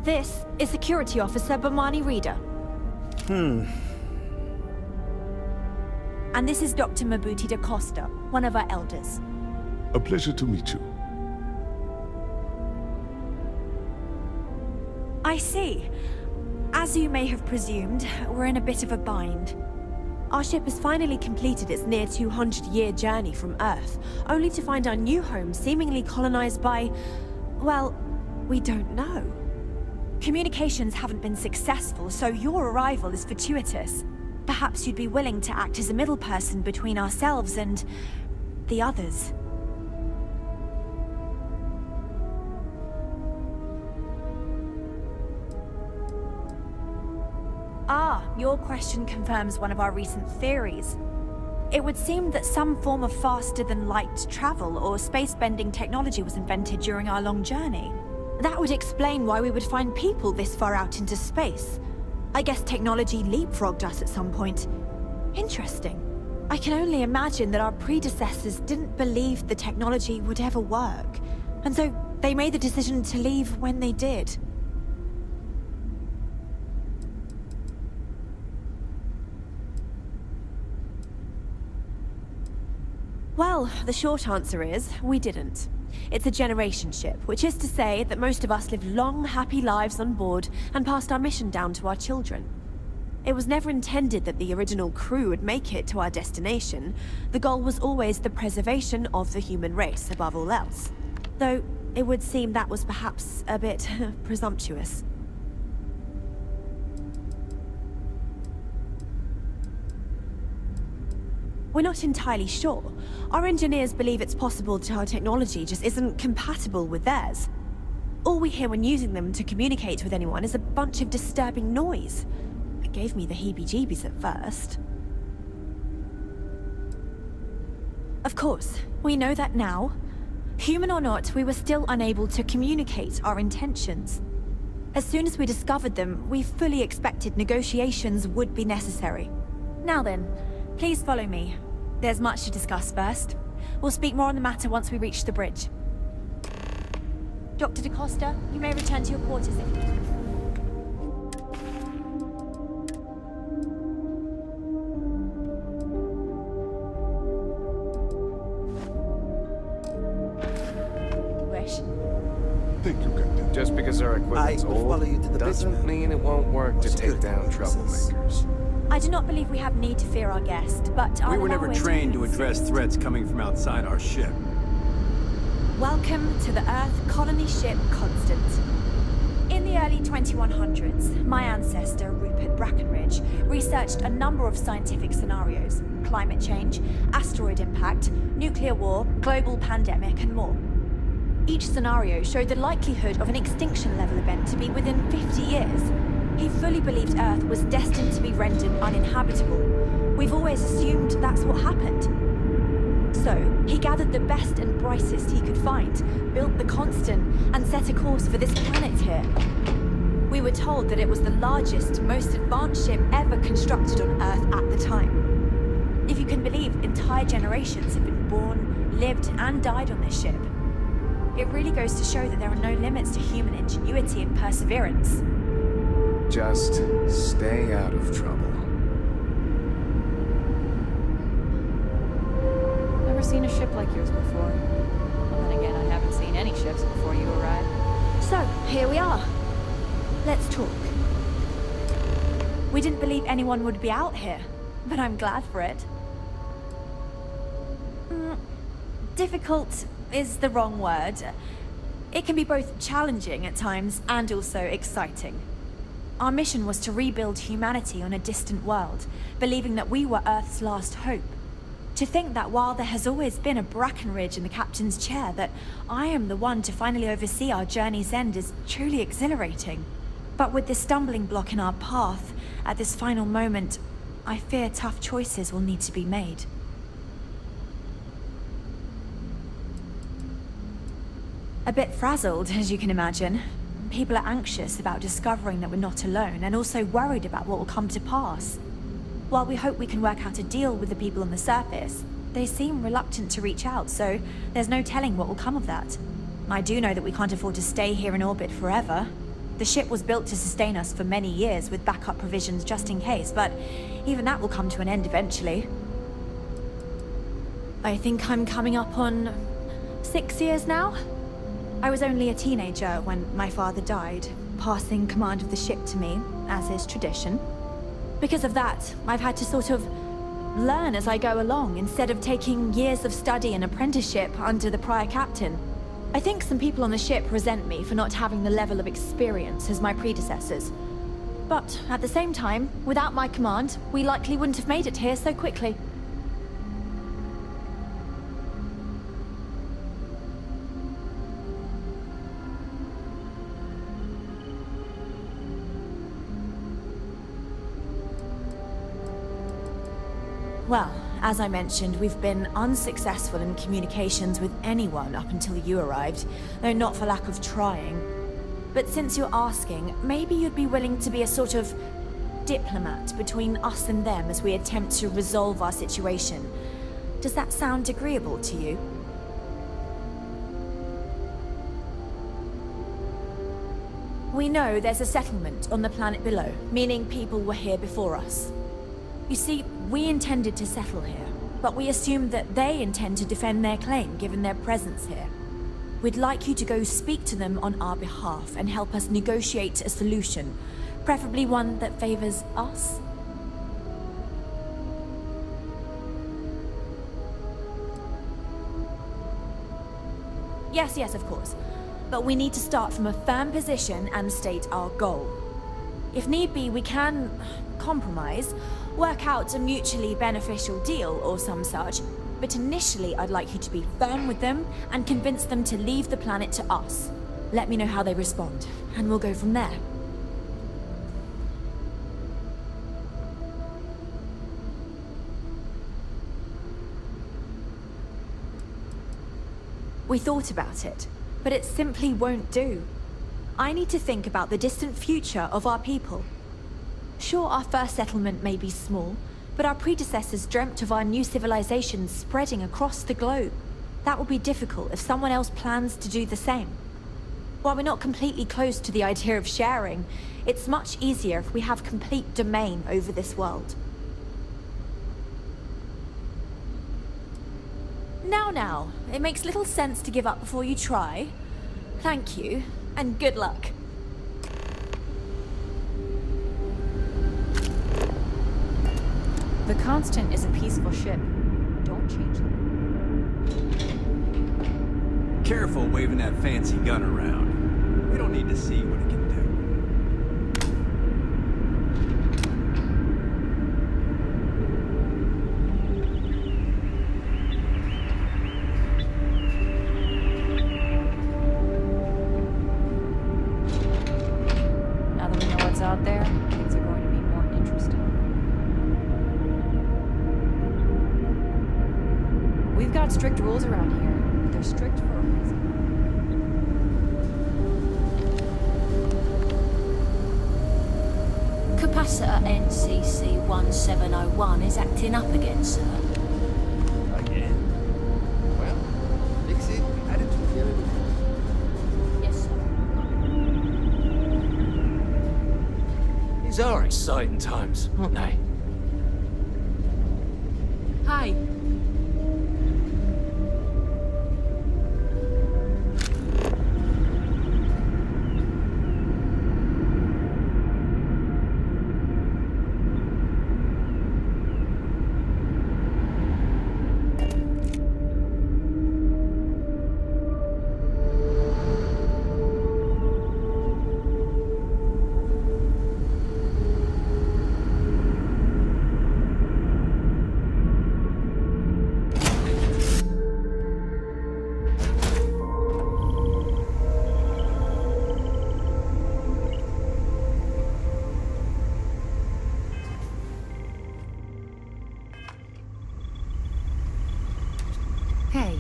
This is Security Officer Bomani Reader. And this is Dr. Mabuti da Costa, one of our elders. A pleasure to meet you. I see. As you may have presumed, we're in a bit of a bind. Our ship has finally completed its near 200-year journey from Earth, only to find our new home seemingly colonized by... well, we don't know. Communications haven't been successful, so your arrival is fortuitous. Perhaps you'd be willing to act as a middle person between ourselves and... the others. Ah, your question confirms one of our recent theories. It would seem that some form of faster-than-light travel or space-bending technology was invented during our long journey. That would explain why we would find people this far out into space. I guess technology leapfrogged us at some point. Interesting. I can only imagine that our predecessors didn't believe the technology would ever work, and so they made the decision to leave when they did. Well, the short answer is, we didn't. It's a generation ship, which is to say that most of us lived long, happy lives on board and passed our mission down to our children. It was never intended that the original crew would make it to our destination. The goal was always the preservation of the human race above all else. Though, it would seem that was perhaps a bit presumptuous. We're not entirely sure. Our engineers believe it's possible that our technology just isn't compatible with theirs. All we hear when using them to communicate with anyone is a bunch of disturbing noise. It gave me the heebie-jeebies at first. Of course, we know that now. Human or not, we were still unable to communicate our intentions. As soon as we discovered them, we fully expected negotiations would be necessary. Now then, please follow me. There's much to discuss first. We'll speak more on the matter once we reach the bridge. Dr. DaCosta, you may return to your quarters if you... wish. Think you can do. Just because our equipment's old doesn't mean it won't work to take down troublemakers. I do not believe we have need to fear our guest, but we were never trained to address threats coming from outside our ship. Welcome to the Earth colony ship Constant. In the early 2100s, my ancestor, Rupert Brackenridge, researched a number of scientific scenarios: climate change, asteroid impact, nuclear war, global pandemic, and more. Each scenario showed the likelihood of an extinction-level event to be within 50 years. He fully believed Earth was destined to be rendered uninhabitable. We've always assumed that's what happened. So, he gathered the best and brightest he could find, built the Constant, and set a course for this planet here. We were told that it was the largest, most advanced ship ever constructed on Earth at the time. If you can believe, entire generations have been born, lived, and died on this ship. It really goes to show that there are no limits to human ingenuity and perseverance. Just stay out of trouble. Never seen a ship like yours before. Well, then again, I haven't seen any ships before you arrived. So, here we are. Let's talk. We didn't believe anyone would be out here, but I'm glad for it. Difficult is the wrong word. It can be both challenging at times and also exciting. Our mission was to rebuild humanity on a distant world, believing that we were Earth's last hope. To think that while there has always been a Brackenridge in the captain's chair, that I am the one to finally oversee our journey's end is truly exhilarating. But with this stumbling block in our path, at this final moment, I fear tough choices will need to be made. A bit frazzled, as you can imagine. People are anxious about discovering that we're not alone, and also worried about what will come to pass. While we hope we can work out a deal with the people on the surface, they seem reluctant to reach out, so there's no telling what will come of that. I do know that we can't afford to stay here in orbit forever. The ship was built to sustain us for many years with backup provisions just in case, but even that will come to an end eventually. I think I'm coming up on 6 years now. I was only a teenager when my father died, passing command of the ship to me, as is tradition. Because of that, I've had to sort of learn as I go along, instead of taking years of study and apprenticeship under the prior captain. I think some people on the ship resent me for not having the level of experience as my predecessors. But at the same time, without my command, we likely wouldn't have made it here so quickly. Well, as I mentioned, we've been unsuccessful in communications with anyone up until you arrived, though not for lack of trying. But since you're asking, maybe you'd be willing to be a sort of diplomat between us and them as we attempt to resolve our situation. Does that sound agreeable to you? We know there's a settlement on the planet below, meaning people were here before us. You see, we intended to settle here, but we assumed that they intend to defend their claim given their presence here. We'd like you to go speak to them on our behalf and help us negotiate a solution, preferably one that favors us. Yes, of course. But we need to start from a firm position and state our goal. If need be, we can compromise, work out a mutually beneficial deal or some such, but initially I'd like you to be firm with them and convince them to leave the planet to us. Let me know how they respond, and we'll go from there. We thought about it, but it simply won't do. I need to think about the distant future of our people. Sure, our first settlement may be small, but our predecessors dreamt of our new civilization spreading across the globe. That will be difficult if someone else plans to do the same. While we're not completely close to the idea of sharing, it's much easier if we have complete domain over this world. Now, it makes little sense to give up before you try. Thank you, and good luck. The Constant is a peaceful ship. Don't change it. Careful waving that fancy gun around. We don't need to see what it can do. Now that we know what's out there, things are going to be more interesting. We've got strict rules around here. They're strict for a reason. Capacitor NCC-1701 is acting up again, sir. Again? Well, fix it, add it to the other. Yes, sir. These are exciting times, aren't they? Hi. Hey.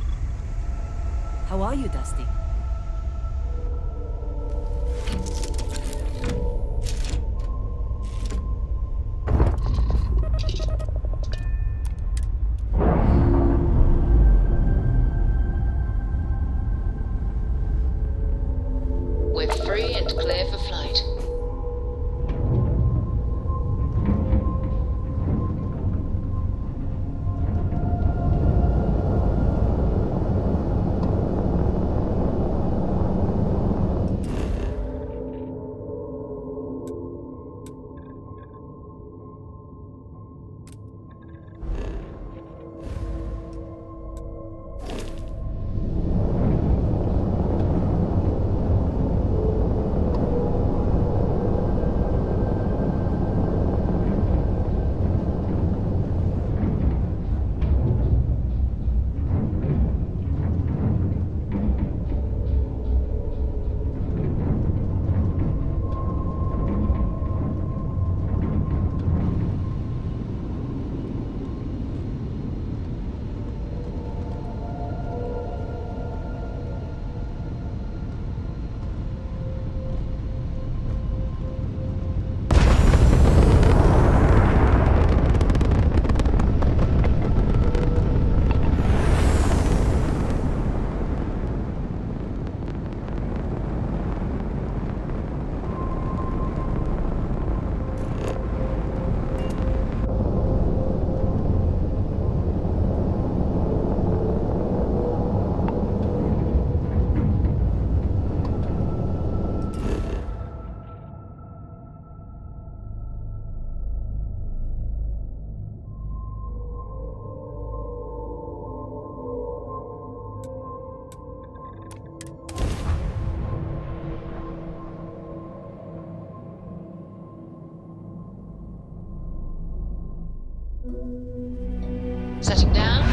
How are you, Dusty? We're free and clear for flight. Setting down.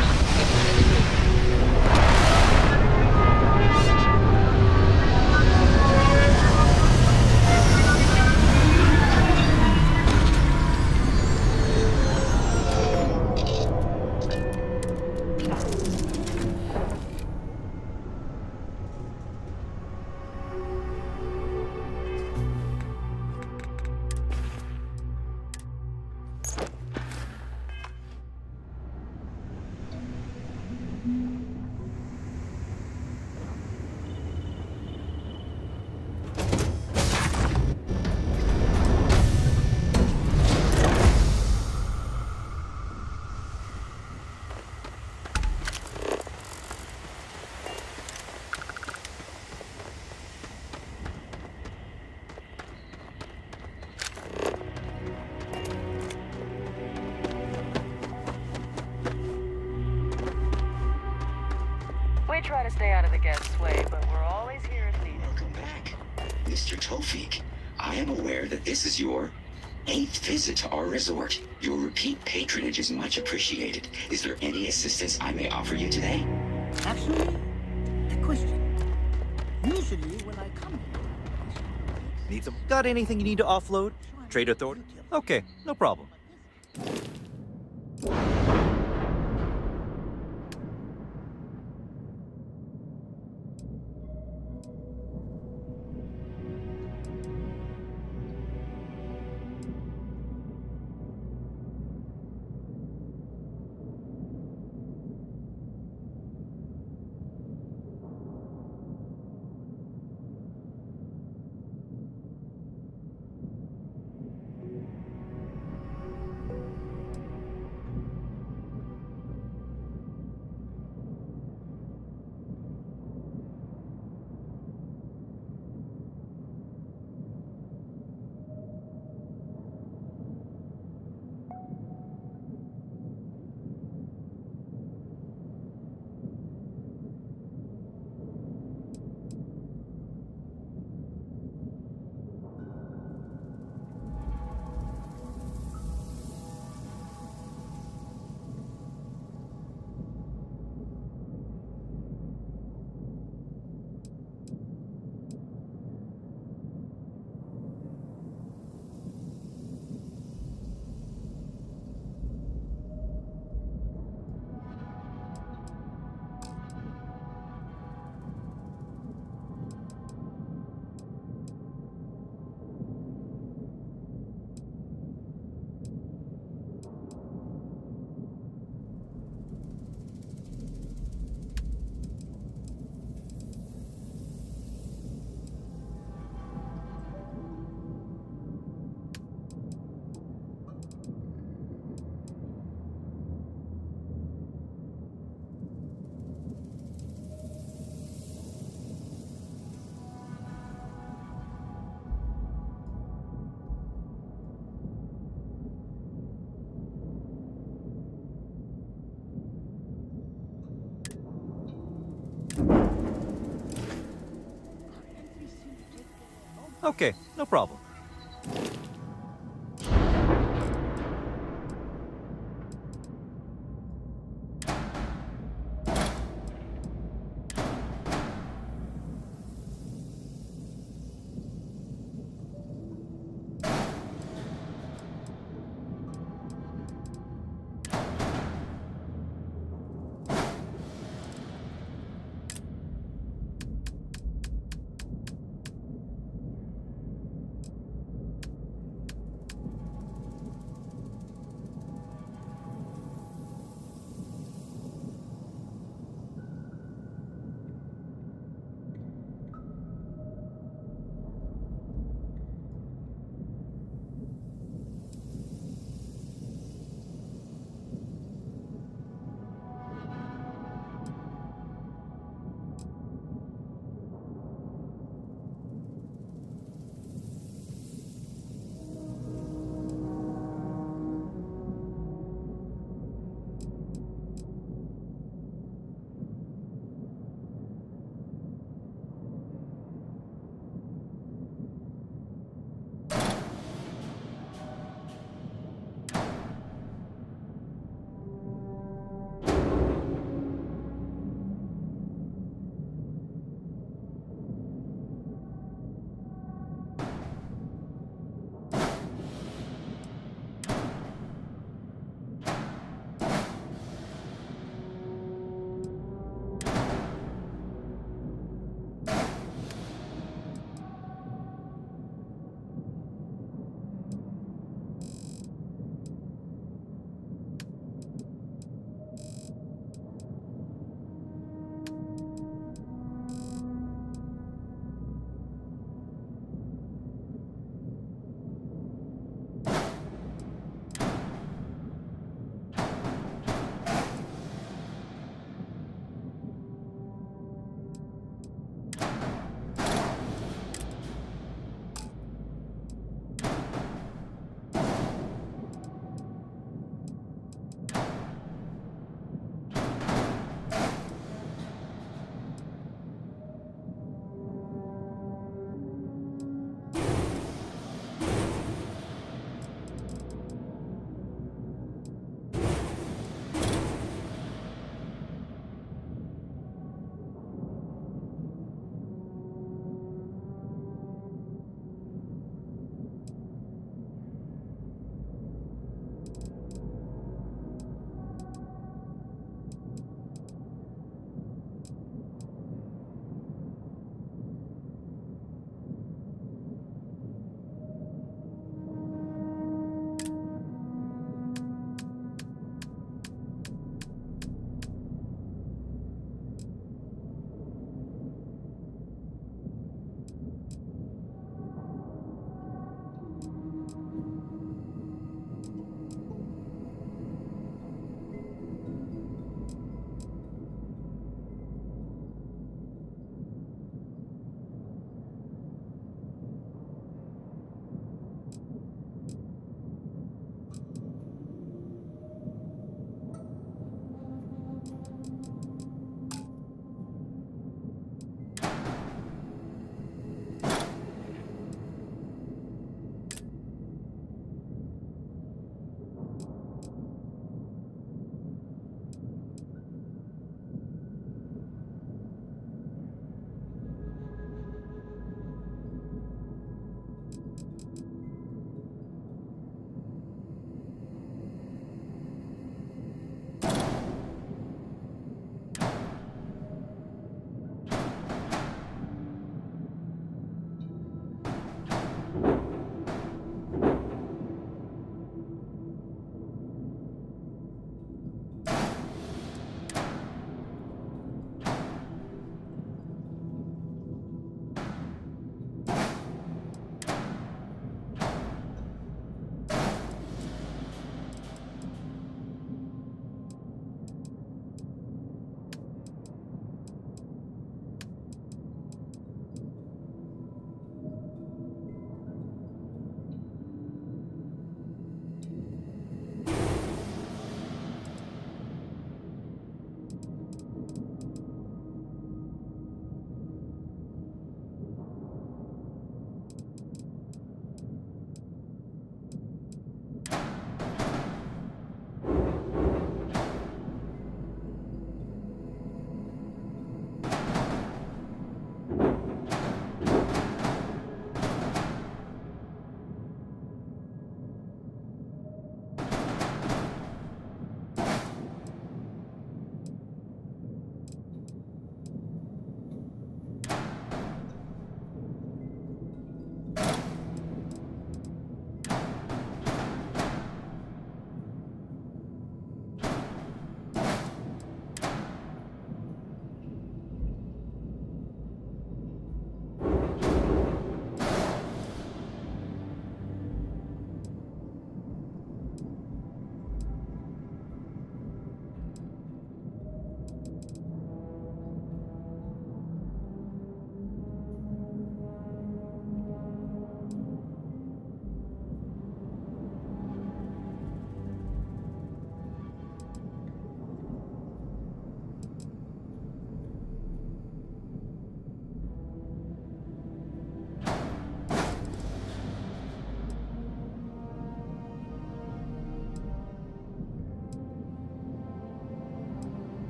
We try to stay out of the guest's way, but we're always here if needed. Welcome back, Mr. Tofik. I am aware that this is your 8th visit to our resort. Your repeat patronage is much appreciated. Is there any assistance I may offer you today? Actually, a question. Usually when I come here... Need some... Got anything you need to offload? Trade authority? Okay, no problem. Okay, no problem.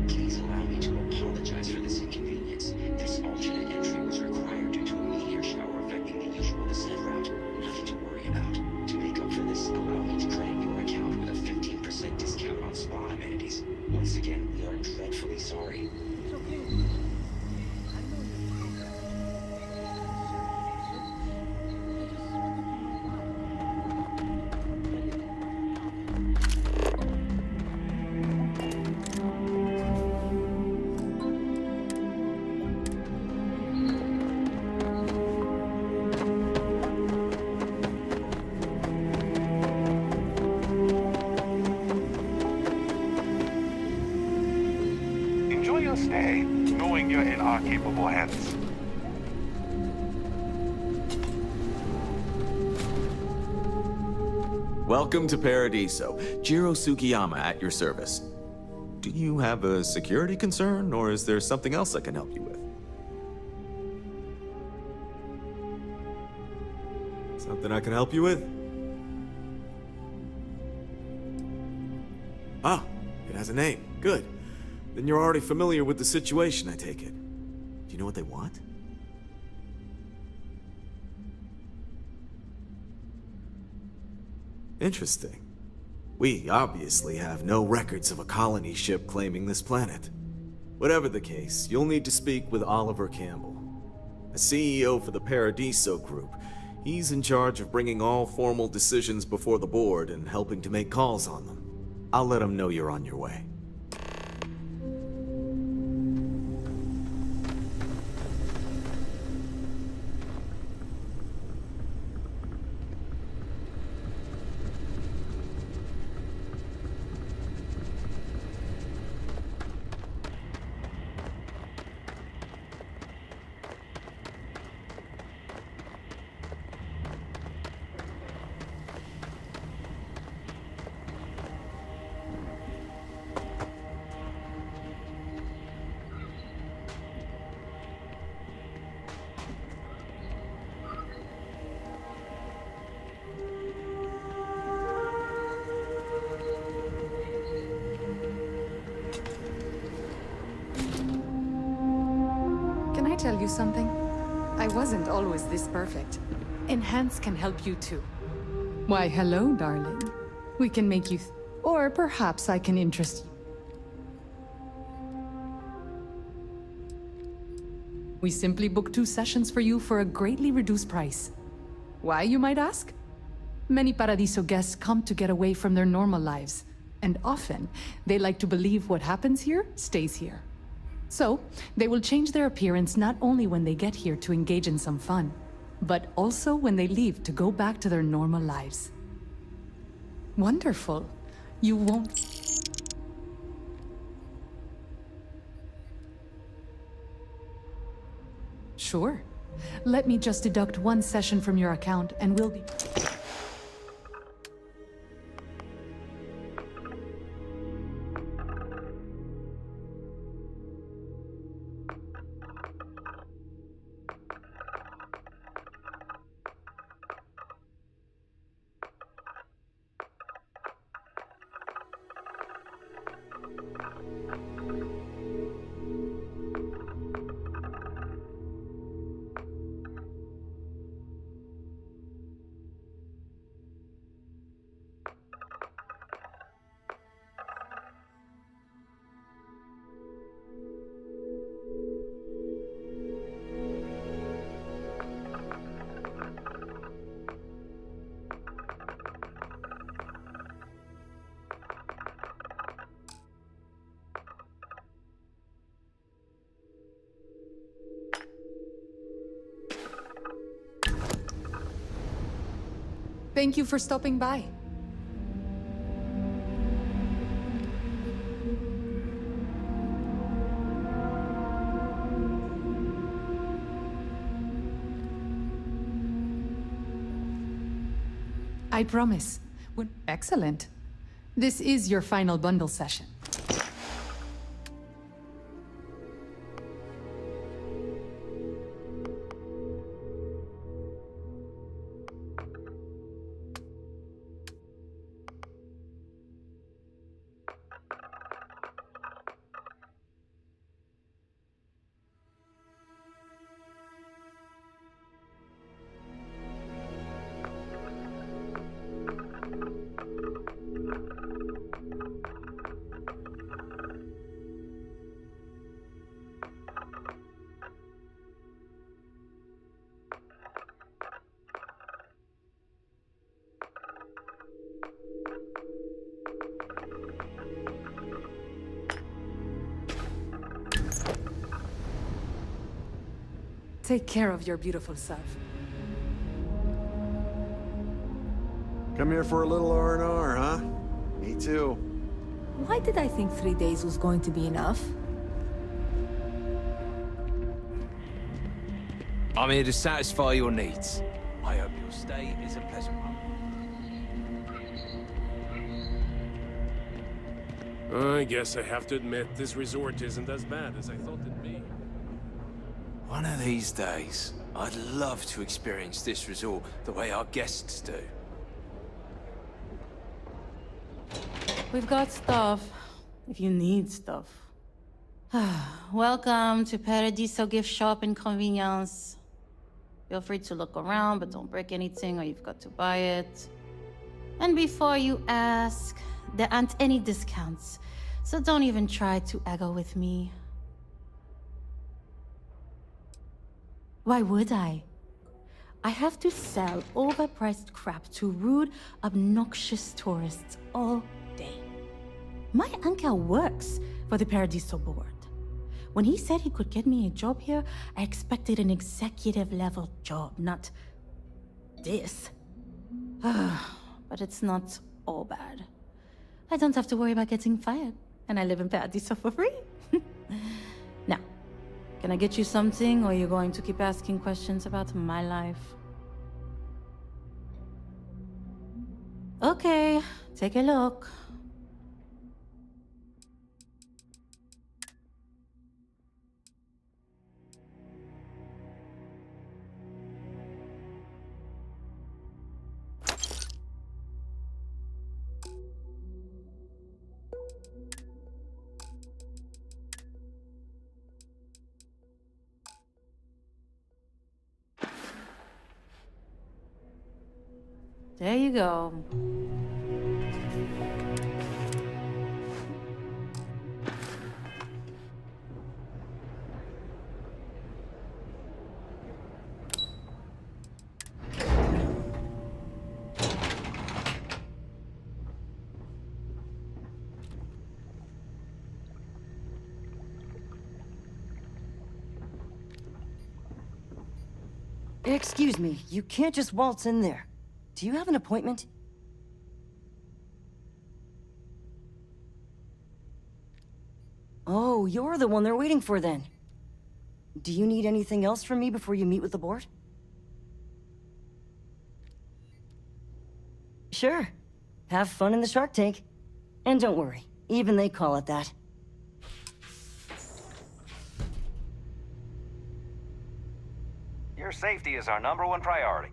Please allow me to apologize for this inconvenience. This alternate entry was required due to a meteor shower affecting the usual descent route. Nothing to worry about. To make up for this, allow me to credit your account with a 15% discount on spa amenities. Once again, we are dreadfully sorry. It's okay. I know Enjoy your stay, knowing you're in our capable hands. Welcome to Paradiso. Jiro Sugiyama at your service. Do you have a security concern, or is there something else I can help you with? Something I can help you with? Ah, it has a name. Good. Then you're already familiar with the situation, I take it. Do you know what they want? Interesting. We obviously have no records of a colony ship claiming this planet. Whatever the case, you'll need to speak with Oliver Campbell, a CEO for the Paradiso Group. He's in charge of bringing all formal decisions before the board and helping to make calls on them. I'll let him know you're on your way. Tell you something? I wasn't always this perfect. Enhance can help you too. Why, hello, darling. We can make you or perhaps I can interest you. We simply book 2 sessions for you for a greatly reduced price. Why, you might ask? Many Paradiso guests come to get away from their normal lives, and often they like to believe what happens here stays here. So, they will change their appearance not only when they get here to engage in some fun, but also when they leave to go back to their normal lives. Wonderful. You won't... Sure. Let me just deduct 1 session from your account and we'll be... Thank you for stopping by. I promise. Excellent. This is your final bundle session. Take care of your beautiful self. Come here for a little R&R, huh? Me too. Why did I think 3 days was going to be enough? I'm here to satisfy your needs. I hope your stay is a pleasant one. I guess I have to admit, this resort isn't as bad as I thought it'd be. One of these days, I'd love to experience this resort the way our guests do. We've got stuff, if you need stuff. Welcome to Paradiso Gift Shop and Convenience. Feel free to look around, but don't break anything or you've got to buy it. And before you ask, there aren't any discounts, so don't even try to haggle with me. Why would I? I have to sell overpriced crap to rude, obnoxious tourists all day. My uncle works for the Paradiso board. When he said he could get me a job here, I expected an executive-level job, not this. But it's not all bad. I don't have to worry about getting fired, and I live in Paradiso for free. Now, can I get you something, or are you going to keep asking questions about my life? Okay, take a look. There you go. Excuse me, you can't just waltz in there. Do you have an appointment? Oh, you're the one they're waiting for then. Do you need anything else from me before you meet with the board? Sure. Have fun in the Shark Tank. And don't worry, even they call it that. Your safety is our #1 priority.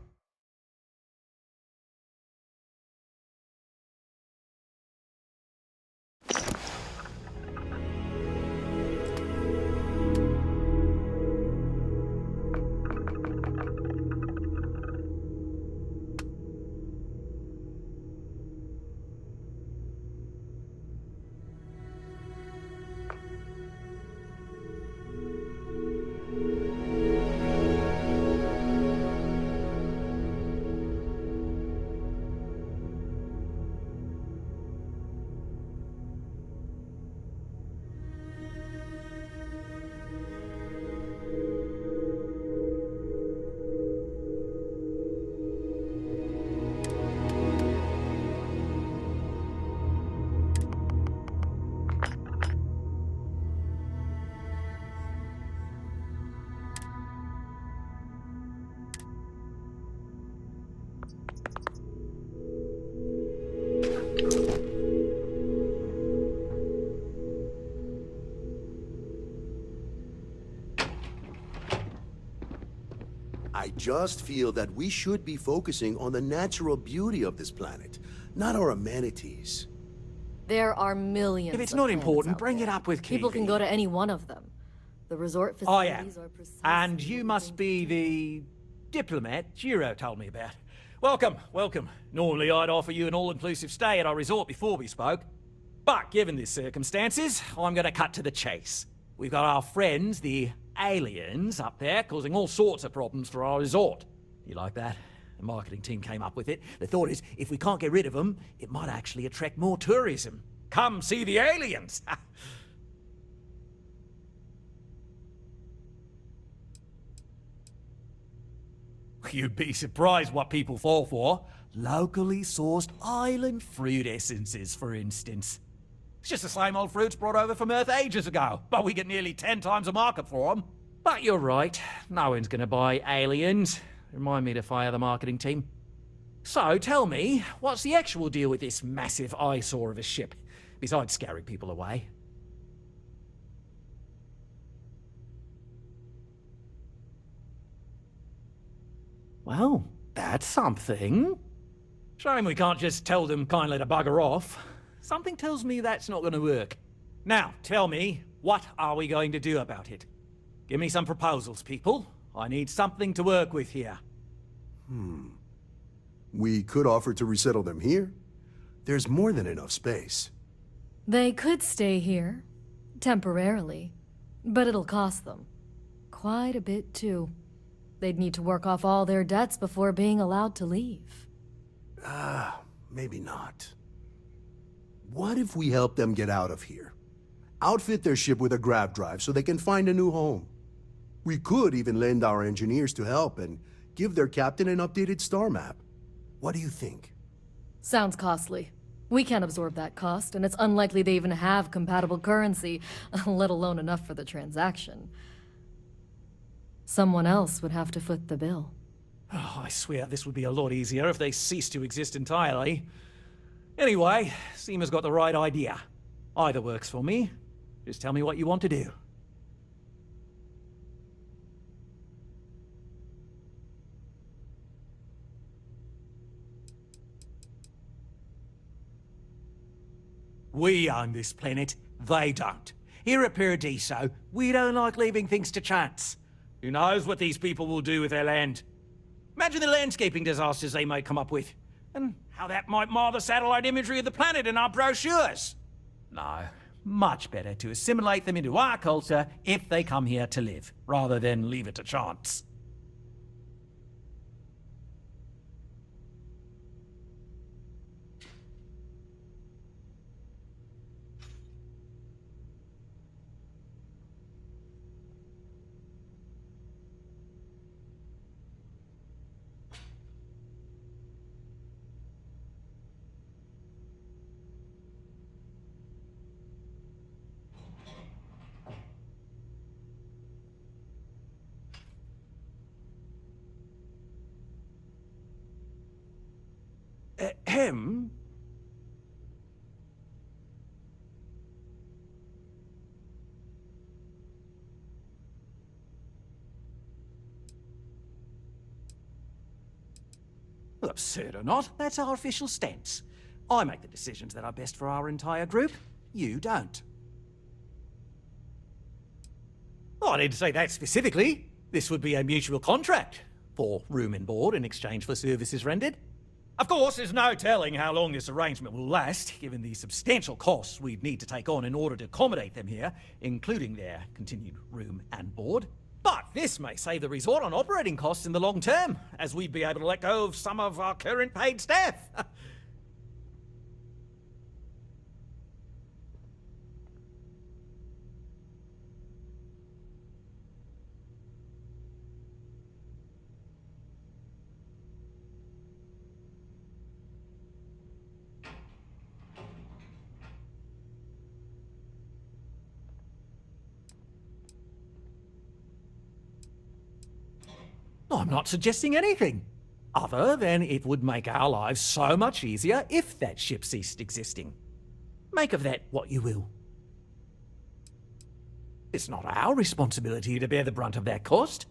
I just feel that we should be focusing on the natural beauty of this planet, not our amenities. There are millions. If it's of not planets important, out bring there. it up with People can Keeley. go to any one of them. The resort I am. facilities are precisely And you must be the diplomat Jiro told me about. Welcome, welcome. Normally I'd offer you an all-inclusive stay at our resort before we spoke. But given the circumstances, I'm gonna cut to the chase. We've got our friends, the aliens, up there, causing all sorts of problems for our resort. You like that? The marketing team came up with it. The thought is, if we can't get rid of them, it might actually attract more tourism. Come see the aliens! You'd be surprised what people fall for. Locally sourced island fruit essences, for instance. It's just the same old fruits brought over from Earth ages ago, but we get nearly 10 times the market for them. But you're right, no one's gonna buy aliens. Remind me to fire the marketing team. So, tell me, what's the actual deal with this massive eyesore of a ship, besides scaring people away? Well, that's something. Shame we can't just tell them kindly to bugger off. Something tells me that's not going to work. Now, tell me, what are we going to do about it? Give me some proposals, people. I need something to work with here. We could offer to resettle them here. There's more than enough space. They could stay here, temporarily, but it'll cost them. Quite a bit, too. They'd need to work off all their debts before being allowed to leave. Maybe not. What if we help them get out of here? Outfit their ship with a grav drive so they can find a new home. We could even lend our engineers to help and give their captain an updated star map. What do you think? Sounds costly. We can't absorb that cost, and it's unlikely they even have compatible currency, let alone enough for the transaction. Someone else would have to foot the bill. Oh, I swear this would be a lot easier if they ceased to exist entirely. Anyway, Seema's got the right idea. Either works for me. Just tell me what you want to do. We own this planet, they don't. Here at Paradiso, we don't like leaving things to chance. Who knows what these people will do with their land? Imagine the landscaping disasters they might come up with, and how that might mar the satellite imagery of the planet in our brochures. No, much better to assimilate them into our culture if they come here to live, rather than leave it to chance. Ahem. Well, absurd or not, that's our official stance. I make the decisions that are best for our entire group. You don't. Oh, I didn't say that specifically. This would be a mutual contract for room and board in exchange for services rendered. Of course, there's no telling how long this arrangement will last, given the substantial costs we'd need to take on in order to accommodate them here, including their continued room and board. But this may save the resort on operating costs in the long term, as we'd be able to let go of some of our current paid staff. I'm not suggesting anything, other than it would make our lives so much easier if that ship ceased existing. Make of that what you will. It's not our responsibility to bear the brunt of that cost.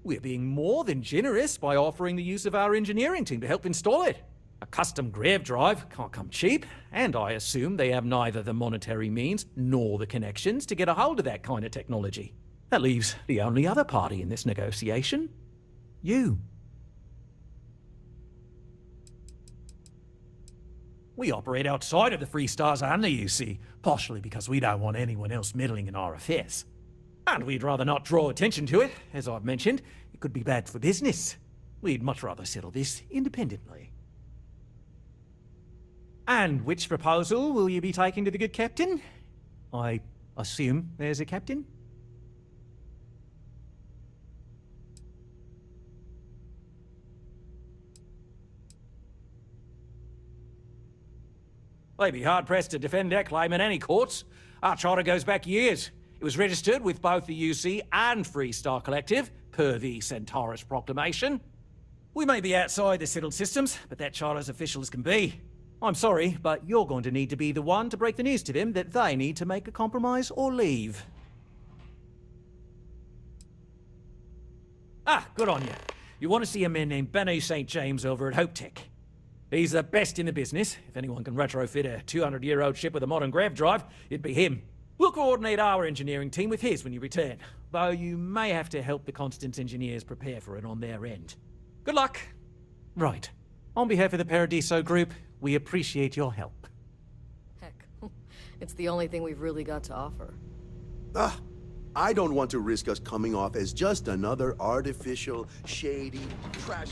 We're being more than generous by offering the use of our engineering team to help install it. A custom grav drive can't come cheap, and I assume they have neither the monetary means nor the connections to get a hold of that kind of technology. That leaves the only other party in this negotiation. You. We operate outside of the Free Stars and the UC, partially because we don't want anyone else meddling in our affairs. And we'd rather not draw attention to it. As I've mentioned, it could be bad for business. We'd much rather settle this independently. And which proposal will you be taking to the good captain? I assume there's a captain? They'd be hard-pressed to defend their claim in any courts. Our charter goes back years. It was registered with both the UC and Free Star Collective, per the Centaurus Proclamation. We may be outside the settled systems, but that charter's official as can be. I'm sorry, but you're going to need to be the one to break the news to them that they need to make a compromise or leave. Ah, good on you. You want to see a man named Benny St. James over at Hope Tech. He's the best in the business. If anyone can retrofit a 200-year-old ship with a modern grav drive, it'd be him. We'll coordinate our engineering team with his when you return, though you may have to help the Constance engineers prepare for it on their end. Good luck. Right. On behalf of the Paradiso Group, we appreciate your help. Heck, it's the only thing we've really got to offer. I don't want to risk us coming off as just another artificial, shady, trash...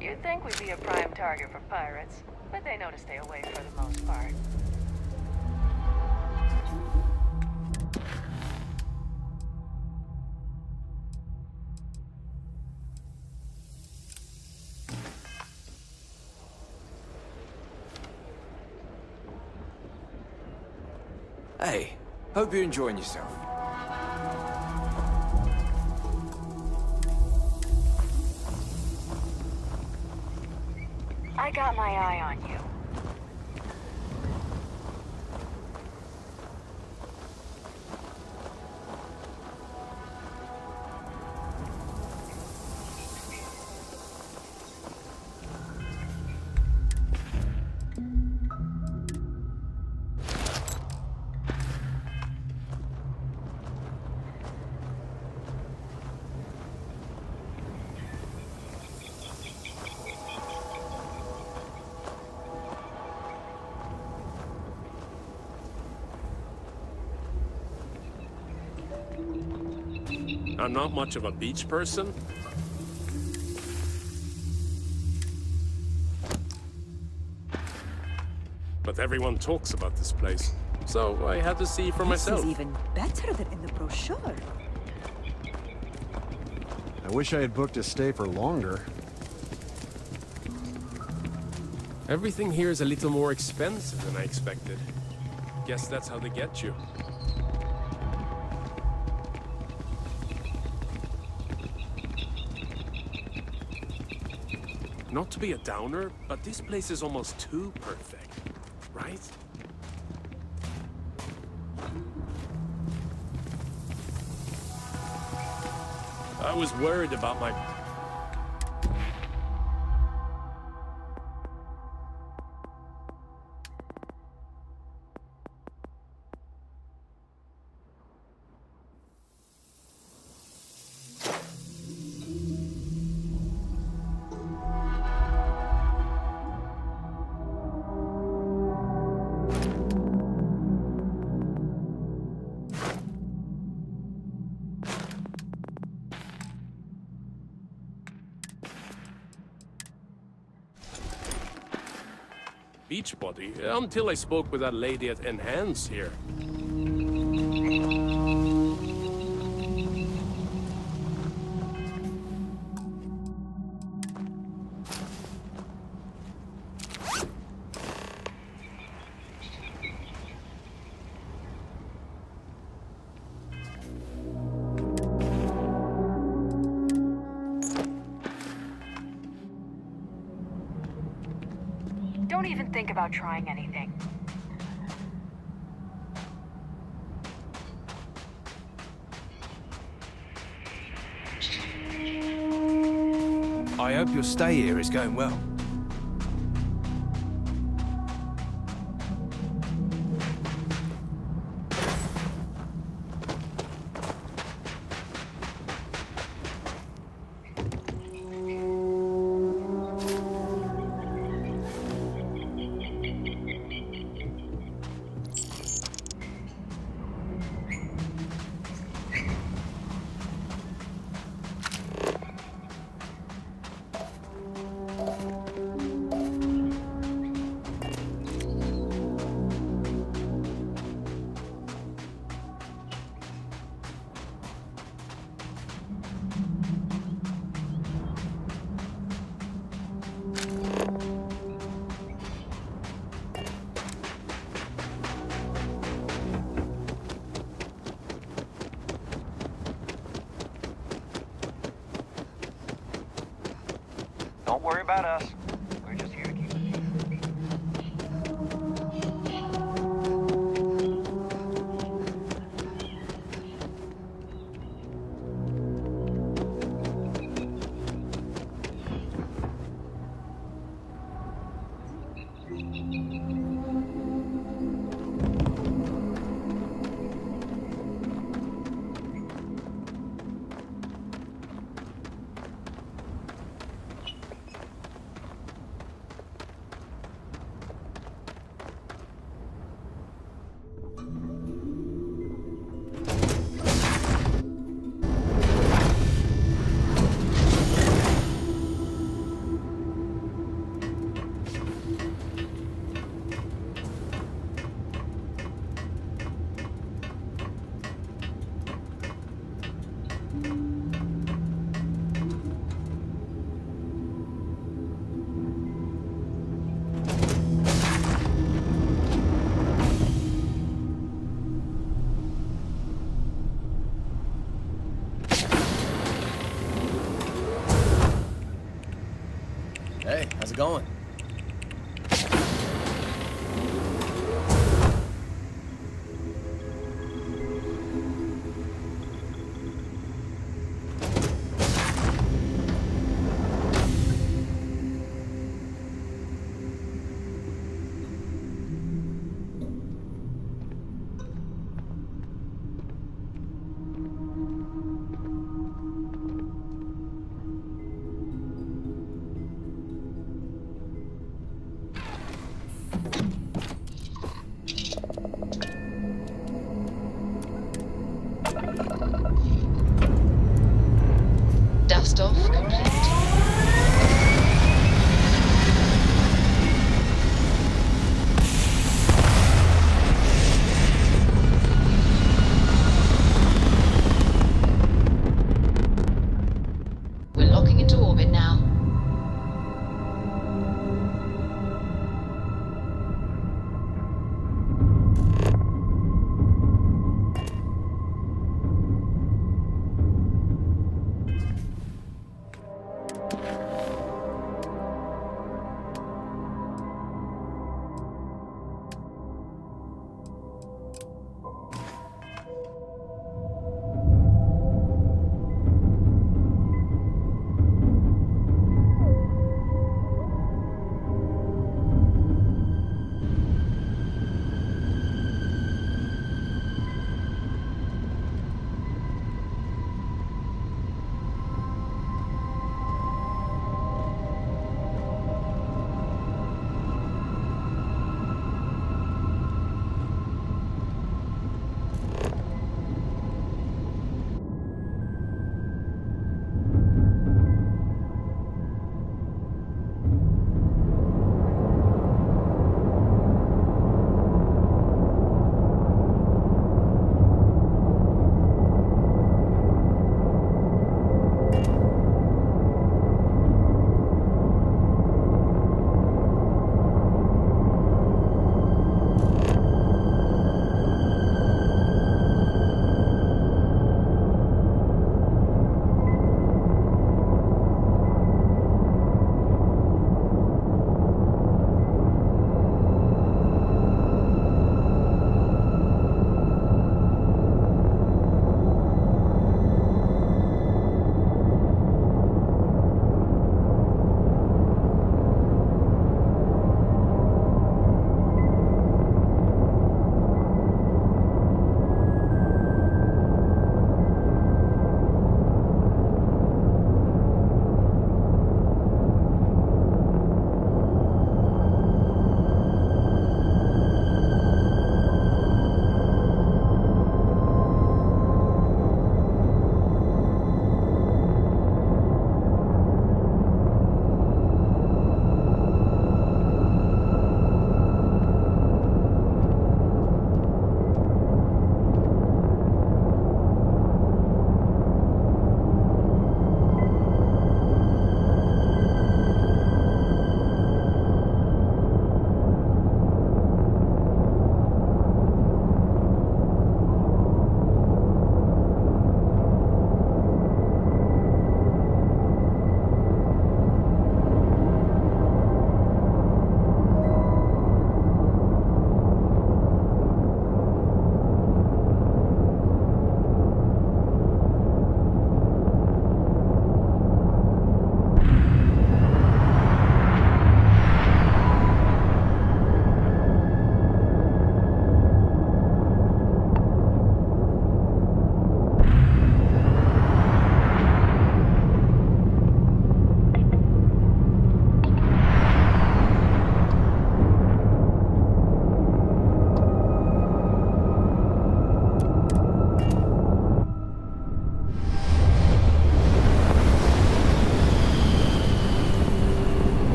You'd think we'd be a prime target for pirates, but they know to stay away for the most part. Hey, hope you're enjoying yourself. I got my eye on you. I'm not much of a beach person. But everyone talks about this place, so I had to see for myself. This is even better than in the brochure. I wish I had booked a stay for longer. Everything here is a little more expensive than I expected. Guess that's how they get you. Not to be a downer, but this place is almost too perfect, right? I was worried about my... Beachbody, until I spoke with that lady at Enhance here. Don't even think about trying anything. I hope your stay here is going well. Don't worry about us. We're just here to keep it. Hey, how's it going?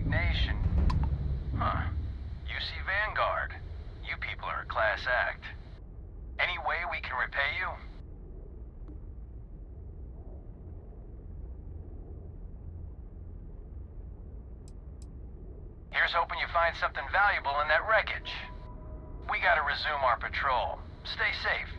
big nation. Huh. UC Vanguard. You people are a class act. Any way we can repay you? Here's hoping you find something valuable in that wreckage. We gotta resume our patrol. Stay safe.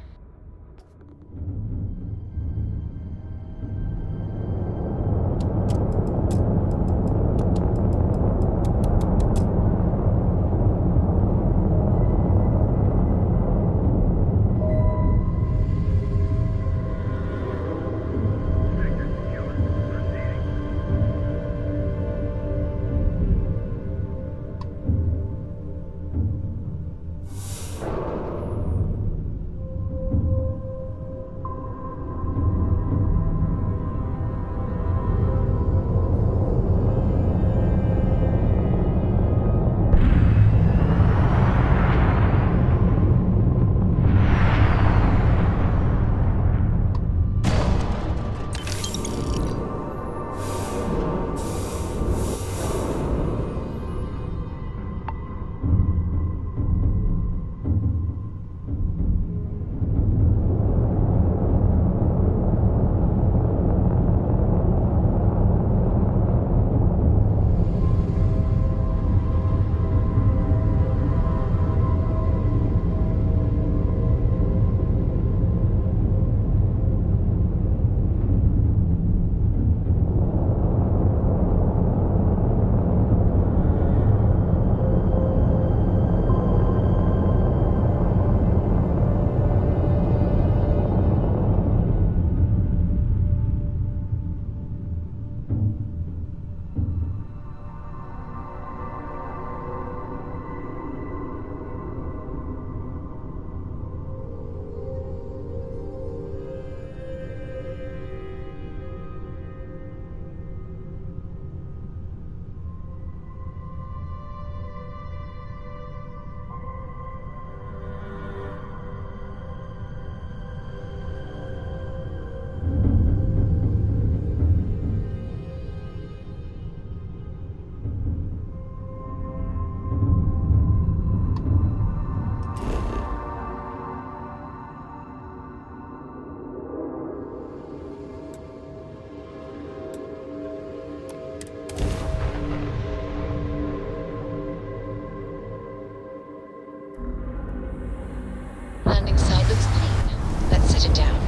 Landing site looks clean. Let's set it down.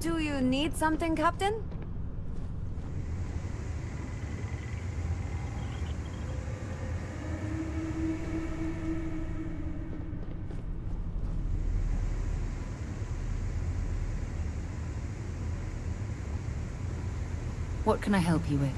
Do you need something, Captain? What can I help you with?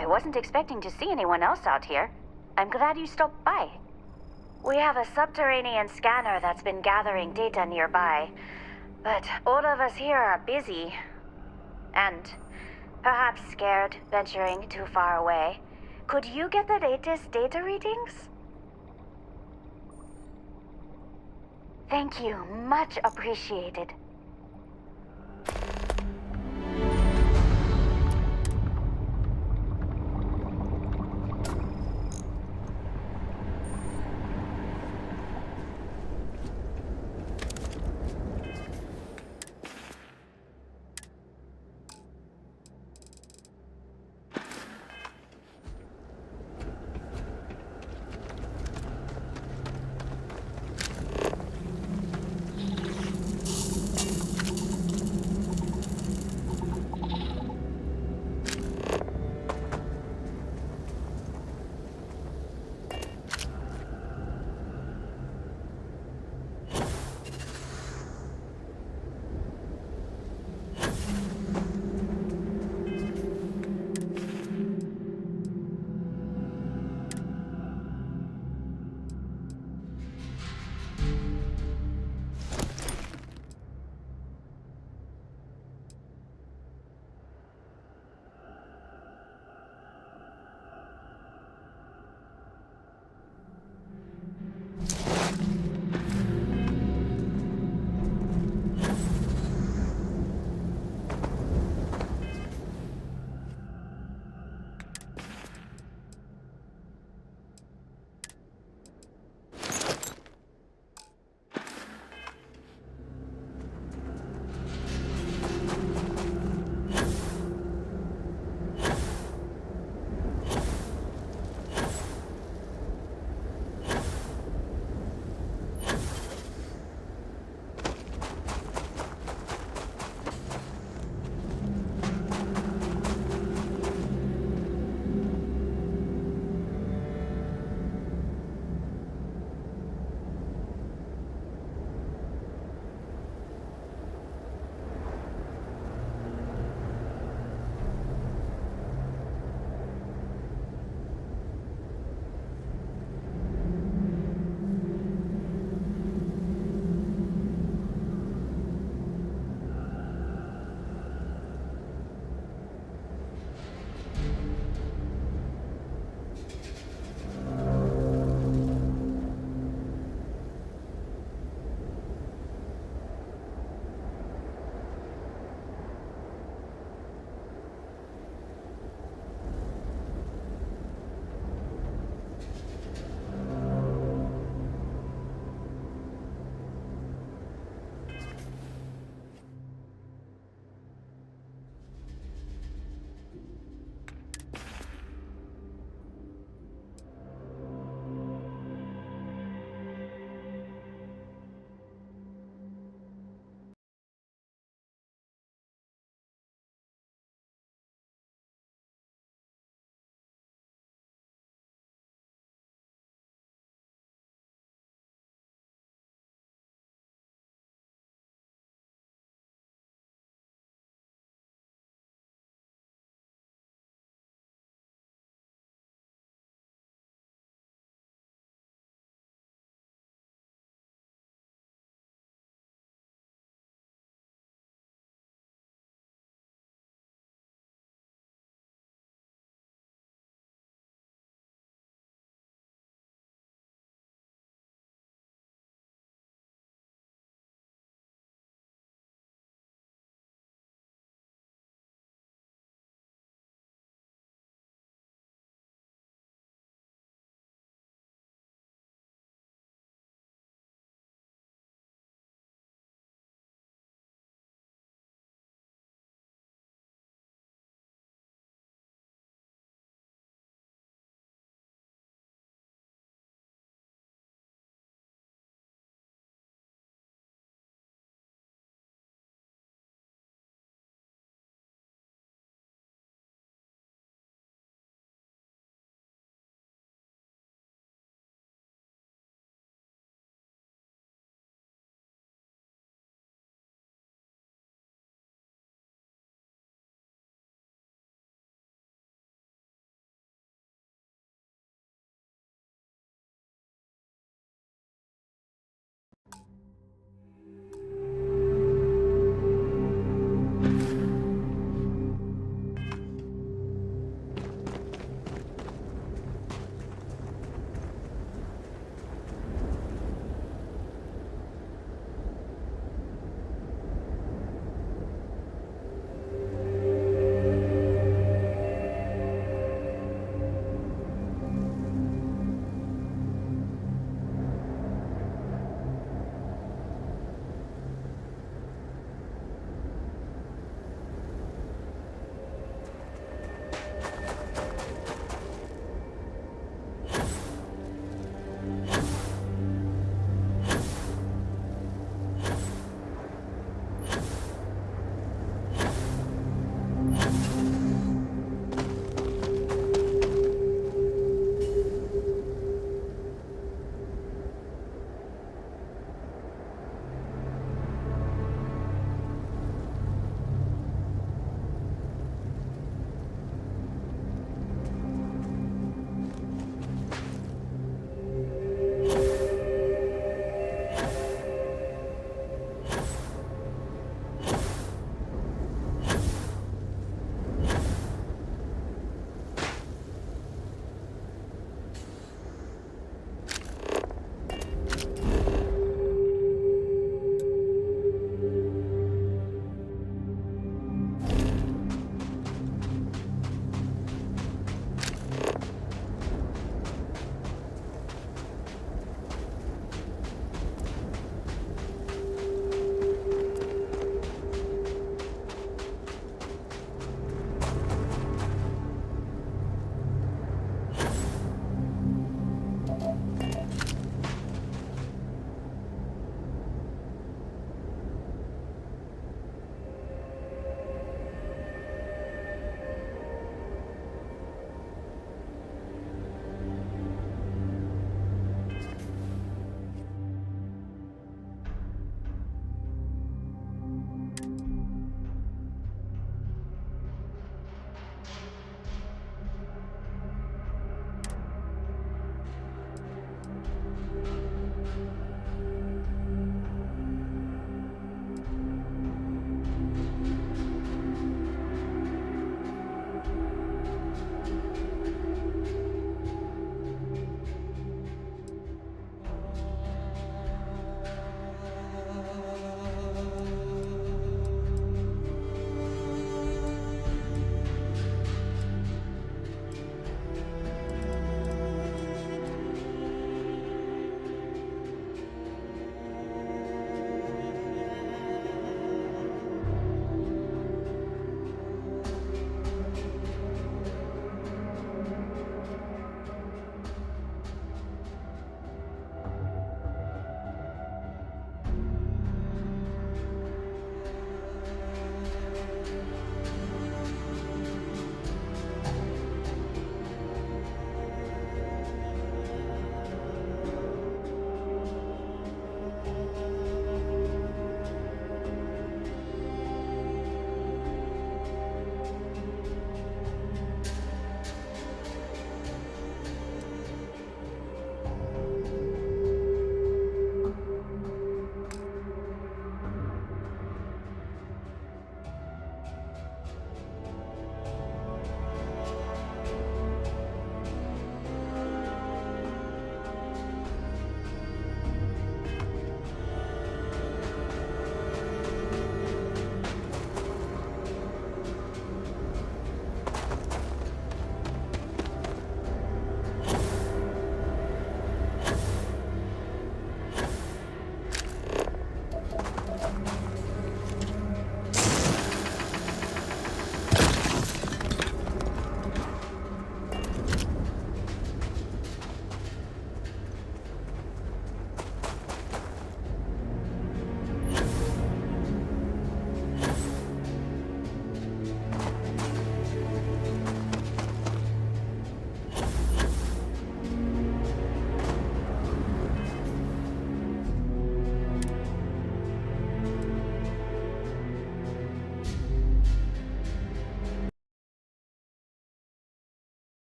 I wasn't expecting to see anyone else out here. I'm glad you stopped by. We have a subterranean scanner that's been gathering data nearby, but all of us here are busy. And perhaps scared venturing too far away. Could you get the latest data readings? Thank you. Much appreciated.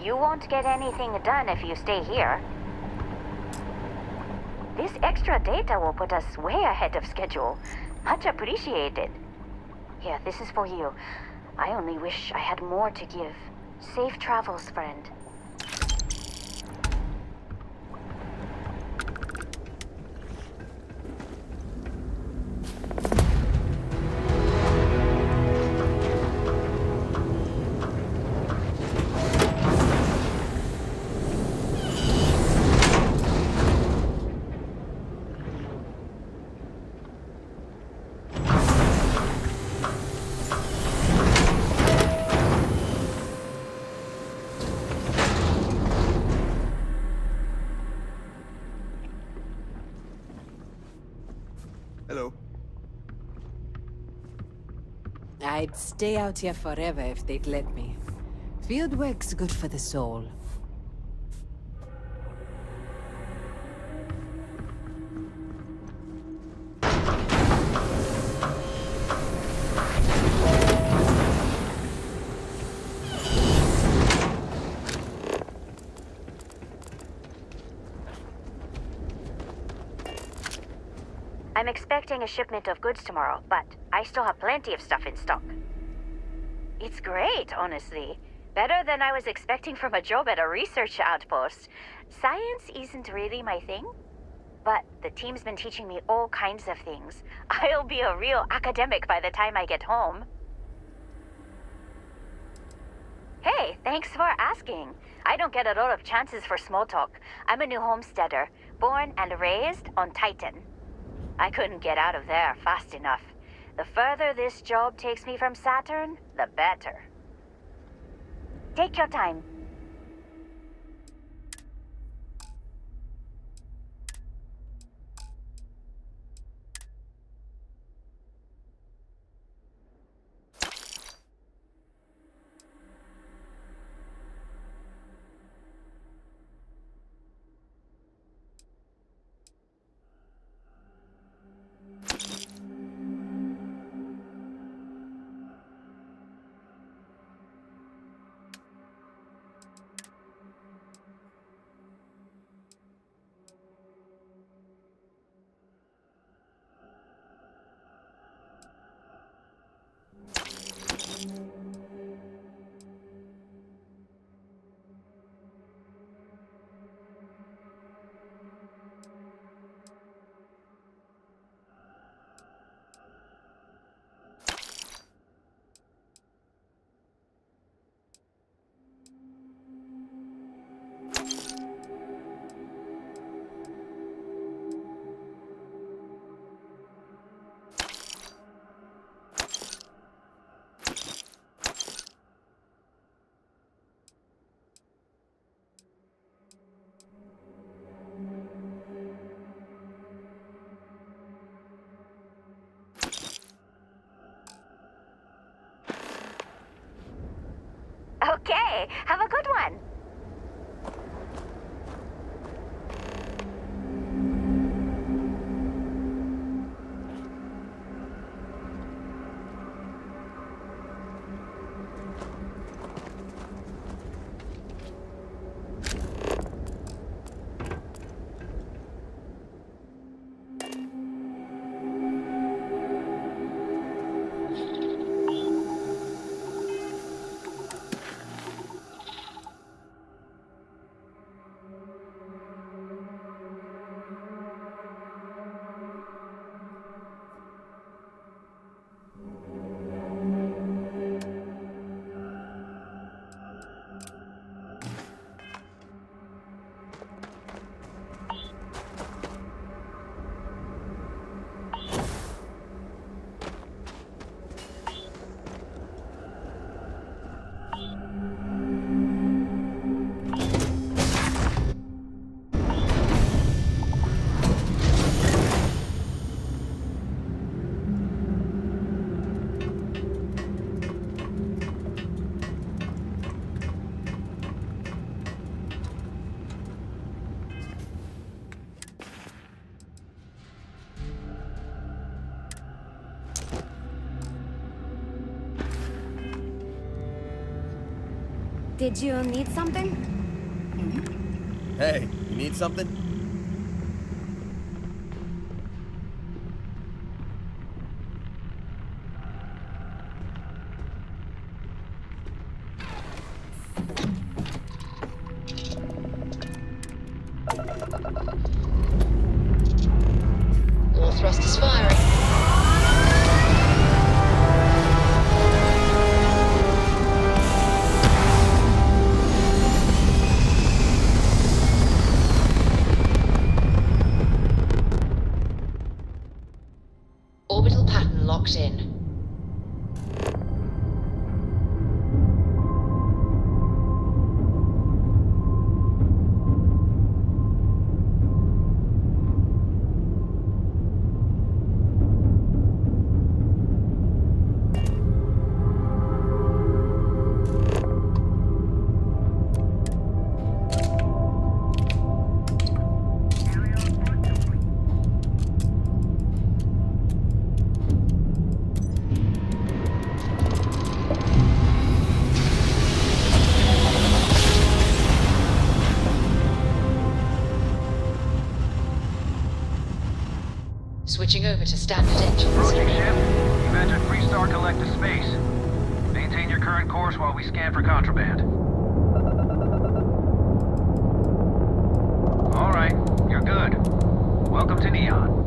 You won't get anything done if you stay here. This extra data will put us way ahead of schedule. Much appreciated. Here, this is for you. I only wish I had more to give. Safe travels, friend. Hello. I'd stay out here forever if they'd let me. Field work's good for the soul. I'm expecting a shipment of goods tomorrow, but I still have plenty of stuff in stock. It's great, honestly. Better than I was expecting from a job at a research outpost. Science isn't really my thing, but the team's been teaching me all kinds of things. I'll be a real academic by the time I get home. Hey, thanks for asking. I don't get a lot of chances for small talk. I'm a new homesteader, born and raised on Titan. I couldn't get out of there fast enough. The further this job takes me from Saturn, the better. Take your time. Okay, have a good one. Did you need something? Hey, you need something? All thrusters firing. Orbital pattern locked in. Switching over to standard engines. Approaching ship. You've entered Freestar Collective space. Maintain your current course while we scan for contraband. All right, you're good. Welcome to Neon.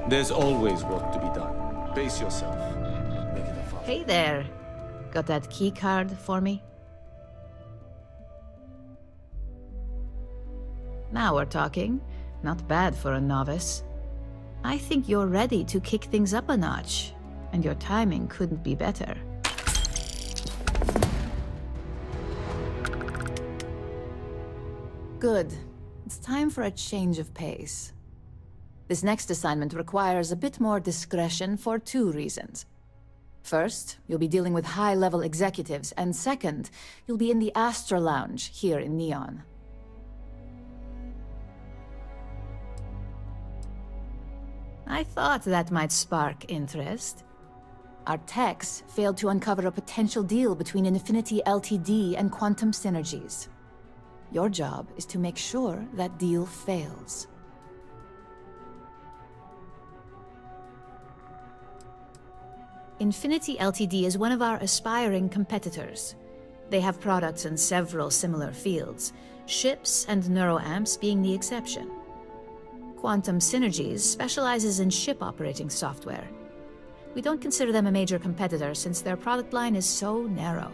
There's always work to be done. Pace yourself. Make it a fun. Hey there. Got that key card for me? Now we're talking. Not bad for a novice. I think you're ready to kick things up a notch, and your timing couldn't be better. Good. It's time for a change of pace. This next assignment requires a bit more discretion for 2 reasons. First, you'll be dealing with high-level executives, and second, you'll be in the Astra Lounge here in Neon. I thought that might spark interest. Our techs failed to uncover a potential deal between Infinity Ltd. And Quantum Synergies. Your job is to make sure that deal fails. Infinity Ltd. Is one of our aspiring competitors. They have products in several similar fields, ships and neuroamps being the exception. Quantum Synergies specializes in ship operating software. We don't consider them a major competitor since their product line is so narrow.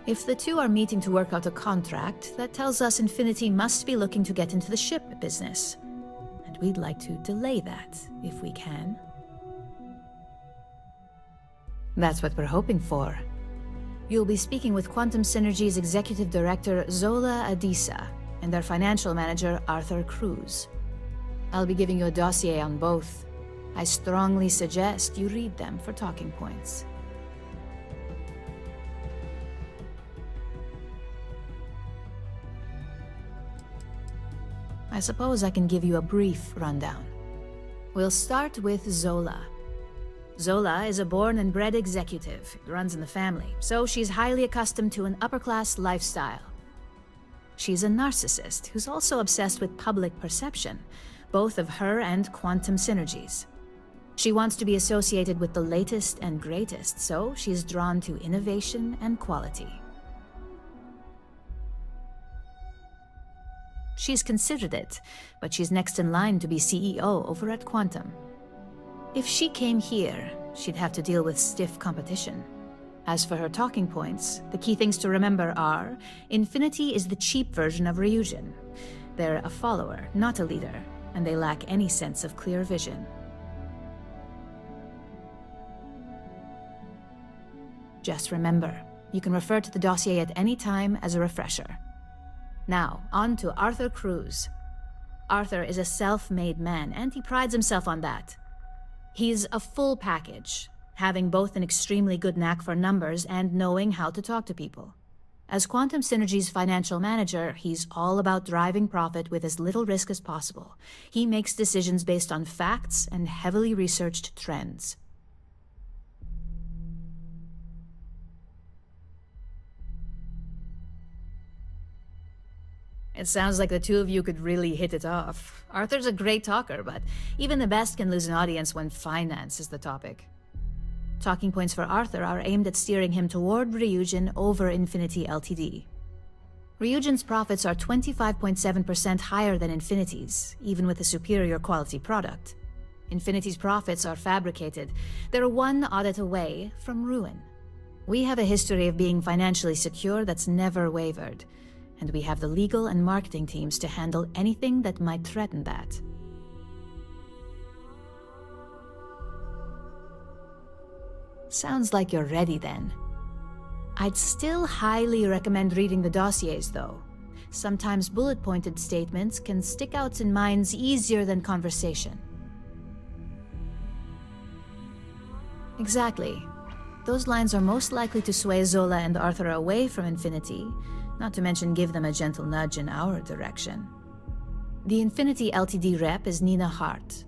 If the two are meeting to work out a contract, that tells us Infinity must be looking to get into the ship business. And we'd like to delay that, if we can. That's what we're hoping for. You'll be speaking with Quantum Synergy's Executive Director, Zola Adisa, and their Financial Manager, Arthur Cruz. I'll be giving you a dossier on both. I strongly suggest you read them for talking points. I suppose I can give you a brief rundown. We'll start with Zola. Zola is a born and bred executive. It runs in the family, so she's highly accustomed to an upper-class lifestyle. She's a narcissist who's also obsessed with public perception, both of her and quantum synergies. She wants to be associated with the latest and greatest, so she's drawn to innovation and quality. She's considered it, but she's next in line to be CEO over at Quantum. If she came here, she'd have to deal with stiff competition. As for her talking points, the key things to remember are, Infinity is the cheap version of Ryujin. They're a follower, not a leader, and they lack any sense of clear vision. Just remember, you can refer to the dossier at any time as a refresher. Now, on to Arthur Cruz. Arthur is a self-made man, and he prides himself on that. He's a full package, having both an extremely good knack for numbers and knowing how to talk to people. As Quantum Synergy's financial manager, he's all about driving profit with as little risk as possible. He makes decisions based on facts and heavily researched trends. It sounds like the two of you could really hit it off. Arthur's a great talker, but even the best can lose an audience when finance is the topic. Talking points for Arthur are aimed at steering him toward Ryujin over Infinity Ltd. Ryujin's profits are 25.7% higher than Infinity's, even with a superior quality product. Infinity's profits are fabricated. They're one audit away from ruin. We have a history of being financially secure that's never wavered, and we have the legal and marketing teams to handle anything that might threaten that. Sounds like you're ready then. I'd still highly recommend reading the dossiers, though. Sometimes bullet-pointed statements can stick out in minds easier than conversation. Exactly. Those lines are most likely to sway Zola and Arthur away from Infinity, not to mention give them a gentle nudge in our direction. The Infinity Ltd rep is Nina Hart.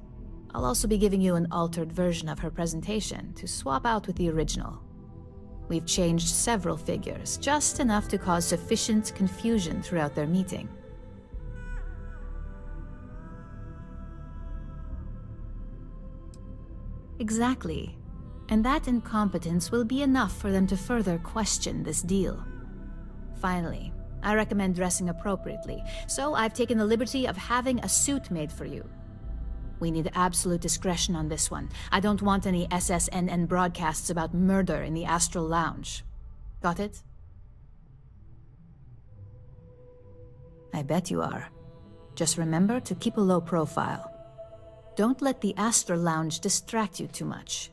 I'll also be giving you an altered version of her presentation to swap out with the original. We've changed several figures, just enough to cause sufficient confusion throughout their meeting. Exactly. And that incompetence will be enough for them to further question this deal. Finally, I recommend dressing appropriately, so I've taken the liberty of having a suit made for you. We need absolute discretion on this one. I don't want any SSNN broadcasts about murder in the Astral Lounge. Got it? I bet you are. Just remember to keep a low profile. Don't let the Astral Lounge distract you too much.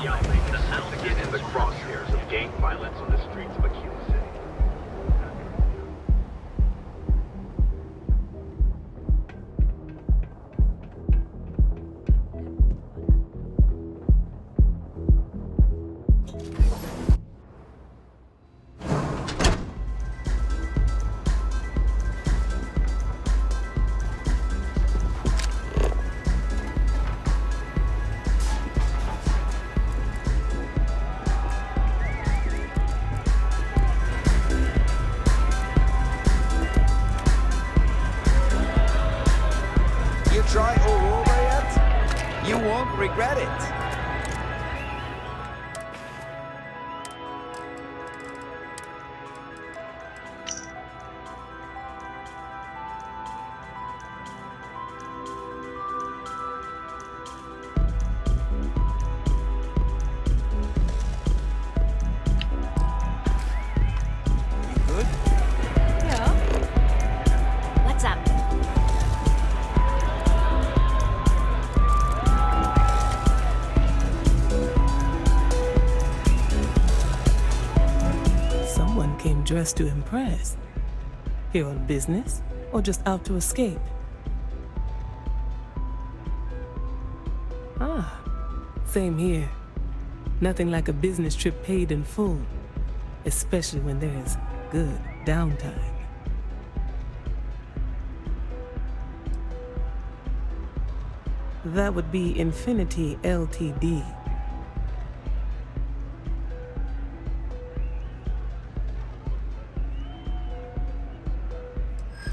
Yao Ming is again in the crosshairs of gang violence on the streets of Aquila City. Try Aurora yet? You won't regret it. You good? Yeah. What's up? Someone came dressed to impress. Here on business, or just out to escape? Ah, same here. Nothing like a business trip paid in full, especially when there's good downtime. That would be Infinity Ltd.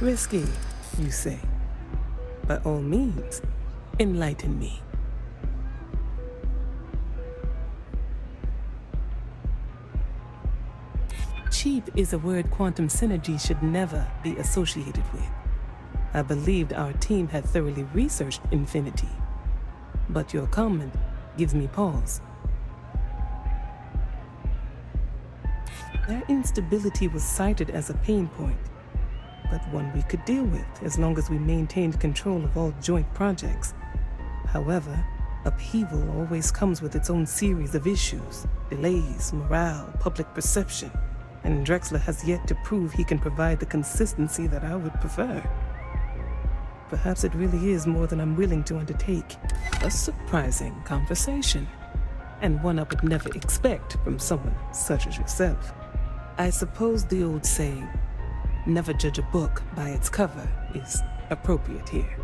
Risky, you say? By all means, enlighten me. Cheap is a word Quantum Synergy should never be associated with. I believed our team had thoroughly researched Infinity, but your comment gives me pause. Their instability was cited as a pain point, but one we could deal with as long as we maintained control of all joint projects. However, upheaval always comes with its own series of issues, delays, morale, public perception, and Drexler has yet to prove he can provide the consistency that I would prefer. Perhaps it really is more than I'm willing to undertake. A surprising conversation, and one I would never expect from someone such as yourself. I suppose the old saying, never judge a book by its cover, is appropriate here.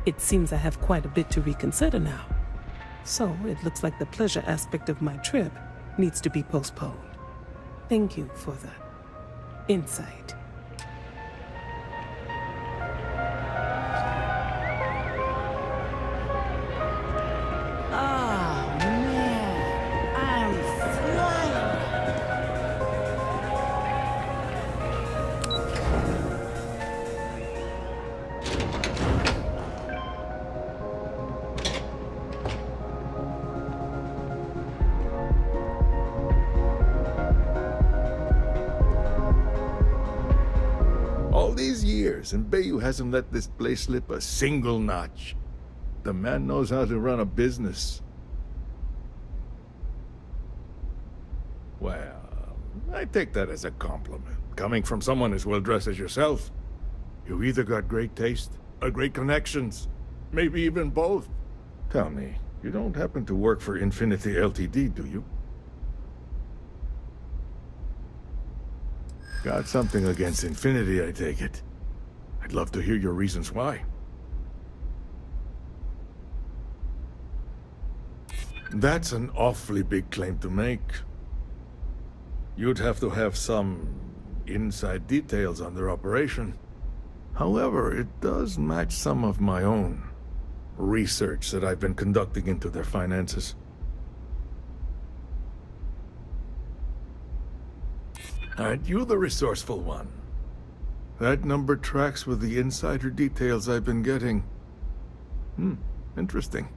It seems I have quite a bit to reconsider now. So it looks like the pleasure aspect of my trip needs to be postponed. Thank you for the insight. Oh, man. I'm flying. All these years, and Bayou hasn't let this place slip a single notch. The man knows how to run a business. Well, I take that as a compliment. Coming from someone as well-dressed as yourself. You either got great taste, or great connections. Maybe even both. Tell me, you don't happen to work for Infinity Ltd, do you? Got something against Infinity, I take it. I'd love to hear your reasons why. That's an awfully big claim to make. You'd have to have some inside details on their operation. However, it does match some of my own research that I've been conducting into their finances. Aren't you the resourceful one? That number tracks with the insider details I've been getting. Interesting.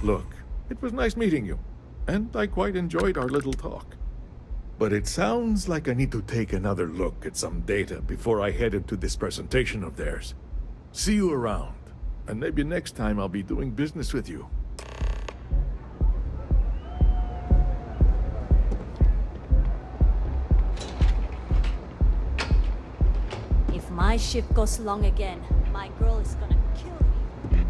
Look, it was nice meeting you, and I quite enjoyed our little talk. But it sounds like I need to take another look at some data before I head into this presentation of theirs. See you around, and maybe next time I'll be doing business with you. my shift goes long again, my girl is gonna kill me.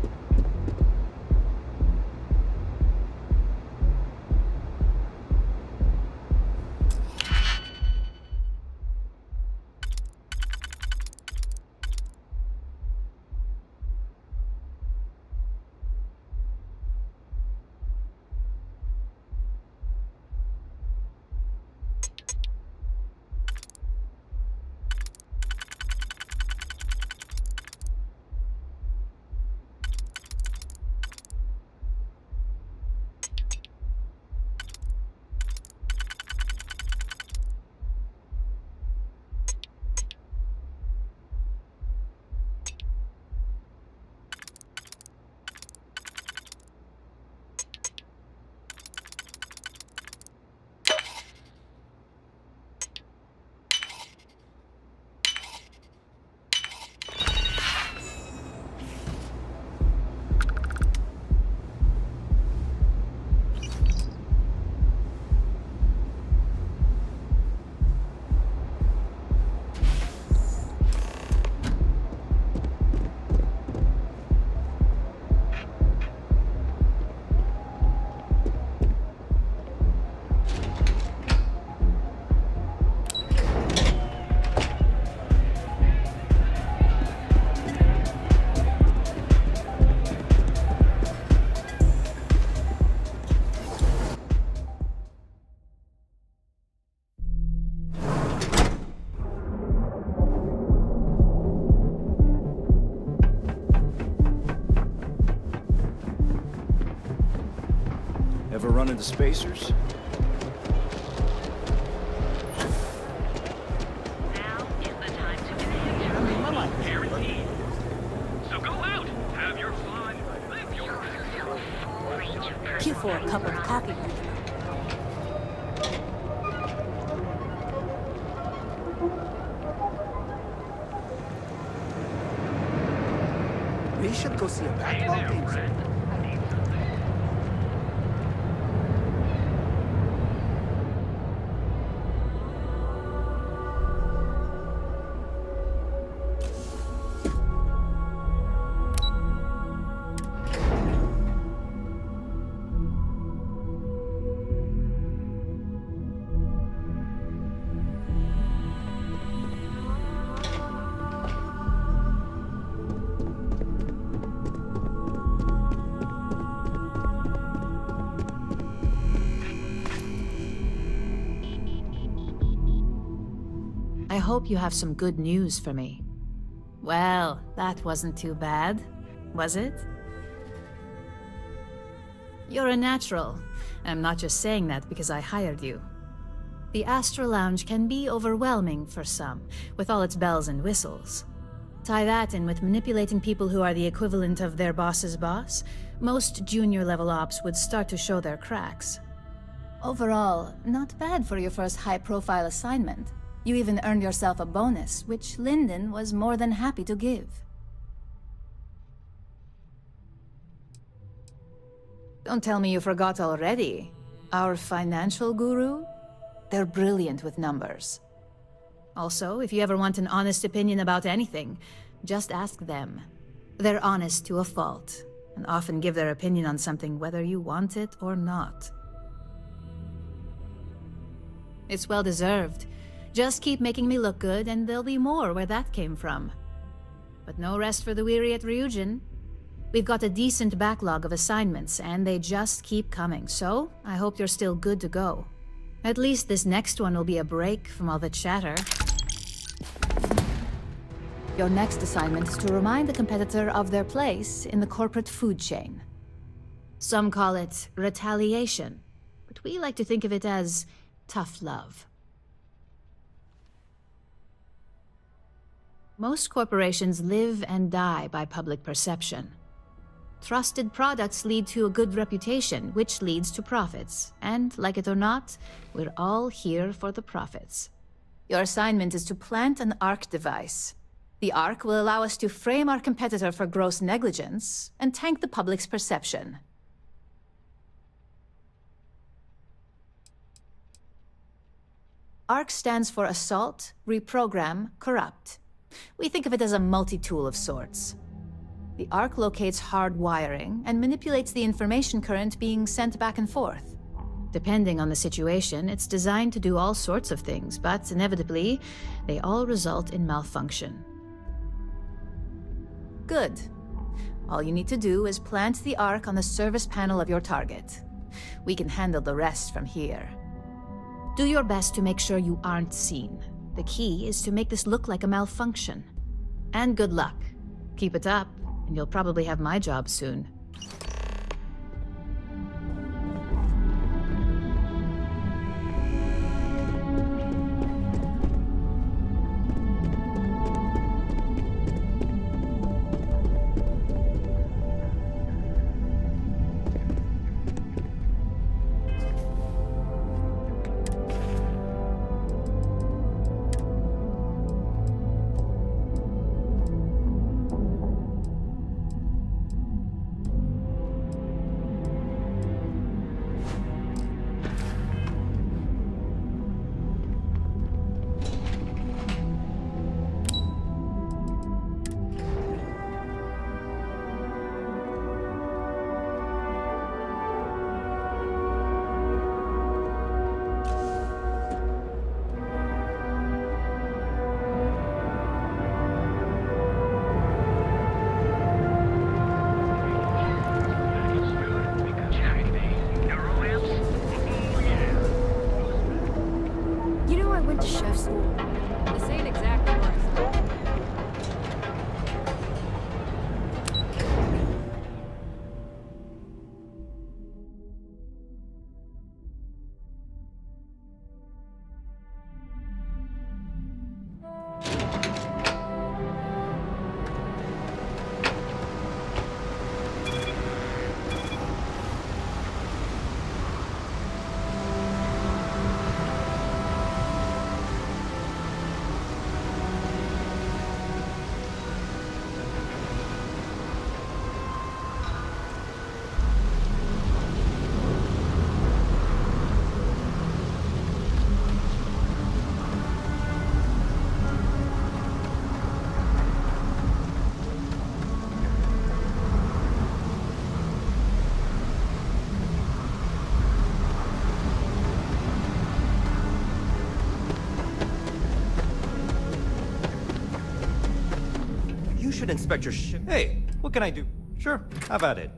Ever run into spacers? So go out, have your fun, live your Cue for a cup of coffee. We should go see a basketball game. I hope you have some good news for me. Well, that wasn't too bad, was it? You're a natural. I'm not just saying that because I hired you. The Astra Lounge can be overwhelming for some, with all its bells and whistles. Tie that in with manipulating people who are the equivalent of their boss's boss, most junior-level ops would start to show their cracks. Overall, not bad for your first high-profile assignment. You even earned yourself a bonus, which Lyndon was more than happy to give. Don't tell me you forgot already. Our financial guru? They're brilliant with numbers. Also, if you ever want an honest opinion about anything, just ask them. They're honest to a fault, and often give their opinion on something whether you want it or not. It's well deserved. Just keep making me look good, and there'll be more where that came from. But no rest for the weary at Ryujin. We've got a decent backlog of assignments, and they just keep coming, so I hope you're still good to go. At least this next one will be a break from all the chatter. Your next assignment is to remind the competitor of their place in the corporate food chain. Some call it retaliation, but we like to think of it as tough love. Most corporations live and die by public perception. Trusted products lead to a good reputation, which leads to profits. And, like it or not, we're all here for the profits. Your assignment is to plant an ARC device. The ARC will allow us to frame our competitor for gross negligence and tank the public's perception. ARC stands for Assault, Reprogram, Corrupt. We think of it as a multi-tool of sorts. The Ark locates hard wiring and manipulates the information current being sent back and forth. Depending on the situation, it's designed to do all sorts of things, but inevitably, they all result in malfunction. Good. All you need to do is plant the Ark on the service panel of your target. We can handle the rest from here. Do your best to make sure you aren't seen. The key is to make this look like a malfunction. And good luck. Keep it up, and you'll probably have my job soon. Should inspect your ship. Hey, what can I do? Sure, how about it?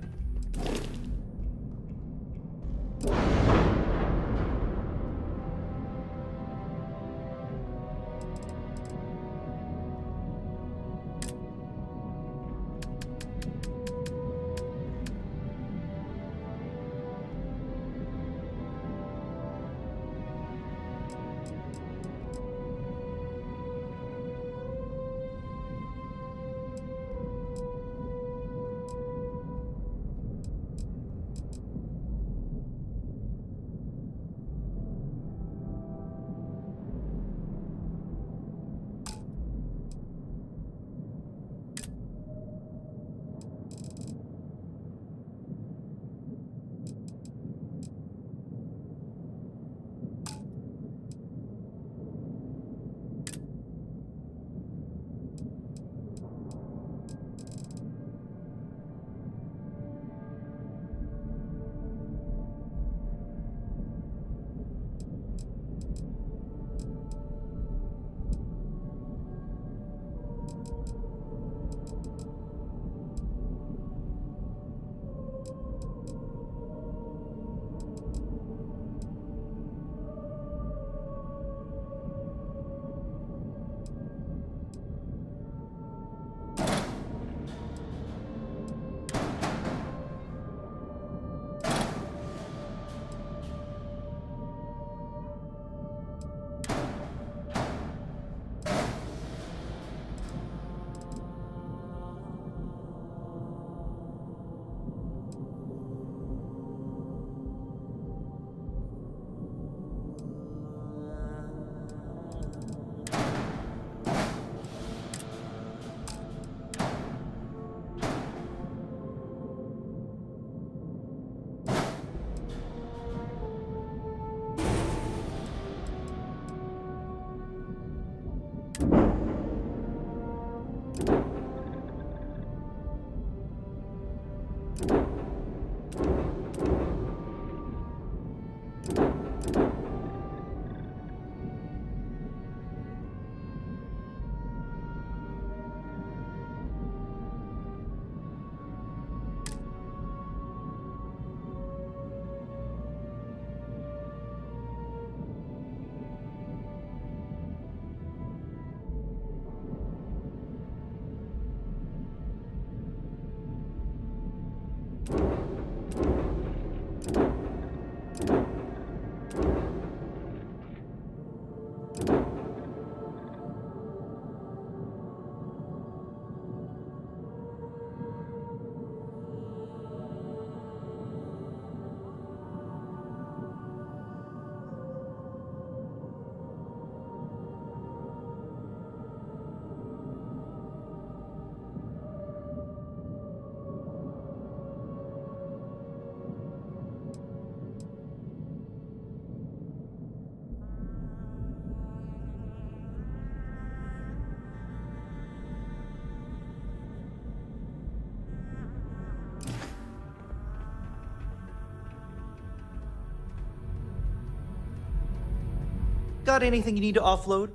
Got anything you need to offload?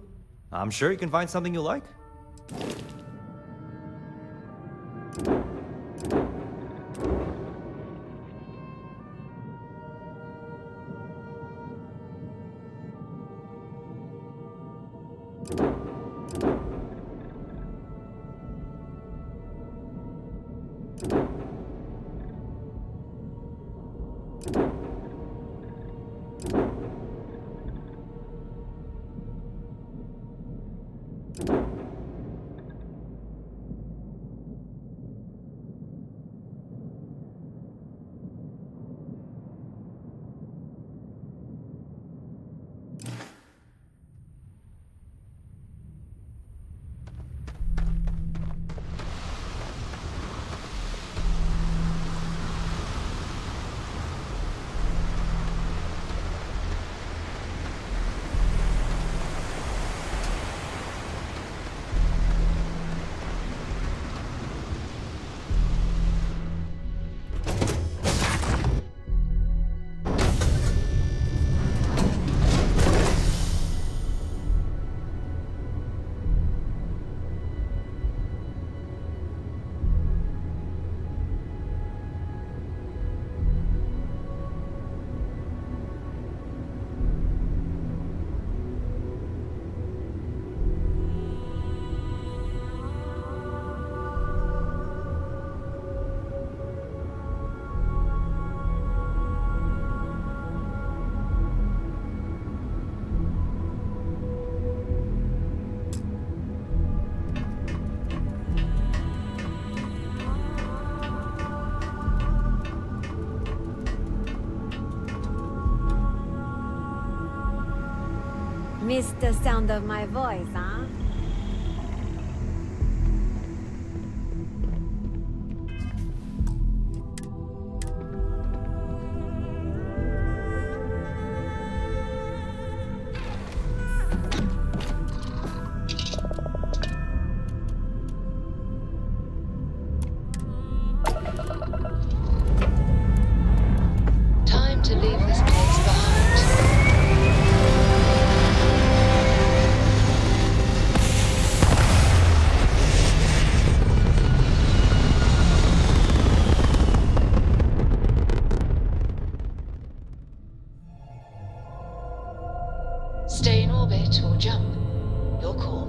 I'm sure you can find something you like. Missed the sound of my voice, huh? Time to leave this place behind. Stay in orbit or jump. Your call.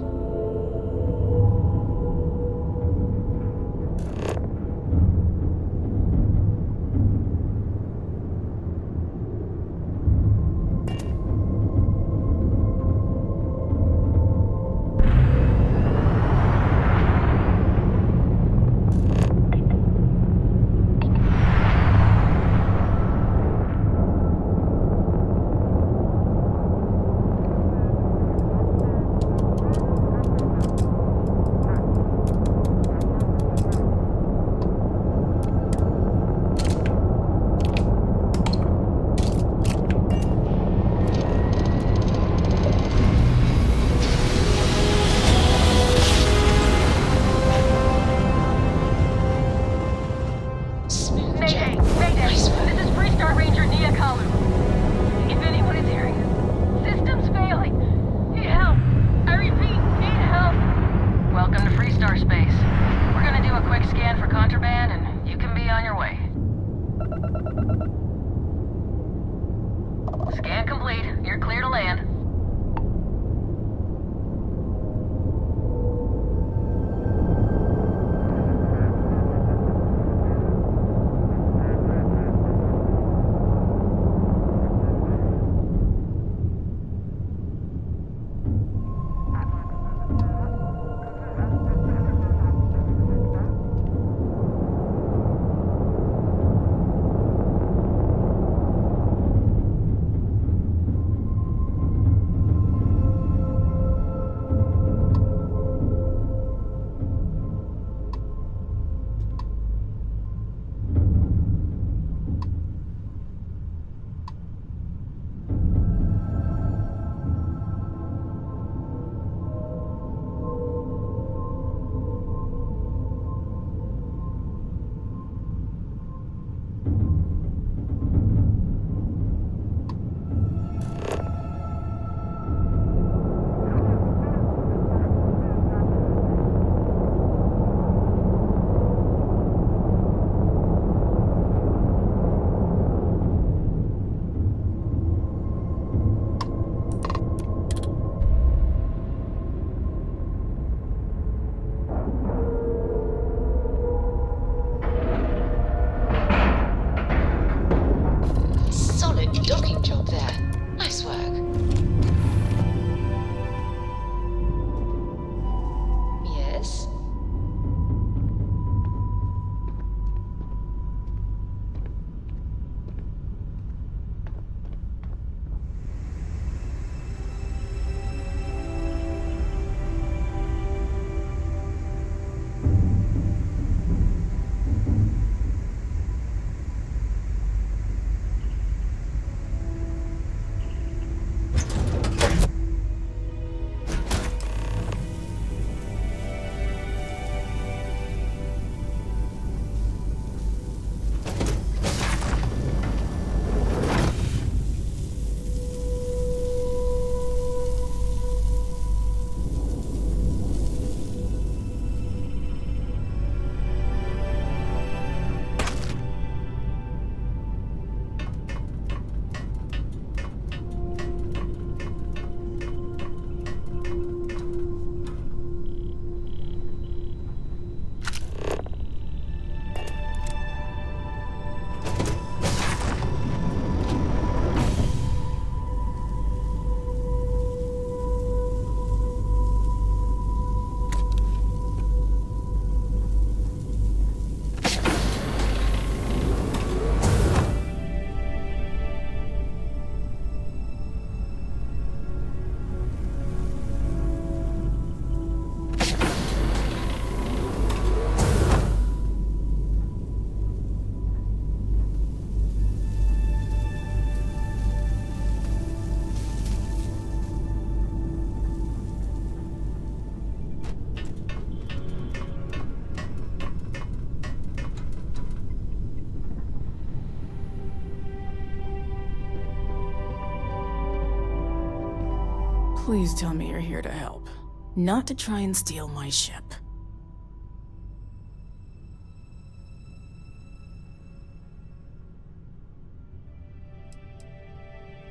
Please tell me you're here to help, not to try and steal my ship.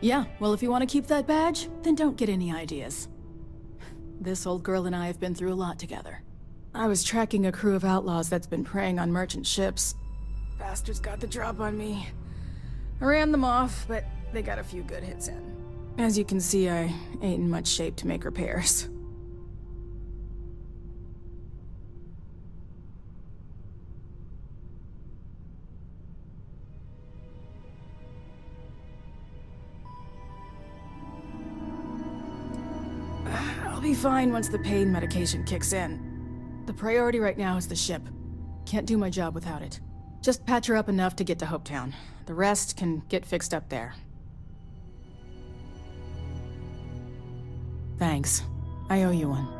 Yeah, well, if you want to keep that badge, then don't get any ideas. This old girl and I have been through a lot together. I was tracking a crew of outlaws that's been preying on merchant ships. Bastards got the drop on me. I ran them off, but they got a few good hits in. As you can see, I ain't in much shape to make repairs. I'll be fine once the pain medication kicks in. The priority right now is the ship. Can't do my job without it. Just patch her up enough to get to Hopetown. The rest can get fixed up there. Thanks. I owe you one.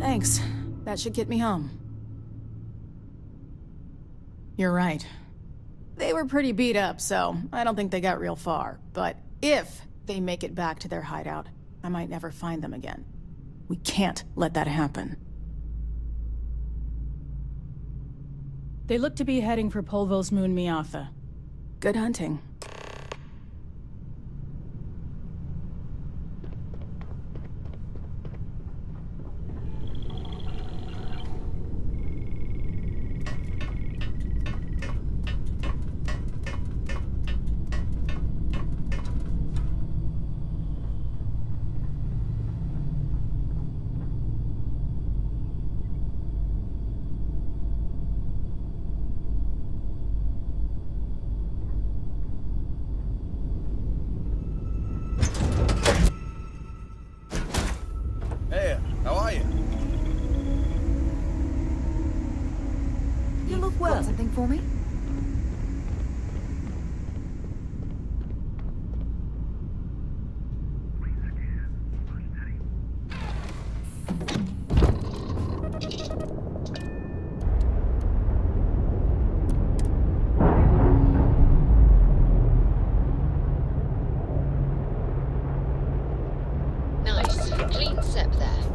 Thanks. That should get me home. You're right. They were pretty beat up, so I don't think they got real far. But if they make it back to their hideout, I might never find them again. We can't let that happen. They look to be heading for Polvo's moon Miatha. Good hunting. Something for me? Nice. Sep there.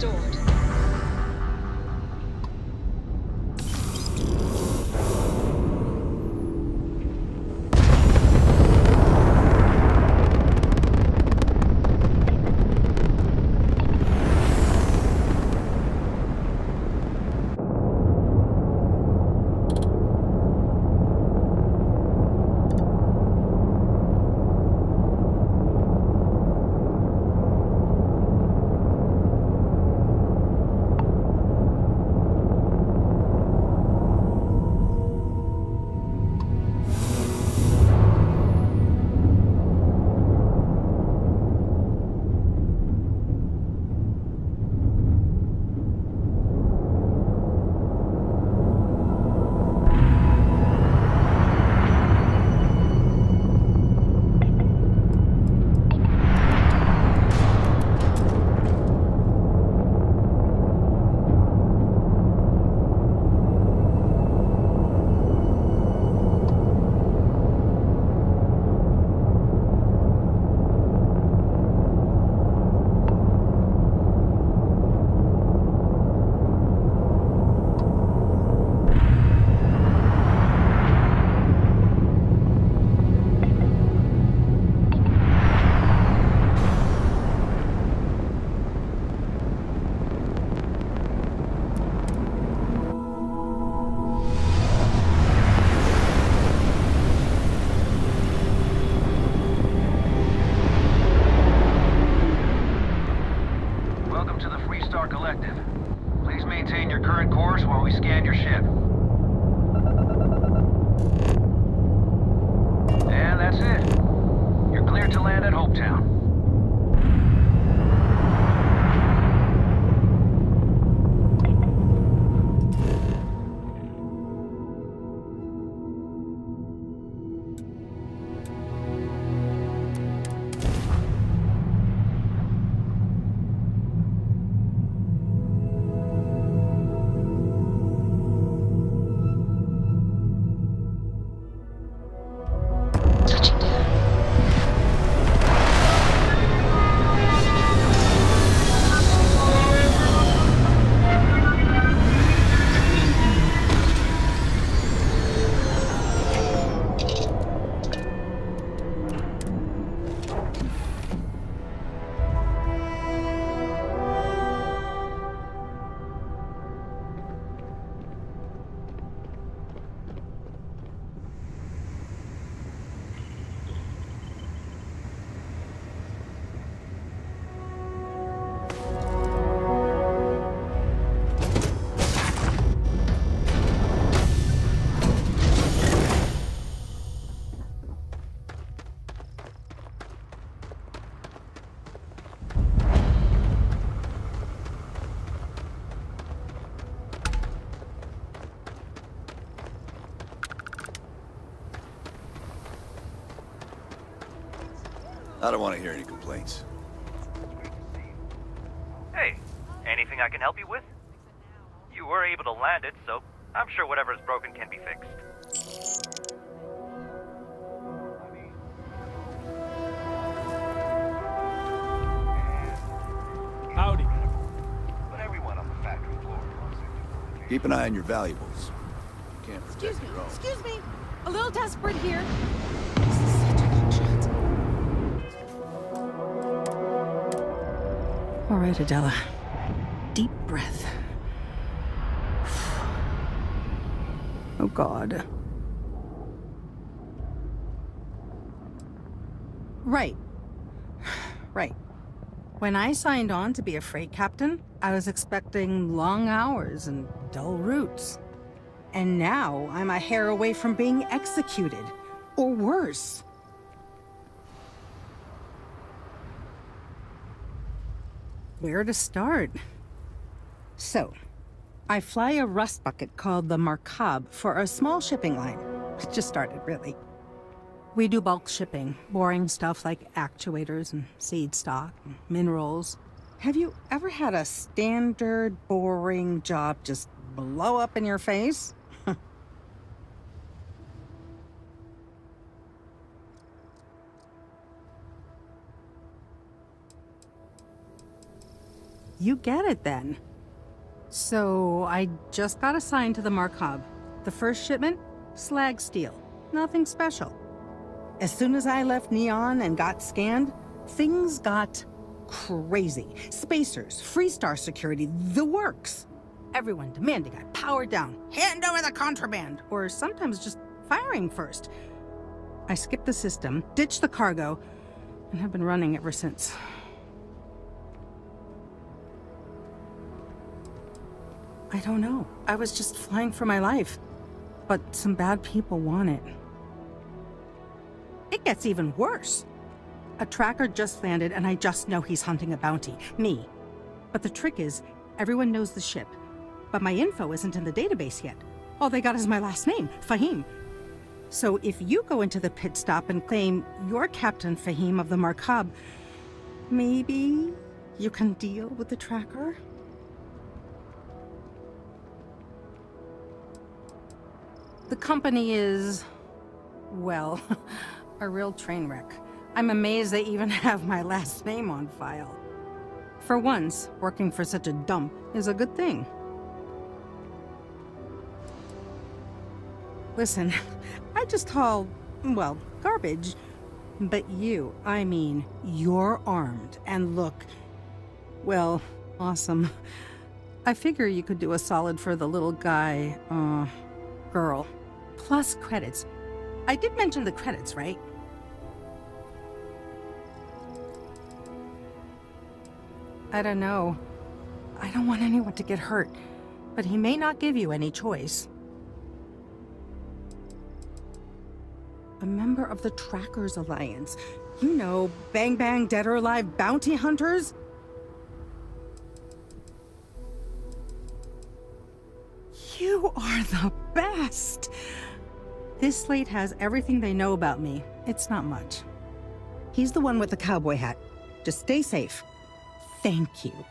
restored. I don't want to hear any complaints. Hey, anything I can help you with? You were able to land it, so I'm sure whatever is broken can be fixed. Howdy. But everyone on the factory floor knows it. Keep an eye on your valuables. Can't protect Excuse me, your own. excuse me. A little desperate here. All right, Adela. Deep breath. Oh, God. Right. Right. When I signed on to be a freight captain, I was expecting long hours and dull routes. And now I'm a hair away from being executed. Or worse. Where to start? So, I fly a rust bucket called the Markab for a small shipping line. It just started, really. We do bulk shipping, boring stuff like actuators and seed stock and minerals. Have you ever had a standard, boring job just blow up in your face? you get it then. So, I just got assigned to the Markov. The first shipment? Slag steel. Nothing special. As soon as I left Neon and got scanned, things got crazy. Spacers, Freestar security, the works. Everyone demanding I power down, hand over the contraband, or sometimes just firing first. I skipped the system, ditched the cargo, and have been running ever since. I don't know. I was just flying for my life. But some bad people want it. It gets even worse. A tracker just landed and I just know he's hunting a bounty. Me. But the trick is, everyone knows the ship. But my info isn't in the database yet. All they got is my last name, Fahim. So if you go into the pit stop and claim you're Captain Fahim of the Markab, maybe you can deal with the tracker? The company is, well, a real train wreck. I'm amazed they even have my last name on file. For once, working for such a dump is a good thing. Listen, I just haul, well, garbage. But you, I mean, you're armed and look, well, awesome. I figure you could do a solid for the little guy, girl. Plus credits. I did mention the credits, right? I don't know. I don't want anyone to get hurt, but he may not give you any choice. A member of the Trackers Alliance. You know, Bang Bang Dead or Alive bounty hunters? You are the best! This slate has everything they know about me. It's not much. He's the one with the cowboy hat. Just stay safe. Thank you.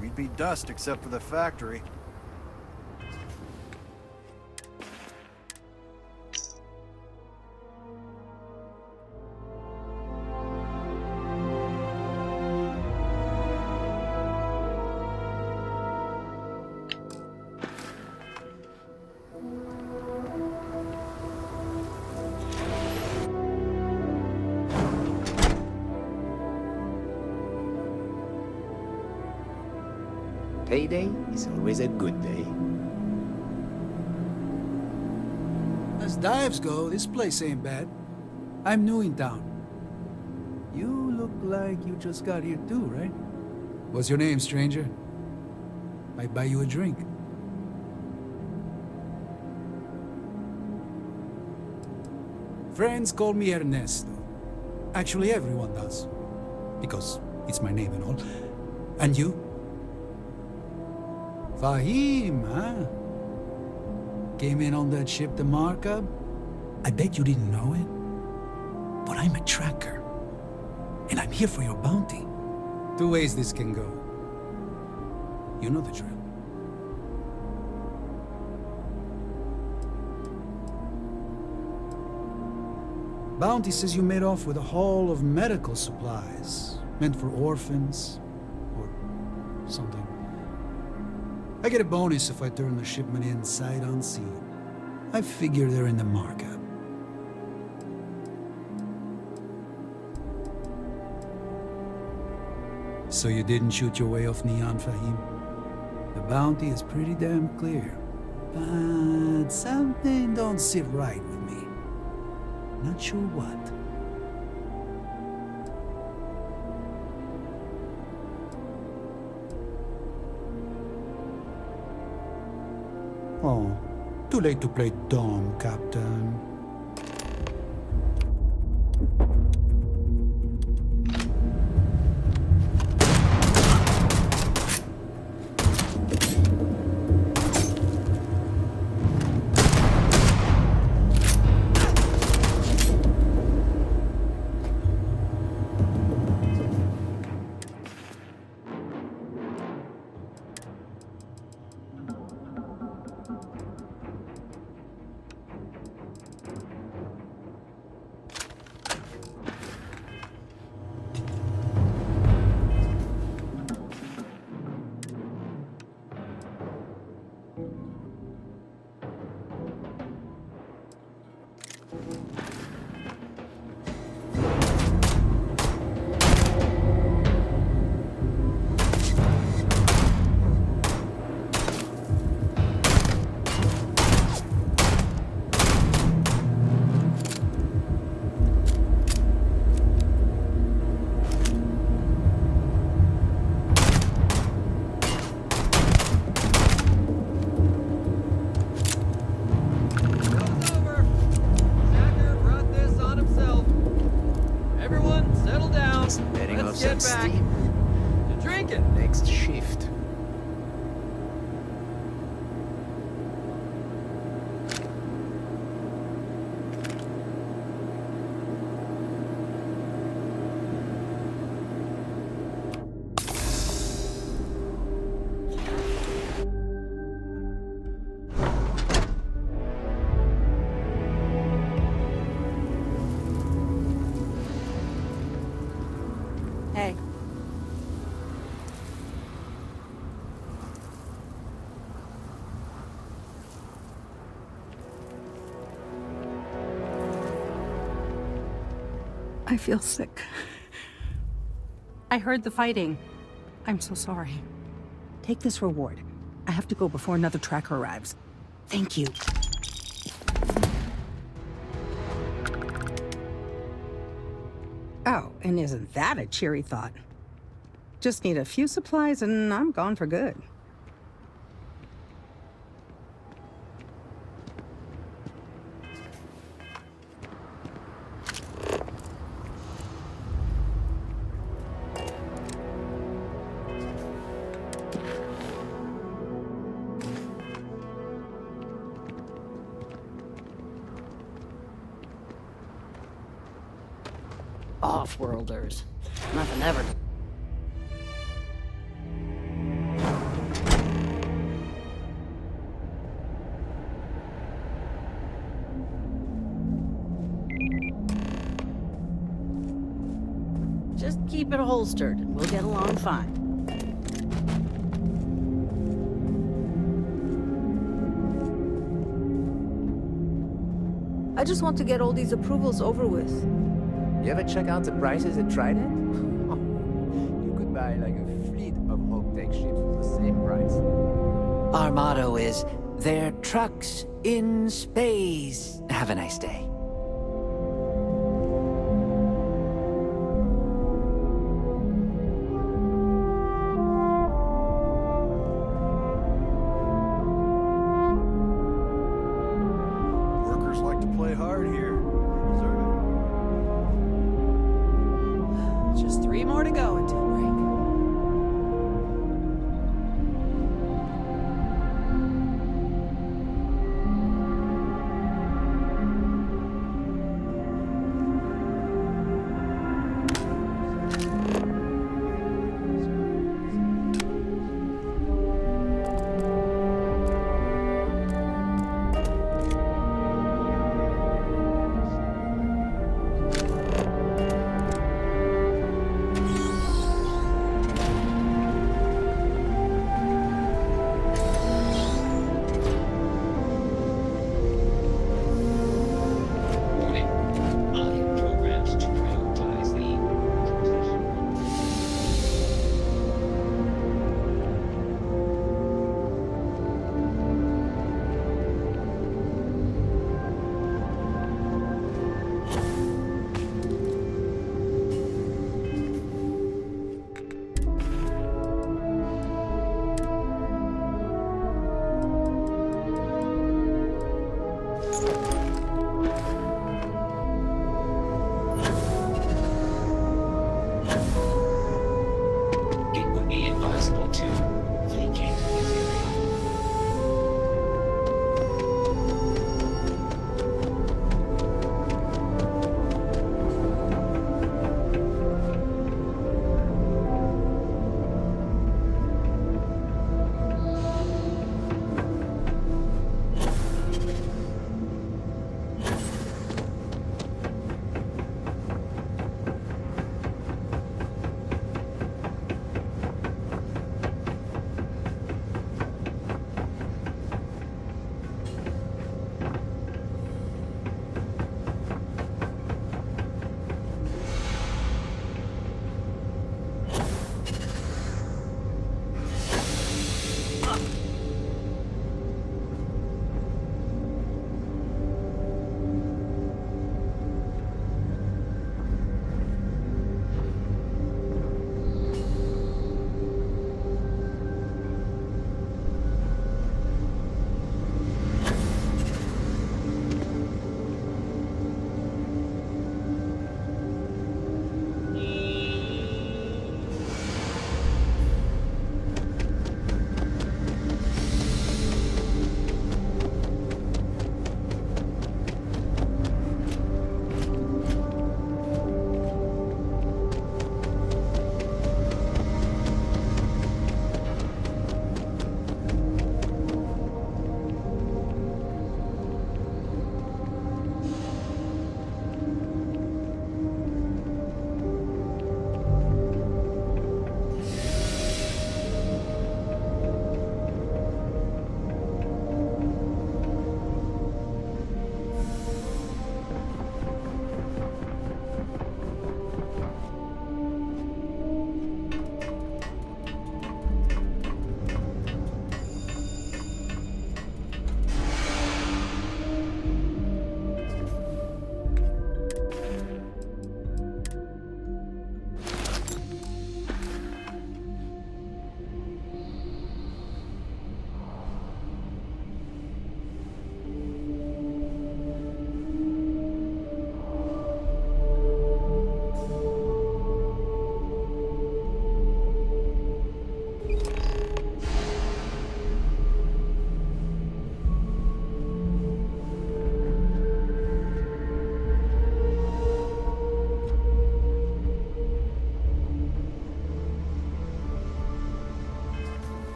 We'd be dust except for the factory. Payday is always a good day. As dives go, this place ain't bad. I'm new in town. You look like you just got here too, right? What's your name, stranger? Might buy you a drink. Friends call me Ernesto. Actually, everyone does. Because it's my name and all. And you? Fahim, huh? Came in on that ship, the Markab? I bet you didn't know it. But I'm a tracker. And I'm here for your bounty. Two ways this can go. You know the drill. Bounty says you made off with a haul of medical supplies, meant for orphans, or something. I get a bonus if I turn the shipment in sight unseen. I figure they're in the Markab. So you didn't shoot your way off Neon, Fahim? The bounty is pretty damn clear. But something don't sit right with me. Not sure what. Oh, too late to play dumb, Captain. I feel sick. I heard the fighting. I'm so sorry. Take this reward. I have to go before another tracker arrives. Thank you. Oh, and isn't that a cheery thought? Just need a few supplies and I'm gone for good. Off-worlders. Nothing ever. Just keep it holstered and we'll get along fine. I just want to get all these approvals over with. You ever check out the prices at Trident? You could buy like a fleet of Hulk-Tech ships for the same price. Our motto is, they're trucks in space. Have a nice day. Workers like to play hard here. They deserve it. Just 3 more to go until break.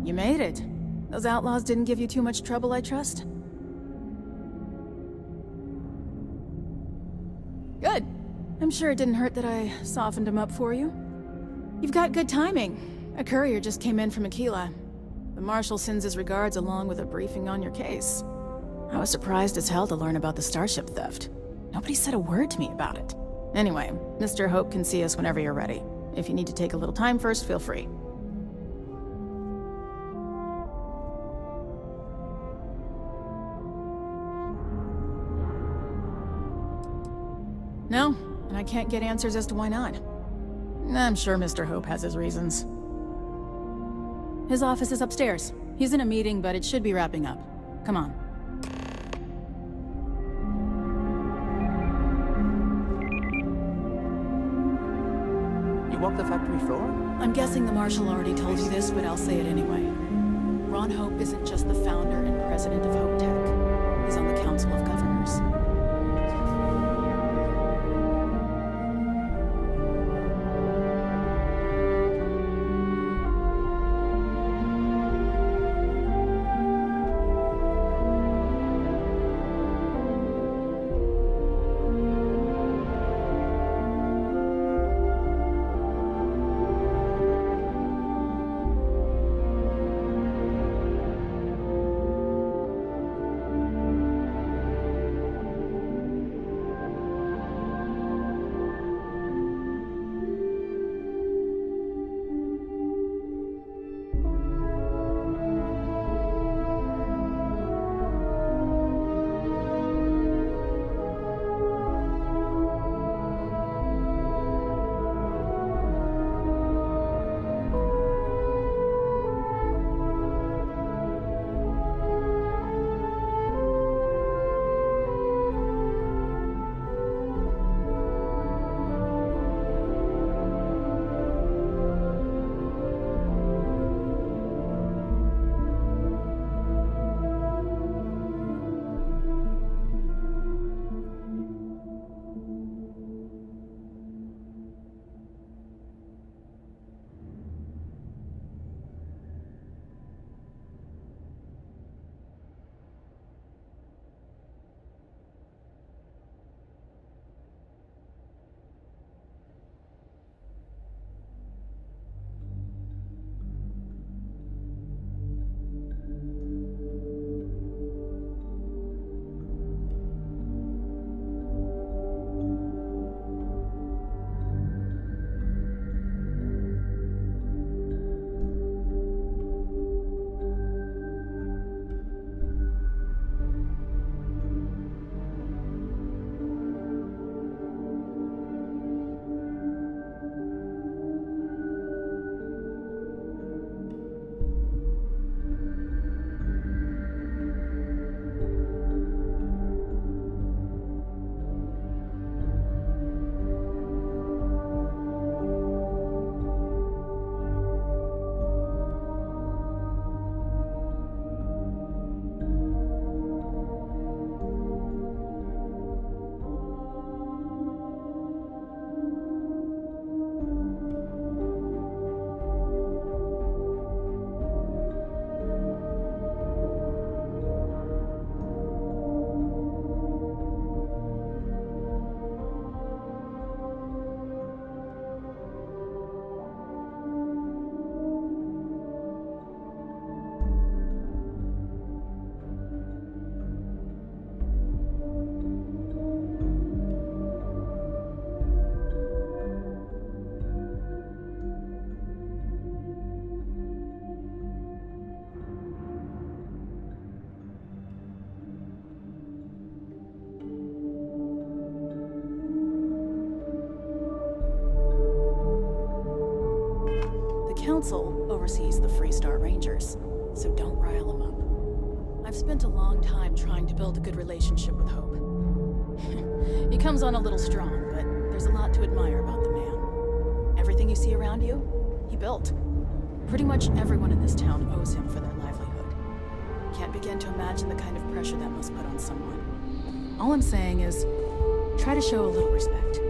You made it. Those outlaws didn't give you too much trouble, I trust? Good. I'm sure it didn't hurt that I softened him up for you. You've got good timing. A courier just came in from Aquila. The Marshal sends his regards along with a briefing on your case. I was surprised as hell to learn about the starship theft. Nobody said a word to me about it. Anyway, Mr. Hope can see us whenever you're ready. If you need to take a little time first, feel free. No, and I can't get answers as to why not. I'm sure Mr. Hope has his reasons. His office is upstairs. He's in a meeting, but it should be wrapping up. Come on. You walk the factory floor? I'm guessing the Marshal already told you this, but I'll say it anyway. Ron Hope isn't just the founder and president of Hope Tech. He's on the Council of Governors. Council oversees the Freestar Rangers, so don't rile them up. I've spent a long time trying to build a good relationship with Hope. He comes on a little strong, but there's a lot to admire about the man. Everything you see around you, he built. Pretty much everyone in this town owes him for their livelihood. Can't begin to imagine the kind of pressure that must put on someone. All I'm saying is, try to show a little respect.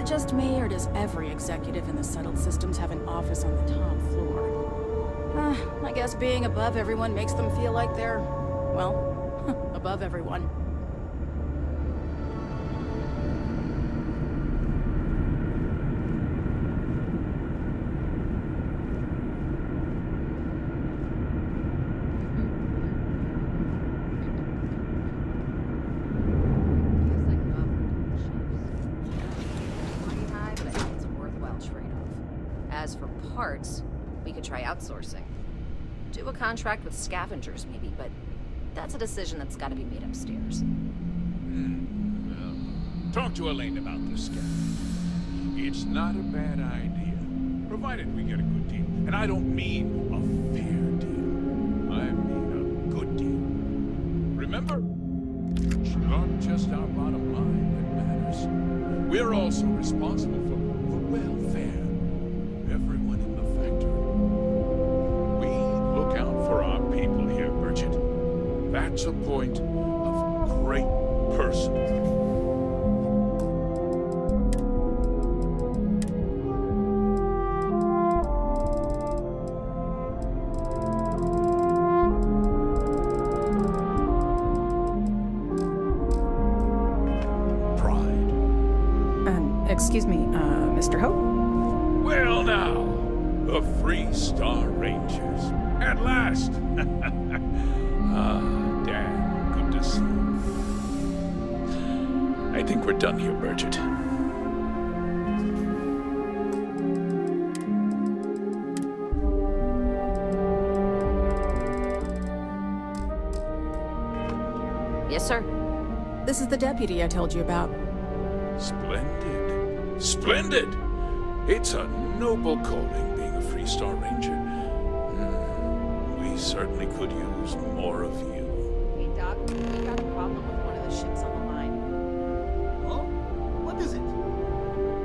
just me, or does every executive in the settled systems have an office on the top floor? I guess being above everyone makes them feel like they're, well, above everyone. As for parts, we could try outsourcing. Do a contract with scavengers, maybe, but that's a decision that's got to be made upstairs. Well, talk to Elaine about this scavenging. It's not a bad idea, provided we get a good deal. And I don't mean a fair deal. I mean a good deal. Remember, it's not just our bottom line that matters. We're also responsible for the welfare. Everyone in the factory. We look out for our people here, Bridget. That's a point of great person. Excuse me, Mr. Hope? Well now, the Free Star Rangers. At last! Dan, good to see you. I think we're done here, Bridget. Yes, sir. This is the deputy I told you about. Splendid. Splendid! It's a noble calling, being a Free Star Ranger. We certainly could use more of you. Hey, Doc, we got a problem with one of the ships on the line. Oh? What is it?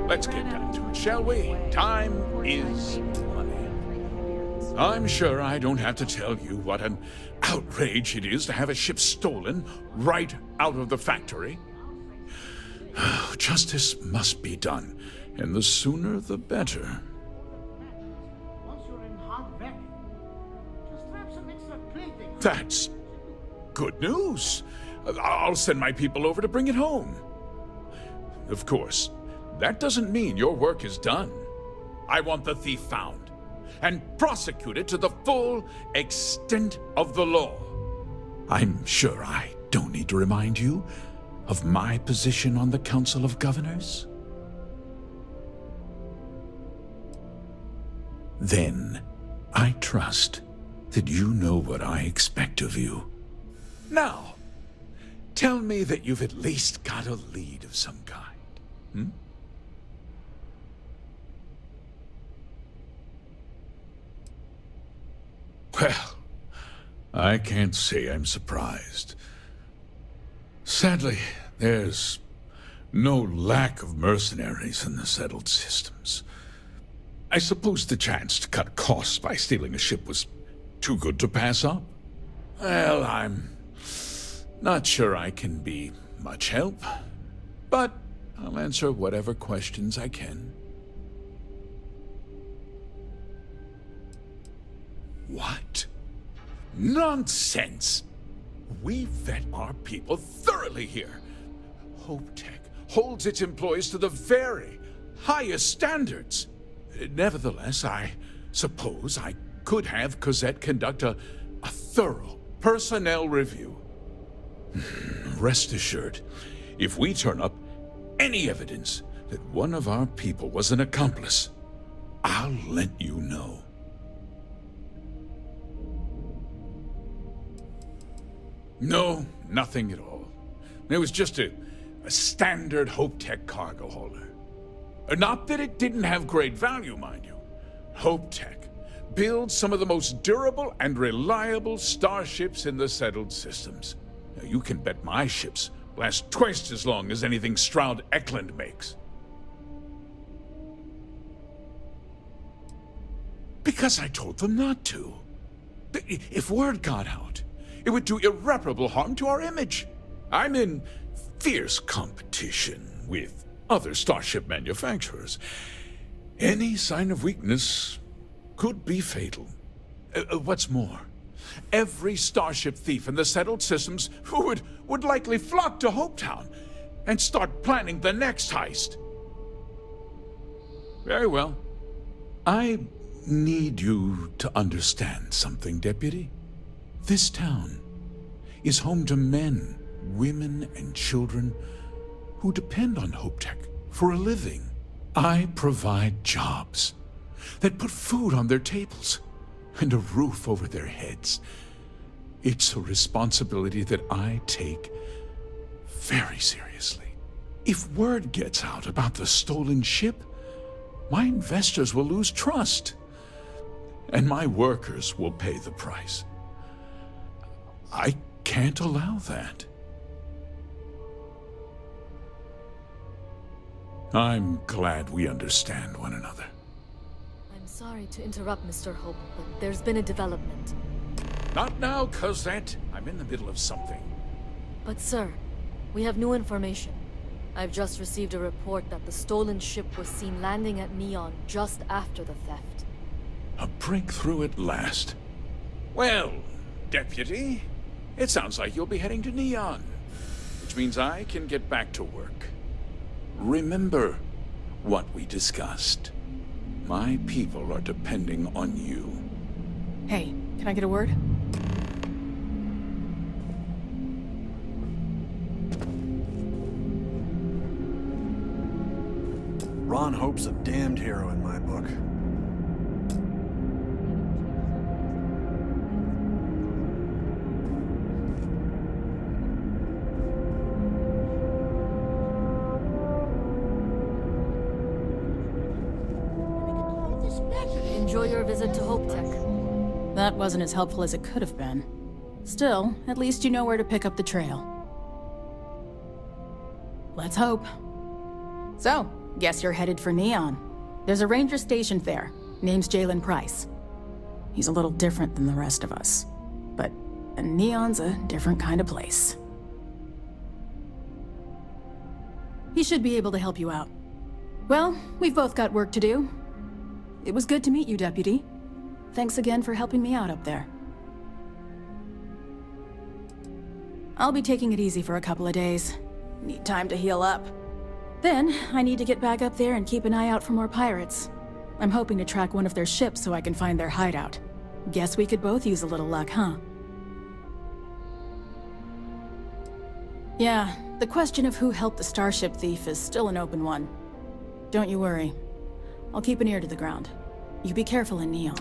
Let's get down to it, shall we? Time is money. I'm sure I don't have to tell you what an outrage it is to have a ship stolen right out of the factory. Justice must be done, and the sooner the better. Once you're in hot vacuum, just grab some extra cleaning. That's good news. I'll send my people over to bring it home. Of course, that doesn't mean your work is done. I want the thief found and prosecuted to the full extent of the law. I'm sure I don't need to remind you of my position on the Council of Governors? Then, I trust that you know what I expect of you. Now, tell me that you've at least got a lead of some kind, Well, I can't say I'm surprised. Sadly, there's no lack of mercenaries in the settled systems. I suppose the chance to cut costs by stealing a ship was too good to pass up. Well, I'm not sure I can be much help, but I'll answer whatever questions I can. What? Nonsense! We vet our people thoroughly here. HopeTech holds its employees to the very highest standards. Nevertheless, I suppose I could have Cosette conduct a thorough personnel review. Rest assured, if we turn up any evidence that one of our people was an accomplice, I'll let you know. No, nothing at all. It was just a standard HopeTech cargo holder. Not that it didn't have great value, mind you. HopeTech builds some of the most durable and reliable starships in the settled systems. Now, you can bet my ships last twice as long as anything Stroud Eklund makes. Because I told them not to. If word got out, it would do irreparable harm to our image. I'm in fierce competition with other starship manufacturers. Any sign of weakness could be fatal. What's more, every starship thief in the settled systems would likely flock to Hopetown and start planning the next heist. Very well. I need you to understand something, Deputy. This town is home to men, women, and children who depend on HopeTech for a living. I provide jobs that put food on their tables and a roof over their heads. It's a responsibility that I take very seriously. If word gets out about the stolen ship, my investors will lose trust, and my workers will pay the price. I can't allow that. I'm glad we understand one another. I'm sorry to interrupt, Mr. Hope, but there's been a development. Not now, Cosette. I'm in the middle of something. But sir, we have new information. I've just received a report that the stolen ship was seen landing at Neon just after the theft. A breakthrough at last. Well, Deputy, it sounds like you'll be heading to Neon, which means I can get back to work. Remember what we discussed. My people are depending on you. Hey, can I get a word? Ron Hope's a damned hero in my book. Enjoy your visit to HopeTech. That wasn't as helpful as it could have been. Still, at least you know where to pick up the trail. Let's hope. So, guess you're headed for Neon. There's a ranger stationed there. Name's Jalen Price. He's a little different than the rest of us. But Neon's a different kind of place. He should be able to help you out. Well, we've both got work to do. It was good to meet you, Deputy. Thanks again for helping me out up there. I'll be taking it easy for a couple of days. Need time to heal up. Then, I need to get back up there and keep an eye out for more pirates. I'm hoping to track one of their ships so I can find their hideout. Guess we could both use a little luck, huh? Yeah, the question of who helped the starship thief is still an open one. Don't you worry. I'll keep an ear to the ground. You be careful in Neon.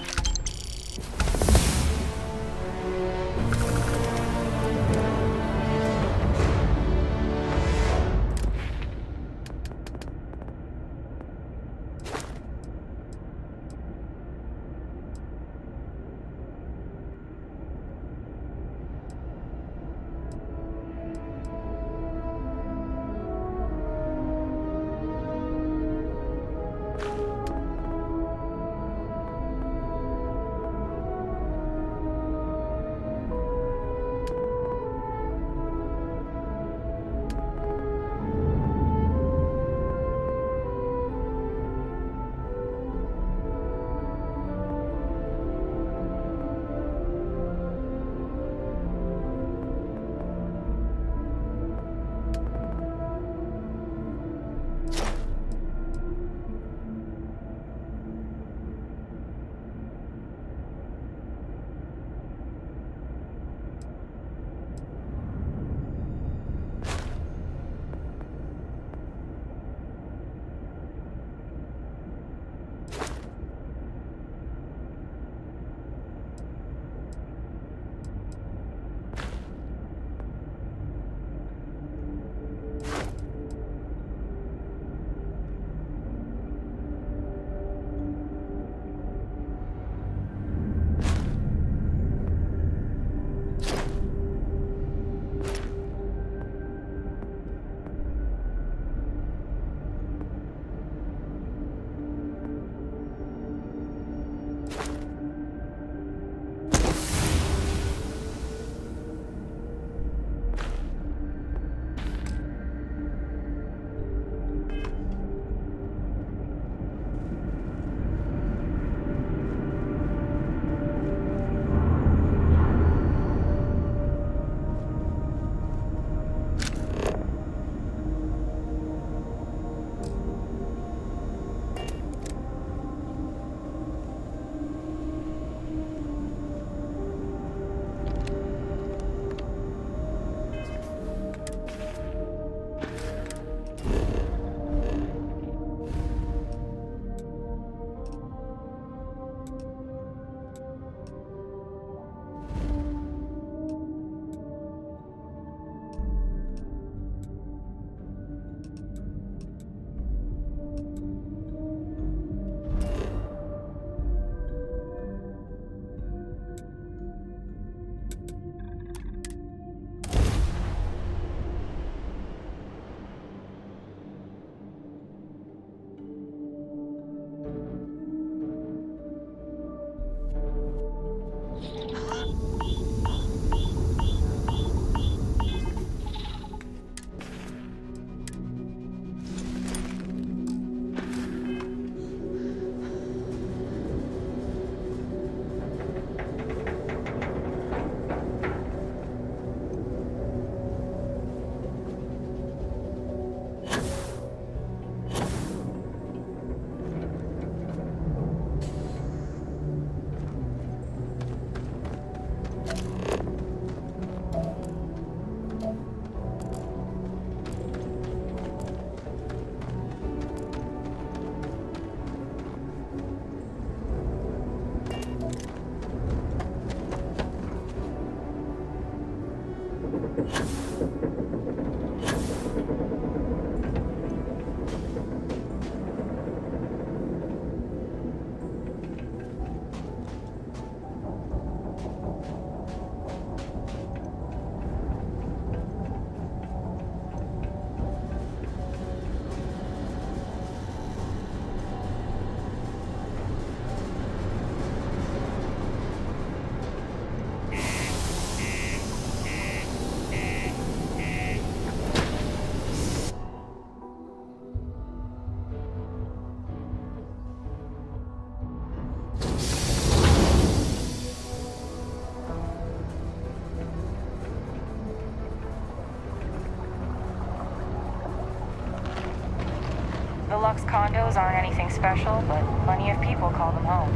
The Lux condos aren't anything special, but plenty of people call them home.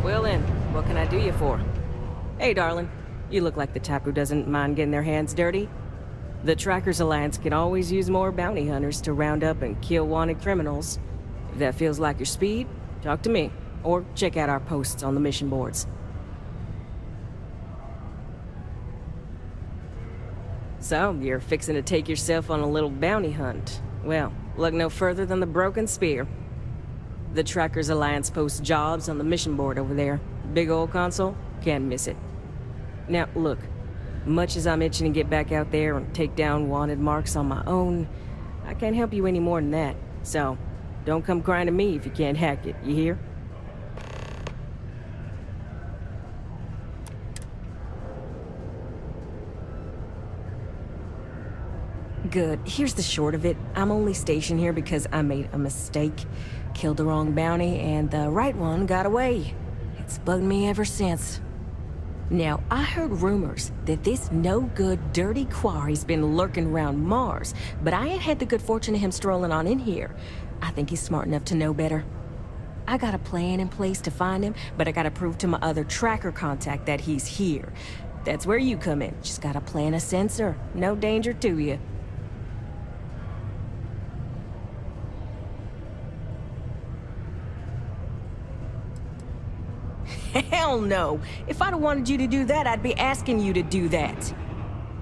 Well then, what can I do you for? Hey, darling. You look like the type who doesn't mind getting their hands dirty. The Trackers Alliance can always use more bounty hunters to round up and kill wanted criminals. If that feels like your speed, talk to me, or check out our posts on the mission boards. So, you're fixing to take yourself on a little bounty hunt. Well, look no further than the Broken Spear. The Trackers Alliance posts jobs on the mission board over there. Big old console, can't miss it. Now, look, much as I'm itching to get back out there and take down wanted marks on my own, I can't help you any more than that. So, don't come crying to me if you can't hack it, you hear? Good. Here's the short of it. I'm only stationed here because I made a mistake. Killed the wrong bounty, and the right one got away. It's bugged me ever since. Now, I heard rumors that this no-good, dirty quarry's been lurking around Mars, but I ain't had the good fortune of him strolling on in here. I think he's smart enough to know better. I got a plan in place to find him, but I gotta prove to my other tracker contact that he's here. That's where you come in. Just gotta plant a sensor. No danger to you. Hell no! If I'd have wanted you to do that, I'd be asking you to do that.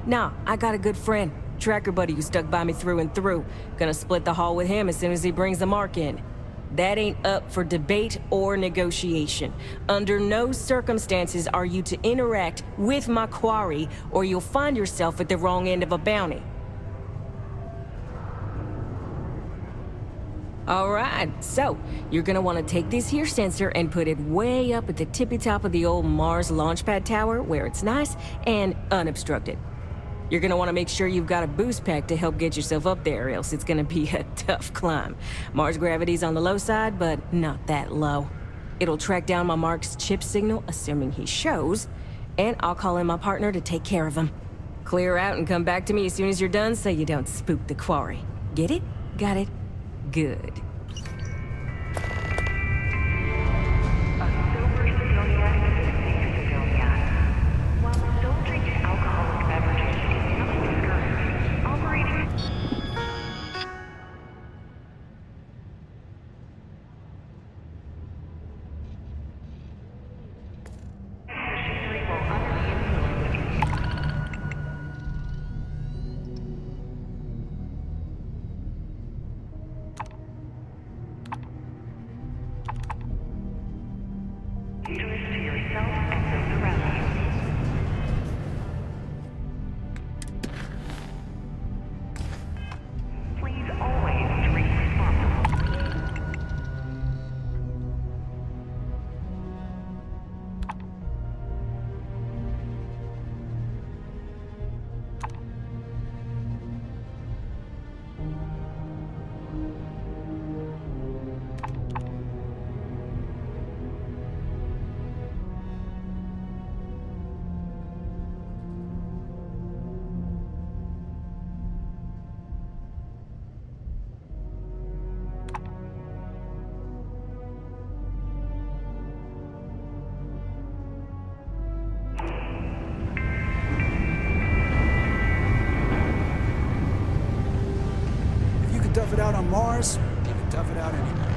Nah, I got a good friend, tracker buddy who stuck by me through and through. Gonna split the haul with him as soon as he brings the mark in. That ain't up for debate or negotiation. Under no circumstances are you to interact with my quarry, or you'll find yourself at the wrong end of a bounty. Alright, so, you're gonna want to take this here sensor and put it way up at the tippy top of the old Mars launchpad tower where it's nice and unobstructed. You're gonna want to make sure you've got a boost pack to help get yourself up there, else it's gonna be a tough climb. Mars gravity's on the low side, but not that low. It'll track down my Mark's chip signal, assuming he shows, and I'll call in my partner to take care of him. Clear out and come back to me as soon as you're done so you don't spook the quarry. Get it? Got it? Good. Tough it out on Mars, you can tough it out anywhere.